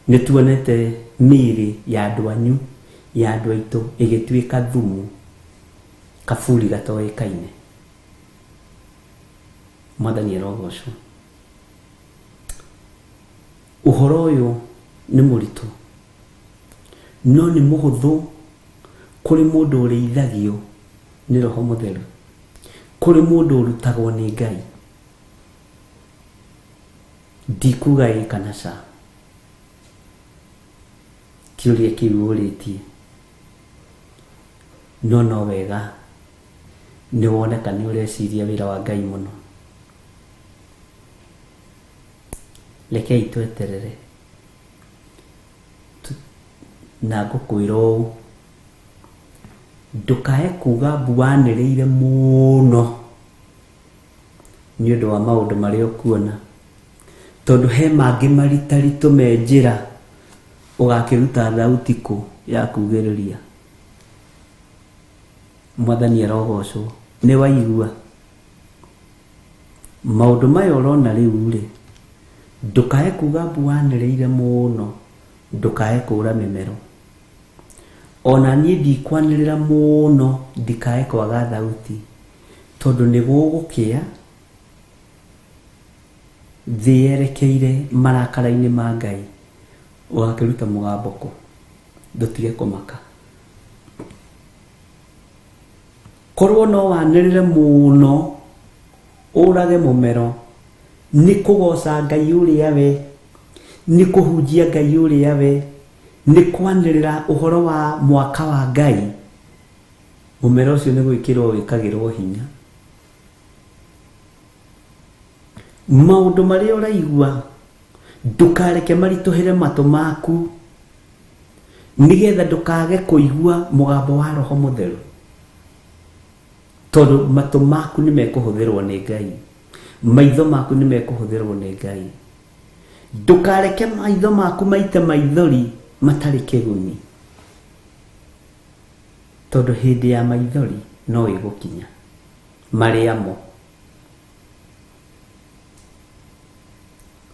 Nĩ tuonete mĩĩrĩ ya andũ anyu, ya andũ aitũ ĩgĩtuĩka thumu, kaburi gatoĩkaine. Mwathani arogocwo. Ũhoro ũyũ nĩ mũritũ no nĩ mũhũthũ kũrĩ mũndũ ũrĩithagio nĩ Roho Mũtheru, kũrĩ mũndũ ũrutagwo nĩ Ngai. Ndikuga ĩ kana ca. Kĩũria kĩu ũrĩtie no wega nĩ woneka nĩ ũreciria wĩra wa Ngai mũno. Rekei tweterere na ngũkwĩra ũũ, ndũkae kuga mbuanĩrĩire mũno nĩ ũndũ wa maũndũ marĩa ũkuona, tondũ he mangĩ maritaritũ me njĩra ũgakĩruta thauti kũ ya kugĩrĩria. Mwathani arogocwo. Nĩ waigua maũndũ maya ũrona rĩu-rĩ, ndũkae kuga mbuanĩrĩire mũno, ndũkae kũra mĩmero. Ona niĩ ndikwanĩrĩra mũno, ndikae kwaga thauti, tondũ nĩ gũgũkĩa thĩ yerekeire marakara-inĩ ma Ngai, ũgakĩruta mũgambo kũ. Ndũtige kũmaka. Korwo no wanĩrĩre mũno ũrage mũmero, nĩ kũgoca Ngai ũrĩa we, nĩ kũhunjia Ngai ũrĩa we, nĩ kwanĩrĩra ũhoro wa mwaka wa Ngai, mũmero ũcio nĩ gwĩkĩrwo wĩkagĩrwo hinya. Maũndũ marĩa ũraigua ndũkareke maritũhĩre matũ maku, nĩgetha ndũkage kũigua mũgambo wa Roho Mũtheru, tondũ matũ maku nĩ mekũhũthĩrwo nĩ Ngai, maitho maku nĩ mekũhũthĩrwo nĩ Ngai. Ndũkareke maitho maku maite maithori matarĩ kĩguni, tondũ hĩndĩ ya maithori no ĩgũkinya marĩamo.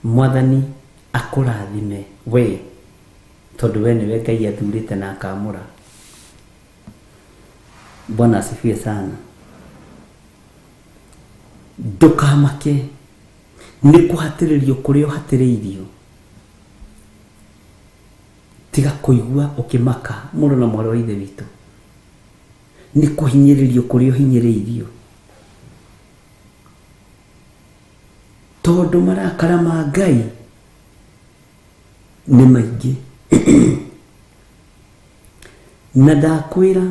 Mwathani akũrathime we, tondũ we nĩwe Ngai athurĩte na akamũra. Bwana asifiwe sana. ndukamake nĩ kũhatĩrĩrio kũrĩa ũhatĩrĩirio, tiga kũigua ũkĩmaka mũndũ na mwarĩ wa ithe witũ, nĩ kũhinyĩrĩrio kũrĩa ũhinyĩrĩirio, tondũ marakara ma Ngai nĩ maingĩ. Na ndakwĩra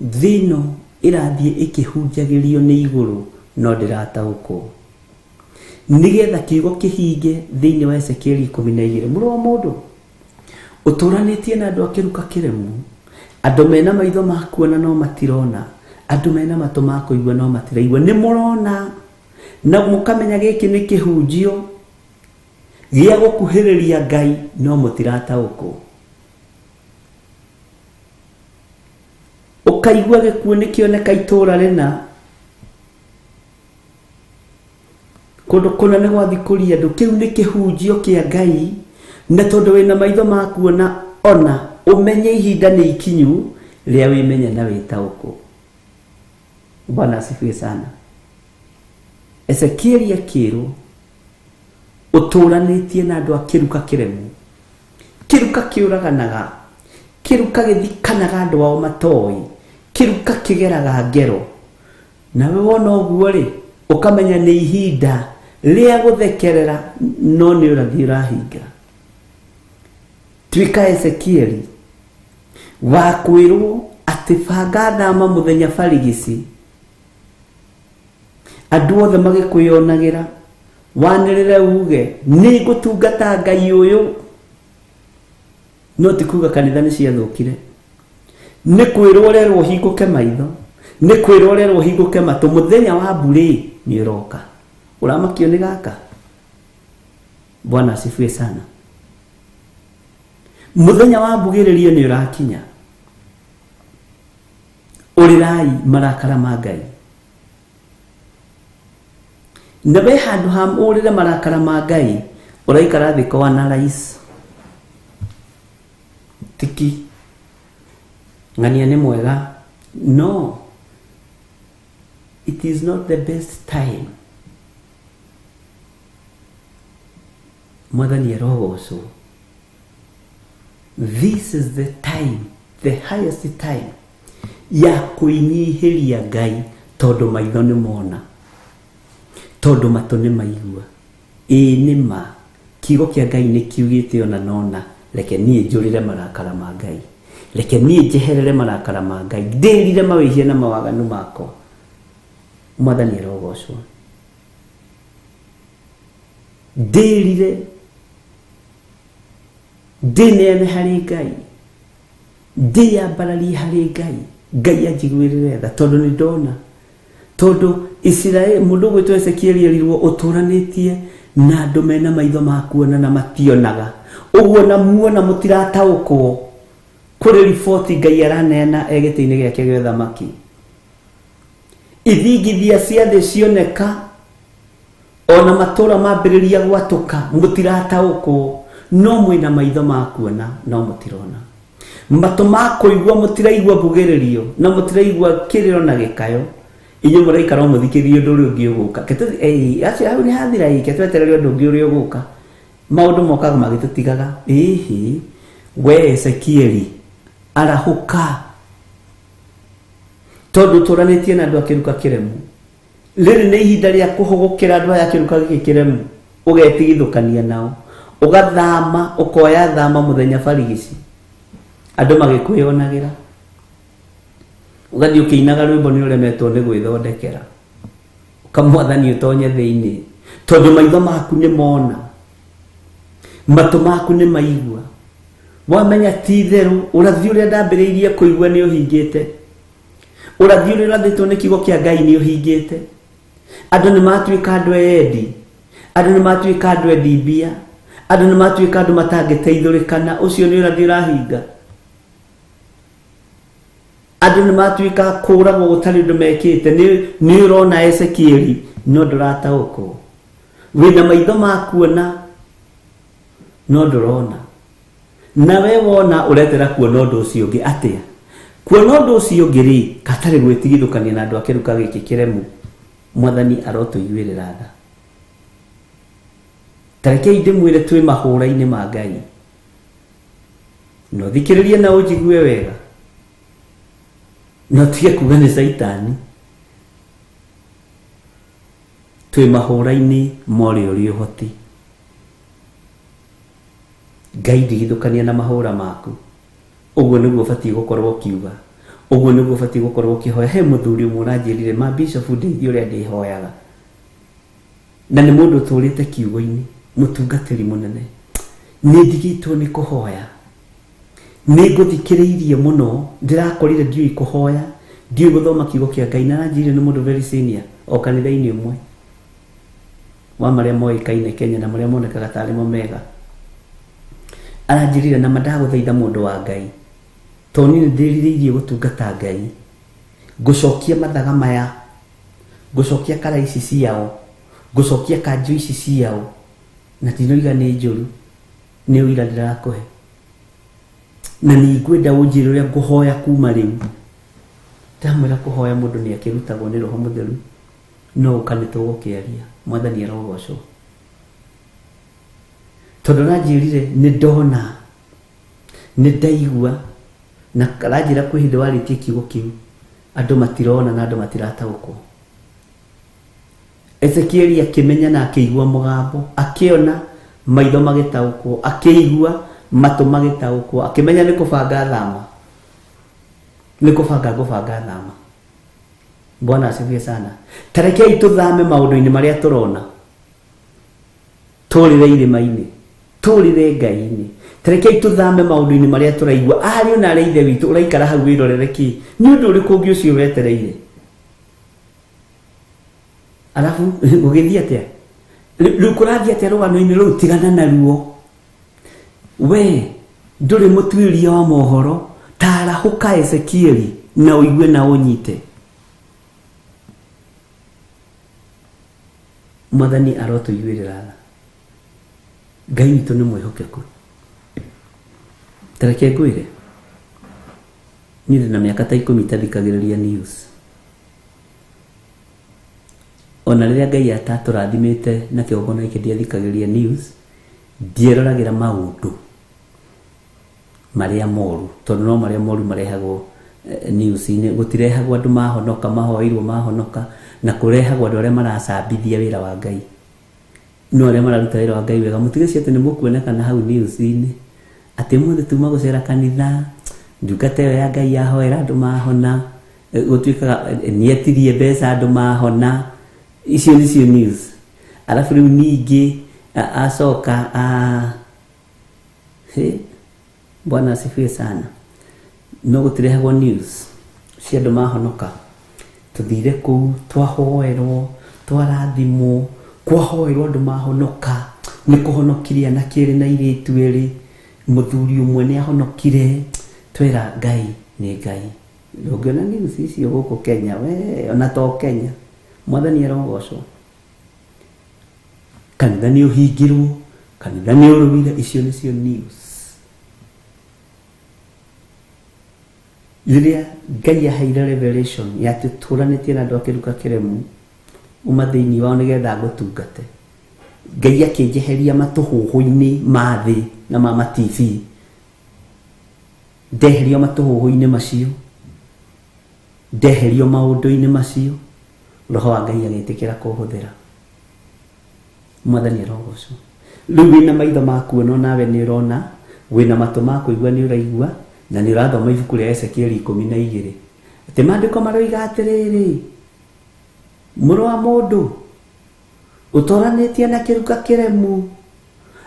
thĩno ĩrathiĩ ĩkĩhunjagĩrio nĩ igũrũ, no ndĩrataũkwo, nĩgetha kiugo kĩhinge thĩinĩ wa Ezekieli 12. Mũrũ wa mũndũ, ũtũranĩtie na andũ akĩruka kĩremu, andũ mena maitho ma kuona no matirona, andũ mena matũ ma kũigua no matiraigua. Nĩ mũrona na mũkamenya gĩkĩ nĩ kĩhunjio gĩa gũkuhĩrĩria Ngai, no mũtirataũkwo. Ũkaigua gĩkuũ nĩkĩoneka itũũra rĩna, kũndũ kũna nĩ gwathikũria andũ, kĩu nĩ kĩhunjio kĩa Ngai. Na tondũ wĩna maitho ma kuona, ona ũmenye ihinda nĩ ikinyu rĩa wĩmenye na wĩtaũkwo. Bwana asifiwe sana. Ezekieli akĩrwo ũtũranĩtie na andũ akĩruka kĩremu, kĩruka kĩũraganaga, kĩruka gĩthikanaga andũ ao matoĩ, kĩruka kĩgeraga ngero. Nawe wona ũguo rĩ, ũkamenya nĩ ihinda rĩa gũthekerera, no nĩ ũrathi ũrahinga. Tuĩka Ezekieli wa kwĩrwo atĩ banga thama mũthenya barigici, andũ othe magĩkwĩonagĩra, wanĩrĩre uge nĩ ngũtungata Ngai ũyũ. No ti kuga kanitha nĩ ciathũkire, nĩ kwĩrwo ũrerwo ũhingũke maitho, nĩ kwĩrwo ũrerwo ũhingũke matũ. Mũthenya wa mbũrĩ nĩ ũroka. Ũramakio nĩ gaka? Bwana asifiwe sana. Mũthenya wa mbugĩrĩrio nĩ ũrakinya. Ũrĩrai marakara ma Ngai. Na we handũ ha ũrĩre marakara ma Ngai, ũraikara thĩ kwa analyze. Tiki ng'ania nĩ mwega. No, it is not the best time. Mwathani arogocwo. This is the time, the highest time ya kũinyihiria Ngai, tondũ maitho nĩ mona, tondũ matũ nĩ maigua. Nĩ ma kiugo kĩa Ngai nĩ kiugĩte ona nona, reke niĩ njũrĩre marakara ma Ngai, reke niĩ njeherere marakara ma Ngai, ndĩrire mawĩhia na mawaganu makwa. Mwathani arogocwo. Ndĩrire ndĩneane harĩ Ngai, ndĩyambararie harĩ Ngai, Ngai anjiguĩrĩre tha, tondũ nĩ ndona. Tondũ Israeli, mũndũ gwĩtwo Ezekieli erirwo ũtũranĩtie na andũ mena maitho ma kuona na mationaga. Ũguo na muona mũtirataũkwo kũrĩ riboti Ngai araneana gĩtĩ-inĩ gĩake gĩa ũthamaki. Ithingithia cia thĩ cioneka, ona matũũra mambĩrĩria gwatũka, mũtirataũkwo. No mwĩna maitho ma kuona, no mũtirona. Matũ ma kũigua mũtiraigua mbugĩrĩrio, na mũtiraigua kĩrĩro na gĩkayo. Inyuĩ mũraikara mũthikĩrĩrie ũndũ ũrĩa ũngĩ ũgũka. Acio hau nĩ hathira ike, twetereire ũndũ ũngĩ ũrĩa ũgũka. Maũndũ mokaga magĩtũtigaga. We Ezekieli arahũka, tondũ tũranĩtie na andũ akĩruka kĩremu. Rĩrĩ nĩ ihinda rĩa kũhũgũkĩra andũ aya akĩruka gĩkĩ kĩremu, ũgetigithũkania nao, ũgathama, ũkoya thama mũthenya barigici, andũ magĩkwĩonagĩra, ũgathiĩ ũkĩinaga rwĩmbo nĩ ũremetwo nĩ gwĩthondekera, ũkamwathani ũtonye thĩinĩ, tondũ maitho maku nĩ mona, matũ maku nĩ maigua. Wamenya ti therũ, ũrathi ũrĩa ndambĩrĩirie kũigua nĩ ũhingĩte, ũrathi ũrĩa ũrathĩtwo nĩ kiugo kĩa Ngai nĩ ũhingĩte. Andũ nĩ matuĩka andũ endi, andũ nĩ matuĩka andũ endi mbia, andũ nĩ matuĩka andũ matangĩteithũrĩkana. Ũcio nĩ ũrathi ũrahinga. Andũ nĩ matuĩka kũragwo gũtarĩ ũndũ mekĩte. Nĩ ũrona Ezekieli, no ndũrataũkwo. Wĩna maitho ma kuona, no ndũrona. Na we wona ũretera kuona ũndũ ũcio ũngĩ atĩa? Kuona ũndũ ũcio ũngĩ rĩ, katarĩ gwĩtigithũkania na andũ akĩruka gĩkĩ kĩremu. mwathani arotuiguirira tha tarekei ndimwire twi mahura-ini ma Ngai no thikiririe na unjigue wega no tige kuga ni Saitani twi mahura-ini mori uri uhoti Ngai ndigithukania na mahura maku uguo niguo batie gukorwo kiuga uguo niguo batie gukorwo kihoya he muthuri umwe uranjirire ma bishop ndeithia uria ndihoyaga na ni mundu turite kiugo-ini mutungatiri munene ni ndigitwo ni kuhoya ni nguthikiriirie muno ndirakorire ndiui kuhoya ndiui guthoma kiugo kia Ngai na ranjirire ni mundu very senior o kanitha-ini umwe wa maria moikaine Kenya na maria monekaga tari mo mega aranjirire na mandaguthaitha mundu wa Ngai toni ndiririirie gutungata Ngai gucokia mathaga maya gucokia kara ici ciao gucokia kanju ici ciao na tinoiga ni njuru ni uira ndirakuhe na ni ngwenda unjire uria nguhoya kuma riu ndamwira kuhoya mundu ni akirutagwo ni Roho Mutheru no ukanitwo gukiaria mwathani arogocwo tondu ranjirire ni ndona ni ndaigua na ranjira kwi hindi waritie kiugo kiu andu matirona na andu matirataukwo Ezekieli akimenya na akigua mugambo akiona maitho magitaukwo akigua matu magitaukwo akimenya ni kubanga thama ni kubanga thama Bwana asifiwe sana tarekei tuthame maundu-ini maria turona turire irima-ini turire Ngai-ini tarekei tuthame maundu-ini maria turaigua ari na ari ithe witu uraikara hau wirorereki ni undu uriku ungi ucio wetereire alafu gugithia atia riu kurathia atia rugano-ini ruu tigana na ruo we nduri mutwiria wa mohoro tarahuka Ezekieli na uigue na unyite mwathani arotuiguirira tha Ngai witu ni mwihokeku tareke ngwire ni na miaka ta 10 tathikagiriria news ona riria Ngai ataturathimite na kiogona iki ndiathikagiriria news ndieroragira maundu maria moru tondu no maria moru marehagwo news-ini gutirehagwo andu mahonoka mahoirwo mahonoka na kurehagwo andu aria maracambithia wira wa Ngai no aria mararuta wira wa Ngai wega mutigeci ati ni mukuonekana hau news-ini ati muthe tuma gucera kanitha ndungata ya Ngai yahoera andu mahona gutwikaga nietirie mbeca andu mahona icio nicio news alafu riu ningi acoka Bwana asifiwe sana no gutirehagwo news cia andu mahonoka tuthire kuu twahoerwo twarathimwo kwahoerwo andu mahonoka ni kuhonokiria na kiri na iritu eri muthuri umwe ni ahonokire twira Ngai ni Ngai ndungiona news icio guku Kenya we ona to Kenya mwathani arogocwo kanitha ni uhingirwo kanitha ni urumire icio nicio news riria Ngai aheire revelation ya tuturanitie na andu akiruka kiremu uma thiini wao nigetha gutungate Ngai akinjeheria matuhuhu-ini ma thi na ma TV ndeherio matuhuhu-ini macio ndeherio maundu-ini macio Roho wa Ngai agitikira kuhuthira mwathani arogocwo riu wina maitho ma kuona nawe ni urona wina matu ma kuigua ni uraigua na ni urathoma ibuku ria Ezekieli 12 ati maandiko maroiga atiriri muru wa mundu utoranitie na kiruka kiremu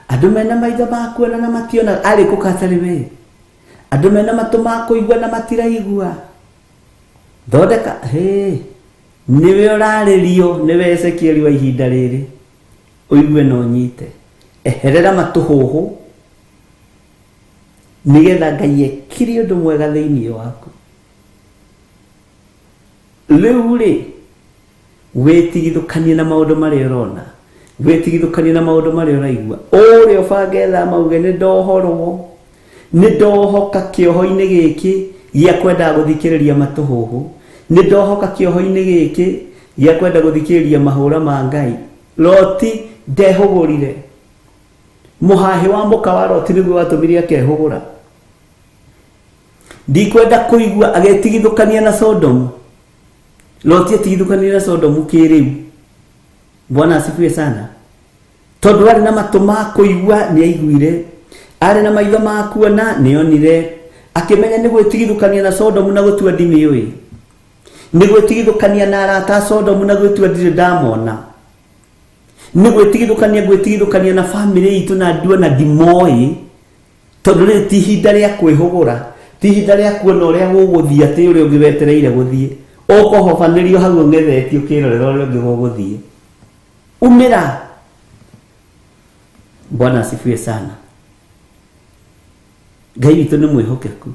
andu mena maitho ma kuona na mationa ari kukatari we andu mena matu ma kuigua na matiraigua thondeka niwe uraririo niwe Ezekieli wa ihinda riri uigue no nyite eherera matuhuhu nigetha Ngai ekire undu mwega thiini waku riu ri wetigithukanie na maundu maria urona wetigithukanie na maundu maria uraigua uria ubange tha mauge ni ndohorwo ni ndohoka kioho-ini giki gia kwenda guthikiriria matuhuhu ni ndohoka kioho-ini giki gĩa kwenda gũthikĩrĩria mahũra ma Ngai. Loti ndehũgũrire. Mũhahe wa mũka wa Loti nĩguo watũmire akehũgũra. Ndikwenda kũigua agetigithũkania na Sodomu. Loti atigithũkania na Sodomu kĩrĩu. Bwana asifiwe sana. Tondũ arĩ na matũ ma kũigua nĩ aiguire, arĩ na maitho ma kuona nĩ onire, akĩmenya nĩ gwĩtigithũkania na Sodomu na gũtua ndimĩũĩ, nĩ gwĩtigithũkania na arata a Sodomu na gũtua ndirĩ ndamona, nĩ gwĩtigithũkania na family itũ na andũ na ndimoĩ, tondũ rĩrĩ ti ihinda rĩa kwĩhũgũra, ti ihinda rĩa kuona ũrĩa gũgũthiĩ atĩ ũrĩa ũngĩ wetereire gũthiĩ, ũkũhobanĩrio hau ũng'ethetio ũkĩrorera ũrĩa ũngĩ gũgũthiĩ. Umĩra. Bwana asifiwe sana. Ngai witũ nĩ mwĩhokeku.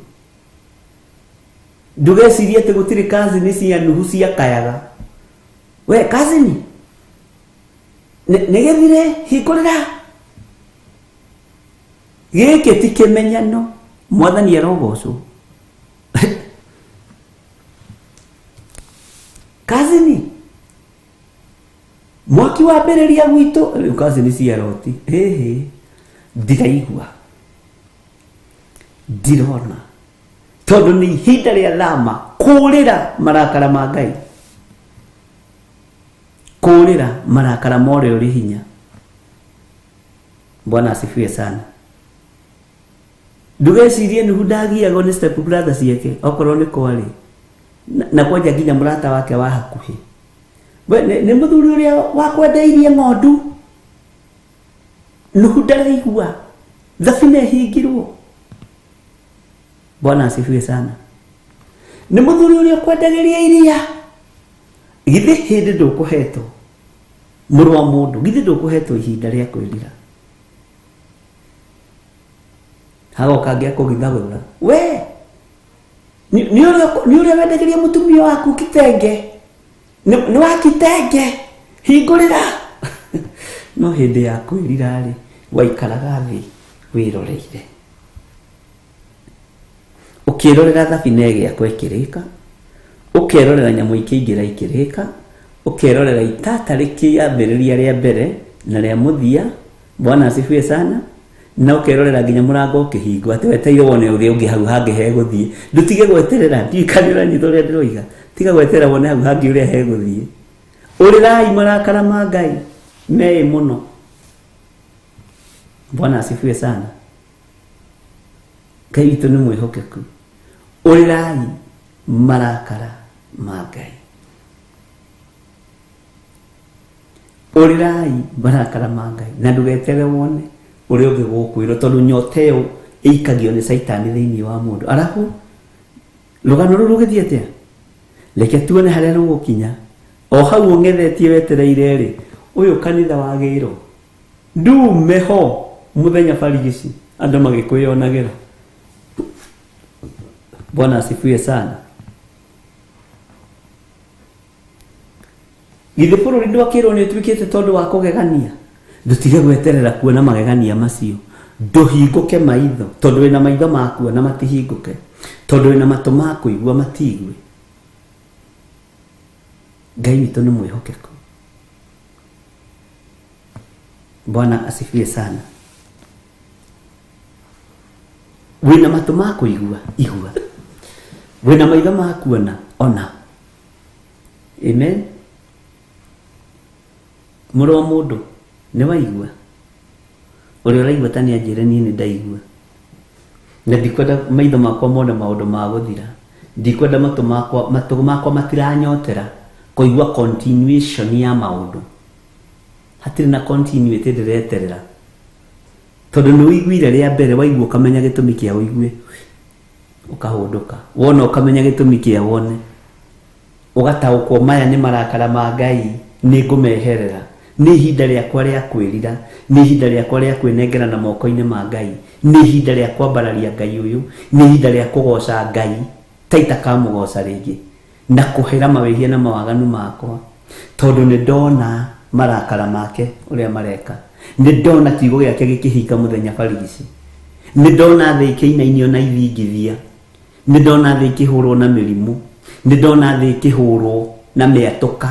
Ndũgecirie atĩ gũtirĩ kazini cia nuhu cia kayaga. We kazini nĩ gĩthire hingũrĩra. Gĩkĩ ti kĩmenyano. Mwathani arogocwo. Kazini mwaki wa mbĩrĩria gwitũ kazini cia Loti. Ndiraigua, ndirona, tondũ nĩ ihinda rĩa thama kũũrĩra marakara ma Ngai, kũũrĩra marakara ma ũrĩa ũrĩ hinya. Bwana asifiwe sana. Ndũgecirie Nuhu ndagiagwo nĩ step brother ciake okorwo nĩ kwarĩ na kwanja nginya mũrata wake wa hakuhĩ. Nĩ mũthuri ũrĩa wakwendeirie ng'ondu. Nuhu ndaraigua, thabina ĩhingirwo. Bwana asifiwe sana. Nĩ mũthuri ũrĩa kwendagĩria iria. Githĩ hĩndĩ ndũkũhetwo mũrũ wa mũndũ, githĩ ndũkũhetwo ihinda rĩa kwĩrira. Hagoka ngĩa kũgithagũra. We nĩ ũrĩa wendagĩria mũtumia waku kitenge. Nĩ wa kitenge. Hingũrĩra. No hĩndĩ ya kwĩrira rĩ, waikaraga thĩ wĩroreire. Ũkĩrorera thabina ĩgĩakwo ĩkĩrĩka, ũkerorera nyamũ ikĩingĩra ikĩrĩka, ũkerorera itata rĩkĩambĩrĩria rĩa mbere na rĩa mũthia. Bwana asifiwe sana. Na ũkerorera nginya mũrango ũkĩhingwo atĩ weteire wone ũrĩa ũngĩ hau hangĩ hegũthiĩ. Ndutige gweterera, ndikanĩra nyitho rĩa ndĩroiga. Tiga gweterera wone hau hangĩ ũrĩa hegũthiĩ. Ũrĩrai marakara ma Ngai meĩ mũno. Bwana asifiwe sana. Ngai witũ nĩ mwĩhokeku. Ũrĩrai marakara ma Ngai. Ũrĩrai marakara ma Ngai. Na ndũgetere wone ũrĩa ũngĩ gũkwĩrwo, tondũ nyota ĩyo ĩikagio nĩ Saitani thĩinĩ wa mũndũ. Arabu rũgano rũrũ rũgĩthiĩ atĩa? Reke tuone harĩa rũgũkinya. O hau ũng'ethetie wetereire rĩ, ũyũ kanitha wagĩrwo ndume ho mũthenya barigici andũ magĩkwĩonagĩra. Bwana asifiwe sana. Githĩ bũrũri ndwakĩrwo nĩ ũtuĩkĩte tondũ wa kũgegania? Ndũtige gweterera kuona magegania macio. Ndũhingũke maitho, tondũ wĩna maitho ma kuona matihingũke, tondũ wĩna matũ ma kũigua matiigue. Ngai witũ nĩ mwĩhokeku. Bwana asifiwe sana. Wĩna matũ ma kũigua, igua. Wĩna maitho ma kuona, ona. Amen. Mũrũ wa mũndũ nĩ waigua. Ũrĩa ũraigua ta nĩ anjĩre niĩ nĩ ndaigua. Na ndikwenda maitho makwa mone maũndũ ma gũthira. Ndikwenda matũ makwa matiranyotera kũigua continuation ya maũndũ. Hatirĩ na continuity ndĩreterera. Tondũ nĩ ũiguire rĩa mbere, waigua ũkamenya gĩtũmi kĩa ũigue, ũkahũndũka. Wona ũkamenya gĩtũmi kĩa wone, ũgataũkwo maya nĩ marakara ma Ngai, nĩ ngũmeherera. Nĩ ihinda rĩakwa rĩa kwĩrira, nĩ ihinda rĩakwa rĩa kwĩnengera na moko-inĩ ma Ngai, nĩ ihinda rĩa kwambararia Ngai ũyũ, nĩ ihinda rĩa kũgoca Ngai ta itakamũgoca rĩngĩ, na kũhera mawĩhia na mawaganu makwa, tondũ nĩ ndona marakara make ũrĩa mareka. Nĩ ndona kiugo gĩake gĩkĩhinga mũthenya barigici. Nĩ ndona thĩ ikĩinainio na ithingithia. Nĩ ndona thĩ ikĩhũrwo na mĩrimũ. Nĩ ndona thĩ ikĩhũrwo na mĩatũka.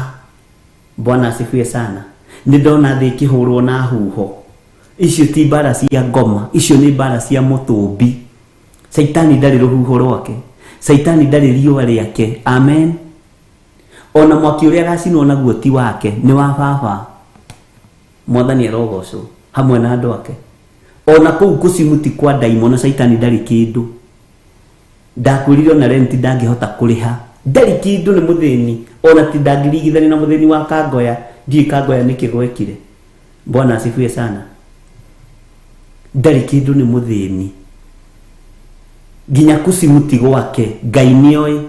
Bwana asifiwe sana. Nindona thĩ ikĩhũrwo na huho. Icio ti mbara cia ngoma, icio nĩ mbara cia mũtũmbi. Saitani ndarĩ rũhuho rwake, Saitani ndarĩ riũa rĩake. Amen. Ona mwaki ũrĩa agacinwo naguo ti wake, nĩ wa Baba. Mwathani arogocwo hamwe na andũ ake. Ona kũu kuzimu ti kwa daimon, Saitani ndarĩ kĩndũ. Ndakwĩrire ona renti ndangĩhota kũrĩha. Ndarĩ kĩndũ, nĩ mũthĩni. Ona ti ndangĩrigithania na mũthĩni wa Kangoya. Ndiĩ Kangoya nĩkĩ gwekire. Bwana asifiwe sana. Ndarĩ kĩndũ, nĩ mũthĩni. Nginya kuzimu ti gwake. Ngai nĩoĩ.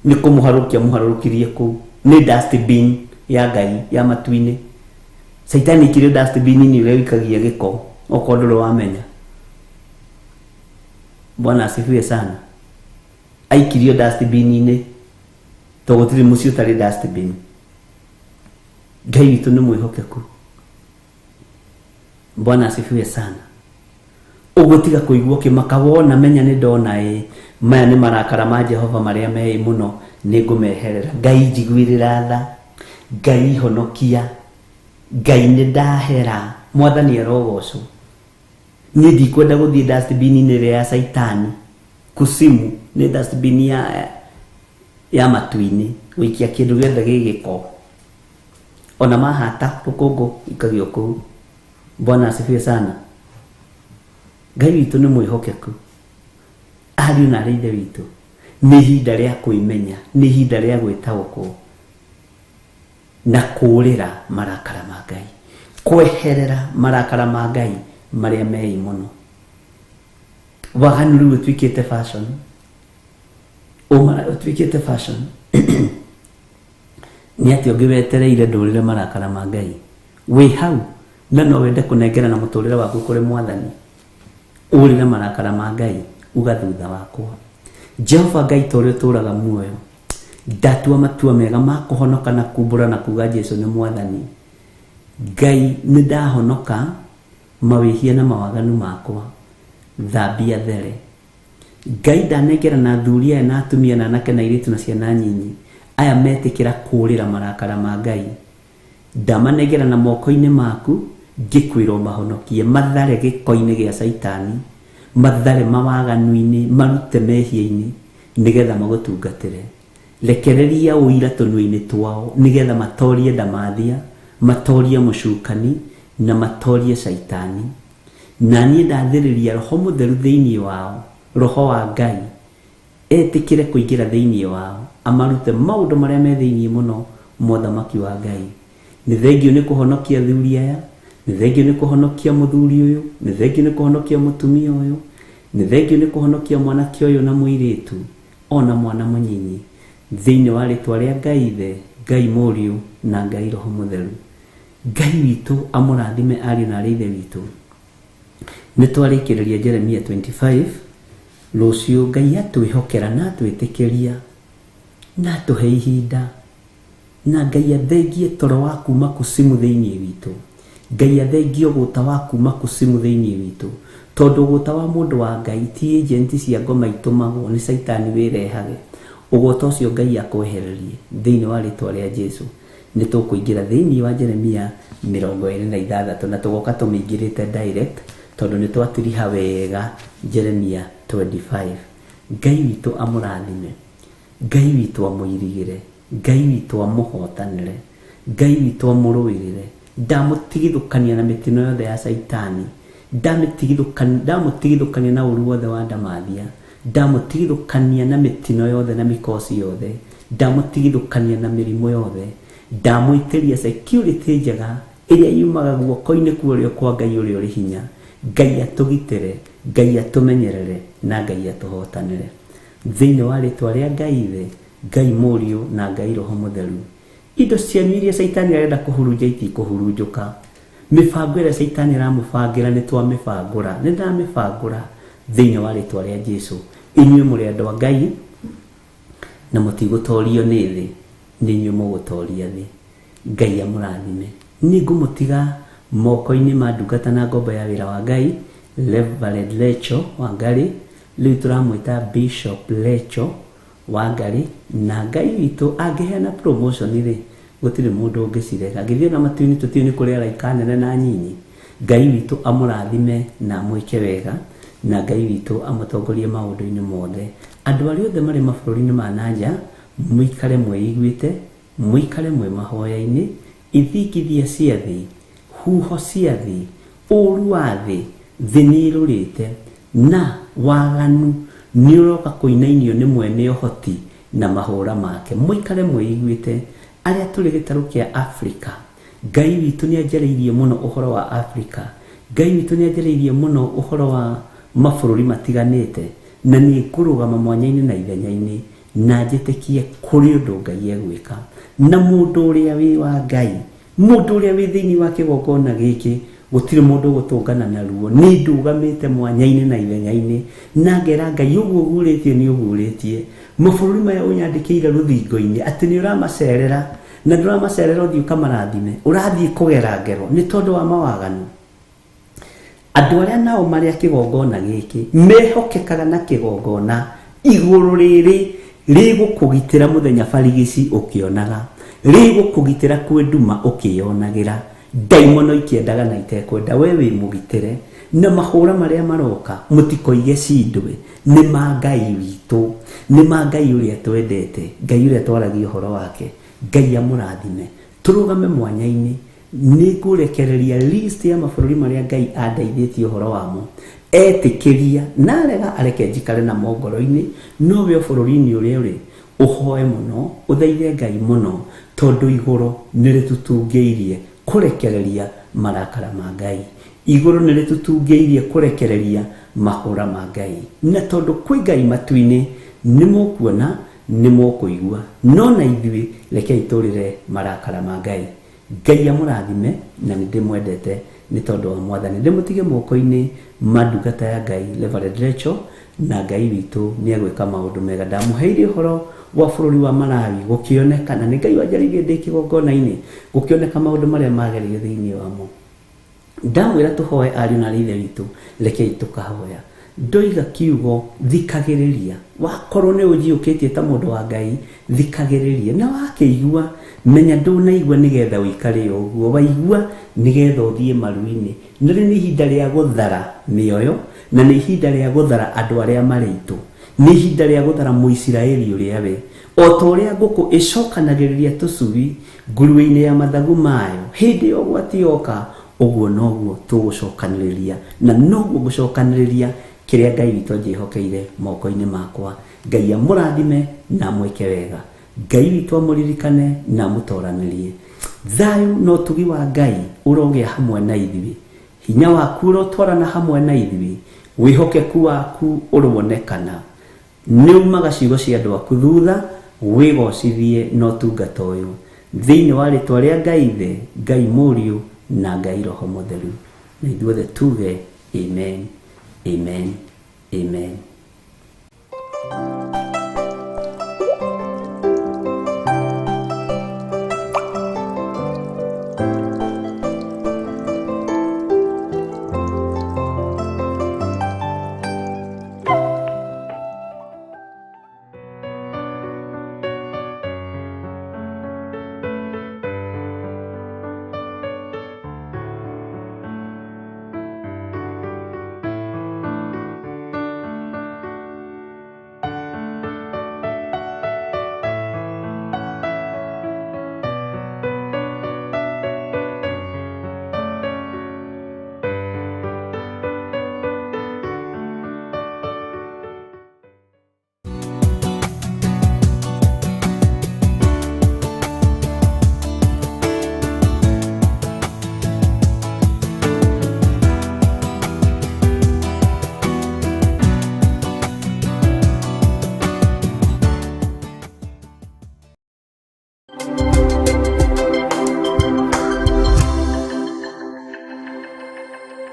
Nĩ kũmũharũkia mũharũkirie kũu. Nĩ dustbin ya Ngai ya matu-inĩ. Saitani ikĩrio dustbin-inĩ ũrĩa wikagia gĩko, okorwo ndũrĩ wamenya. Bwana asifiwe sana. Aikirio dustbin-inĩ, tondũ gũtirĩ mũciĩ ũtarĩ dustbin. Ngai witũ nĩ mwĩhokeku. Bwana asifiwe sana. Ũguo tiga kũigua kĩmaka, wona menya nĩ ndona maya nĩ marakara ma Jehova marĩa me mũno, nĩ ngũmeherera. Ngai njiguĩrĩra tha, Ngai honokia, Ngai nĩ ndahera. Mwathani arogocwo. Niĩ ndikwenda gũthiĩ dustbin-inĩ ĩrĩa ya Saitani. Kuzimu nĩ dustbin ya matu-inĩ, gũikia kĩndũ gĩothe gĩgĩko. Ona mahata rũkũngũ ikagio kũu. Bwana asifiwe sana. Ngai witũ nĩ mwĩhokeku. Ariũ na aarĩ a Ithe witũ, nĩ ihinda rĩa kwĩmenya, nĩ ihinda rĩa gwĩtaũkwo na kũũrĩra marakara ma Ngai, kweherera marakara ma Ngai marĩa mei mũno. Waganu rĩu ũtuĩkĩte fashion. Ũtuĩkĩte fashion. Nĩ atĩ ũngĩwetereire ndũrĩre marakara ma Ngai, wĩ hau na no wende kũnengerana mũtũrĩre waku kũrĩ Mwathani, ũrĩre marakara ma Ngai ugathutha wakwa. Jehova Ngai ta ũrĩa ũtũũraga muoyo, ndatua matua mega ma kũhonoka na kumbũra na kuga Jesũ nĩ Mwathani. Ngai nĩ ndahonoka mawĩhia na mawaganu makwa, thambia there. Ngai ndanengera na athuri aya na atumia na anake na airĩtu na ciana nyinyi aya metĩkĩra kũũrĩra marakara ma Ngai, ndamanengera na moko-inĩ maku, ngĩkwĩra mahonokie, mathare gĩko-inĩ gĩa Saitani, mathare mawaganu-inĩ, marute mehia-inĩ, nĩgetha magũtungatĩre. Rekereria ũira tũnua-inĩ twao, nĩgetha matorie ndamathia, matorie mũcukani na matorie Saitani. Na niĩ ndathĩrĩria Roho Mũtheru thĩinĩ wao, Roho wa Ngai etĩkĩre kũingĩra thĩinĩ wao, amarute maũndũ marĩa me thĩinĩ mũno mothamaki wa Ngai. Nĩ thengio nĩ kũhonokia athuri aya, nĩ thengio nĩ kũhonokia mũthuri ũyũ, nĩ thengio nĩ kũhonokia mũtumia ũyũ, nĩ thengio nĩ kũhonokia mwanake ũyũ na mũirĩtu, ona mwana mũnyinyi, thĩinĩ wa rĩtwa rĩa Ngai Ithe, Ngai Mũriũ na Ngai Roho Mũtheru. Ngai witũ amũrathime ariũ na aarĩ a Ithe witũ. Nĩ twarĩkĩrĩria Jeremia 25, rũciũ Ngai atwĩhokera na atwĩtĩkĩria na atũhe ihinda, na Ngai athengie toro wa kuma kuzimu thĩinĩ witũ. Ngai athengie ũgũta wa kuma kuzimu thĩinĩ witũ, tondũ ũgũta wa mũndũ wa Ngai ti agenti cia ngoma itũmagwo nĩ Saitani wĩrehage. Ũgũta ũcio Ngai akwehererie thĩinĩ wa rĩtwa rĩa Jesũ. Nĩ tũkũingĩra thĩinĩ wa Jeremia 26 na tũgoka tũmĩingĩrĩte direct, tondũ nĩ twatiriha wega Jeremia 25. Ngai witũ amũrathime, Ngai witũ amũirigĩre, Ngai witũ amũhotanĩre, Ngai witũ amũrũĩrĩre. Ndamũtigithũkania na mĩtino yothe ya Saitani, ndamũtigithũkania na ũru wothe wa ndamathia, ndamũtigithũkania na mĩtino yothe na mĩkosi yothe, ndamũtigithũkania na mĩrimũ yothe, ndamũitĩria security njega ĩrĩa yumaga guoko-inĩ kuorĩo kwa Ngai ũrĩa ũrĩ hinya. Ngai atũgitĩre, Ngai atũmenyerere na Ngai atũhotanĩre thĩinĩ wa rĩtwa rĩa Ngai Ithe, Ngai Mũriũ na Ngai Roho Mũtheru. Indo cianyu iria Saitani arenda kũhurunja itikũhurunjũka. Mĩbango ĩrĩa Saitani aramũbangĩra nĩ twamĩbangũra, nĩ ndamĩbangũra thĩinĩ wa rĩtwa rĩa Jesũ. Inyuĩ mũrĩ andũ a Ngai na mũtigũtorio nĩ thĩ, nĩ inyuĩ mũgũtoria thĩ. Ngai amũrathime. Nĩ ngũmũtiga moko-inĩ ma ndungata na ngombo ya wĩra wa Ngai, Reverend Lecho Wangari, rĩu tũramwĩta Bishop Lecho Wangari, na Ngai witũ angĩheana promotion rĩ, gutire mundu ungicirega ngithio na matuini tutiuni kuria araika nene na nyinyi. Ngai witu amurathime na mwike wega, na Ngai witu amutongorie maundu-ini mothe. Andu aria othe mari mabũrũri-inĩ ma nanja muikare mweiguite, muikare mwe mahoya-ini, ithingithia cia thi, huho cia thi, ũru wa thi, thi nĩrũrĩte na waganu nĩũroka kũinainio nĩ mwene ũhoti na mahũra make. Muikare mweiguite aria tũrĩ gĩtarũ kĩa Afrika. Ngai witũ nĩanjarĩirie mũno ũhoro wa Afrika. Ngai witũ nĩanjarĩirie mũno ũhoro wa mabũrũri matiganĩte, na nĩngũrũgama mwanya-inĩ na ithenya-inĩ na njĩtĩkie kũrĩ ũndũ Ngai egwĩka. Na mũndũ ũrĩa wĩ wa Ngai, mũndũ ũrĩa wĩ thĩinĩ wa kĩgongona gĩkĩ, gũtirĩ mũndũ gũtũngana na ruo. Nĩ ndũgamĩte mwanya-inĩ na ithenya-inĩ na ngera Ngai ũguo ũgurĩtie nĩ ũgurĩtie. Mabũrũri maya ũnyandĩkĩire rũthingo-inĩ atĩ nĩ ũramacerera, na ndũramacerera ũthiĩ ũkamarathime, ũrathiĩ kũgera ngero nĩ tondũ wa mawaganu. Andũ arĩa nao marĩa kĩgongona gĩkĩ mehokekaga na kĩgongona igũrũ rĩrĩ rĩgũkũgitĩra mũthenya barigici ũkĩonaga, rĩgũkũgitĩra kwĩ nduma ũkĩyonagĩra, ndaimono ikĩendaga na itekwenda, we wĩ mũgitĩre. Na mahũra marĩa maroka mũtikoige cindwe, nĩ ma Ngai witũ, nĩ ma Ngai ũrĩa twendete, Ngai ũrĩa twaragia ũhoro wake. Ngai amũrathime. Tũrũgame mwanya-inĩ, nĩngũrekereria list ya mabũrũri marĩa Ngai andeithĩtie ũhoro wamo. Etĩkĩria na arega areke njikare na ngoro-inĩ, no we bũrũri-inĩ ũrĩa ũrĩ ũhoe mũno, ũthaithe Ngai mũno, tondũ igũrũ nĩrĩtũtungĩirie kũrekereria marakara ma Ngai. Igũrũ nĩrĩtũtungĩirie kũrekereria mahũra ma Ngai. Na tondũ kwĩ Ngai matu-inĩ nĩmũkuona, nĩmũkũigua, no na ithuĩ rekei tũrĩre marakara ma Ngai. Ngai amũrathime na nĩndĩmwendete nĩ tondũ wa Mwathani. Ndĩmũtige moko-inĩ ma ndungata ya Ngai Reverend Rachel, na Ngai witũ nĩegwĩka maũndũ mega. Ndamũheire ũhoro wa bũrũri wa Malawi gũkĩoneka, na nĩ Ngai wanjarĩirie ndĩ kĩgongona-inĩ gũkĩoneka maũndũ marĩa magereire thĩinĩ wamo. Ndamwĩra tũhoe ariũ na ithe witũ, rekei tũkahoya. Ndoiga kiugo thikagĩrĩria, wakorwo nĩ ũnjiũkĩtie ta mũndũ wa Ngai, thikagĩrĩria, na wakĩigua menya ndũnaigua nĩgetha ũikare ũguo, waigua nĩgetha ũthiĩ maru-inĩ. Na rĩu nĩ ihinda rĩa gũthara mĩoyo, na nĩ ihinda rĩa gũthara andũ arĩa marĩ itũ, nĩ ihinda rĩa gũthara Mũisiraeli ũrĩa we, o ta ũrĩa ngũkũ ĩcokanagĩrĩria tũcui nguru-inĩ ya mathagu mayo, hĩndĩ ya ũgwati yoka, ũguo noguo tũgũcokanĩrĩria, na noguo ngũcokanĩrĩria kĩrĩa Ngai witũ anjĩhokeire moko-inĩ makwa. Ngai amũrathime na mwĩke wega. Ngai witũ amũririkane na amũtoranĩrie. Thayũ na ũtugi wa Ngai ũrogĩa hamwe na ithuĩ, hinya waku ũrotwarana hamwe na ithuĩ, wĩhokeku waku ũronekana, nĩumaga ciugo cia andũ aku thutha, wĩgocithie na ũtungata ũyũ thĩinĩ wa rĩtwa rĩa Ngai Ithe, Ngai Mũriũ na Ngai Roho Mũtheru. Na ithuothe tuge amen, amen, amen.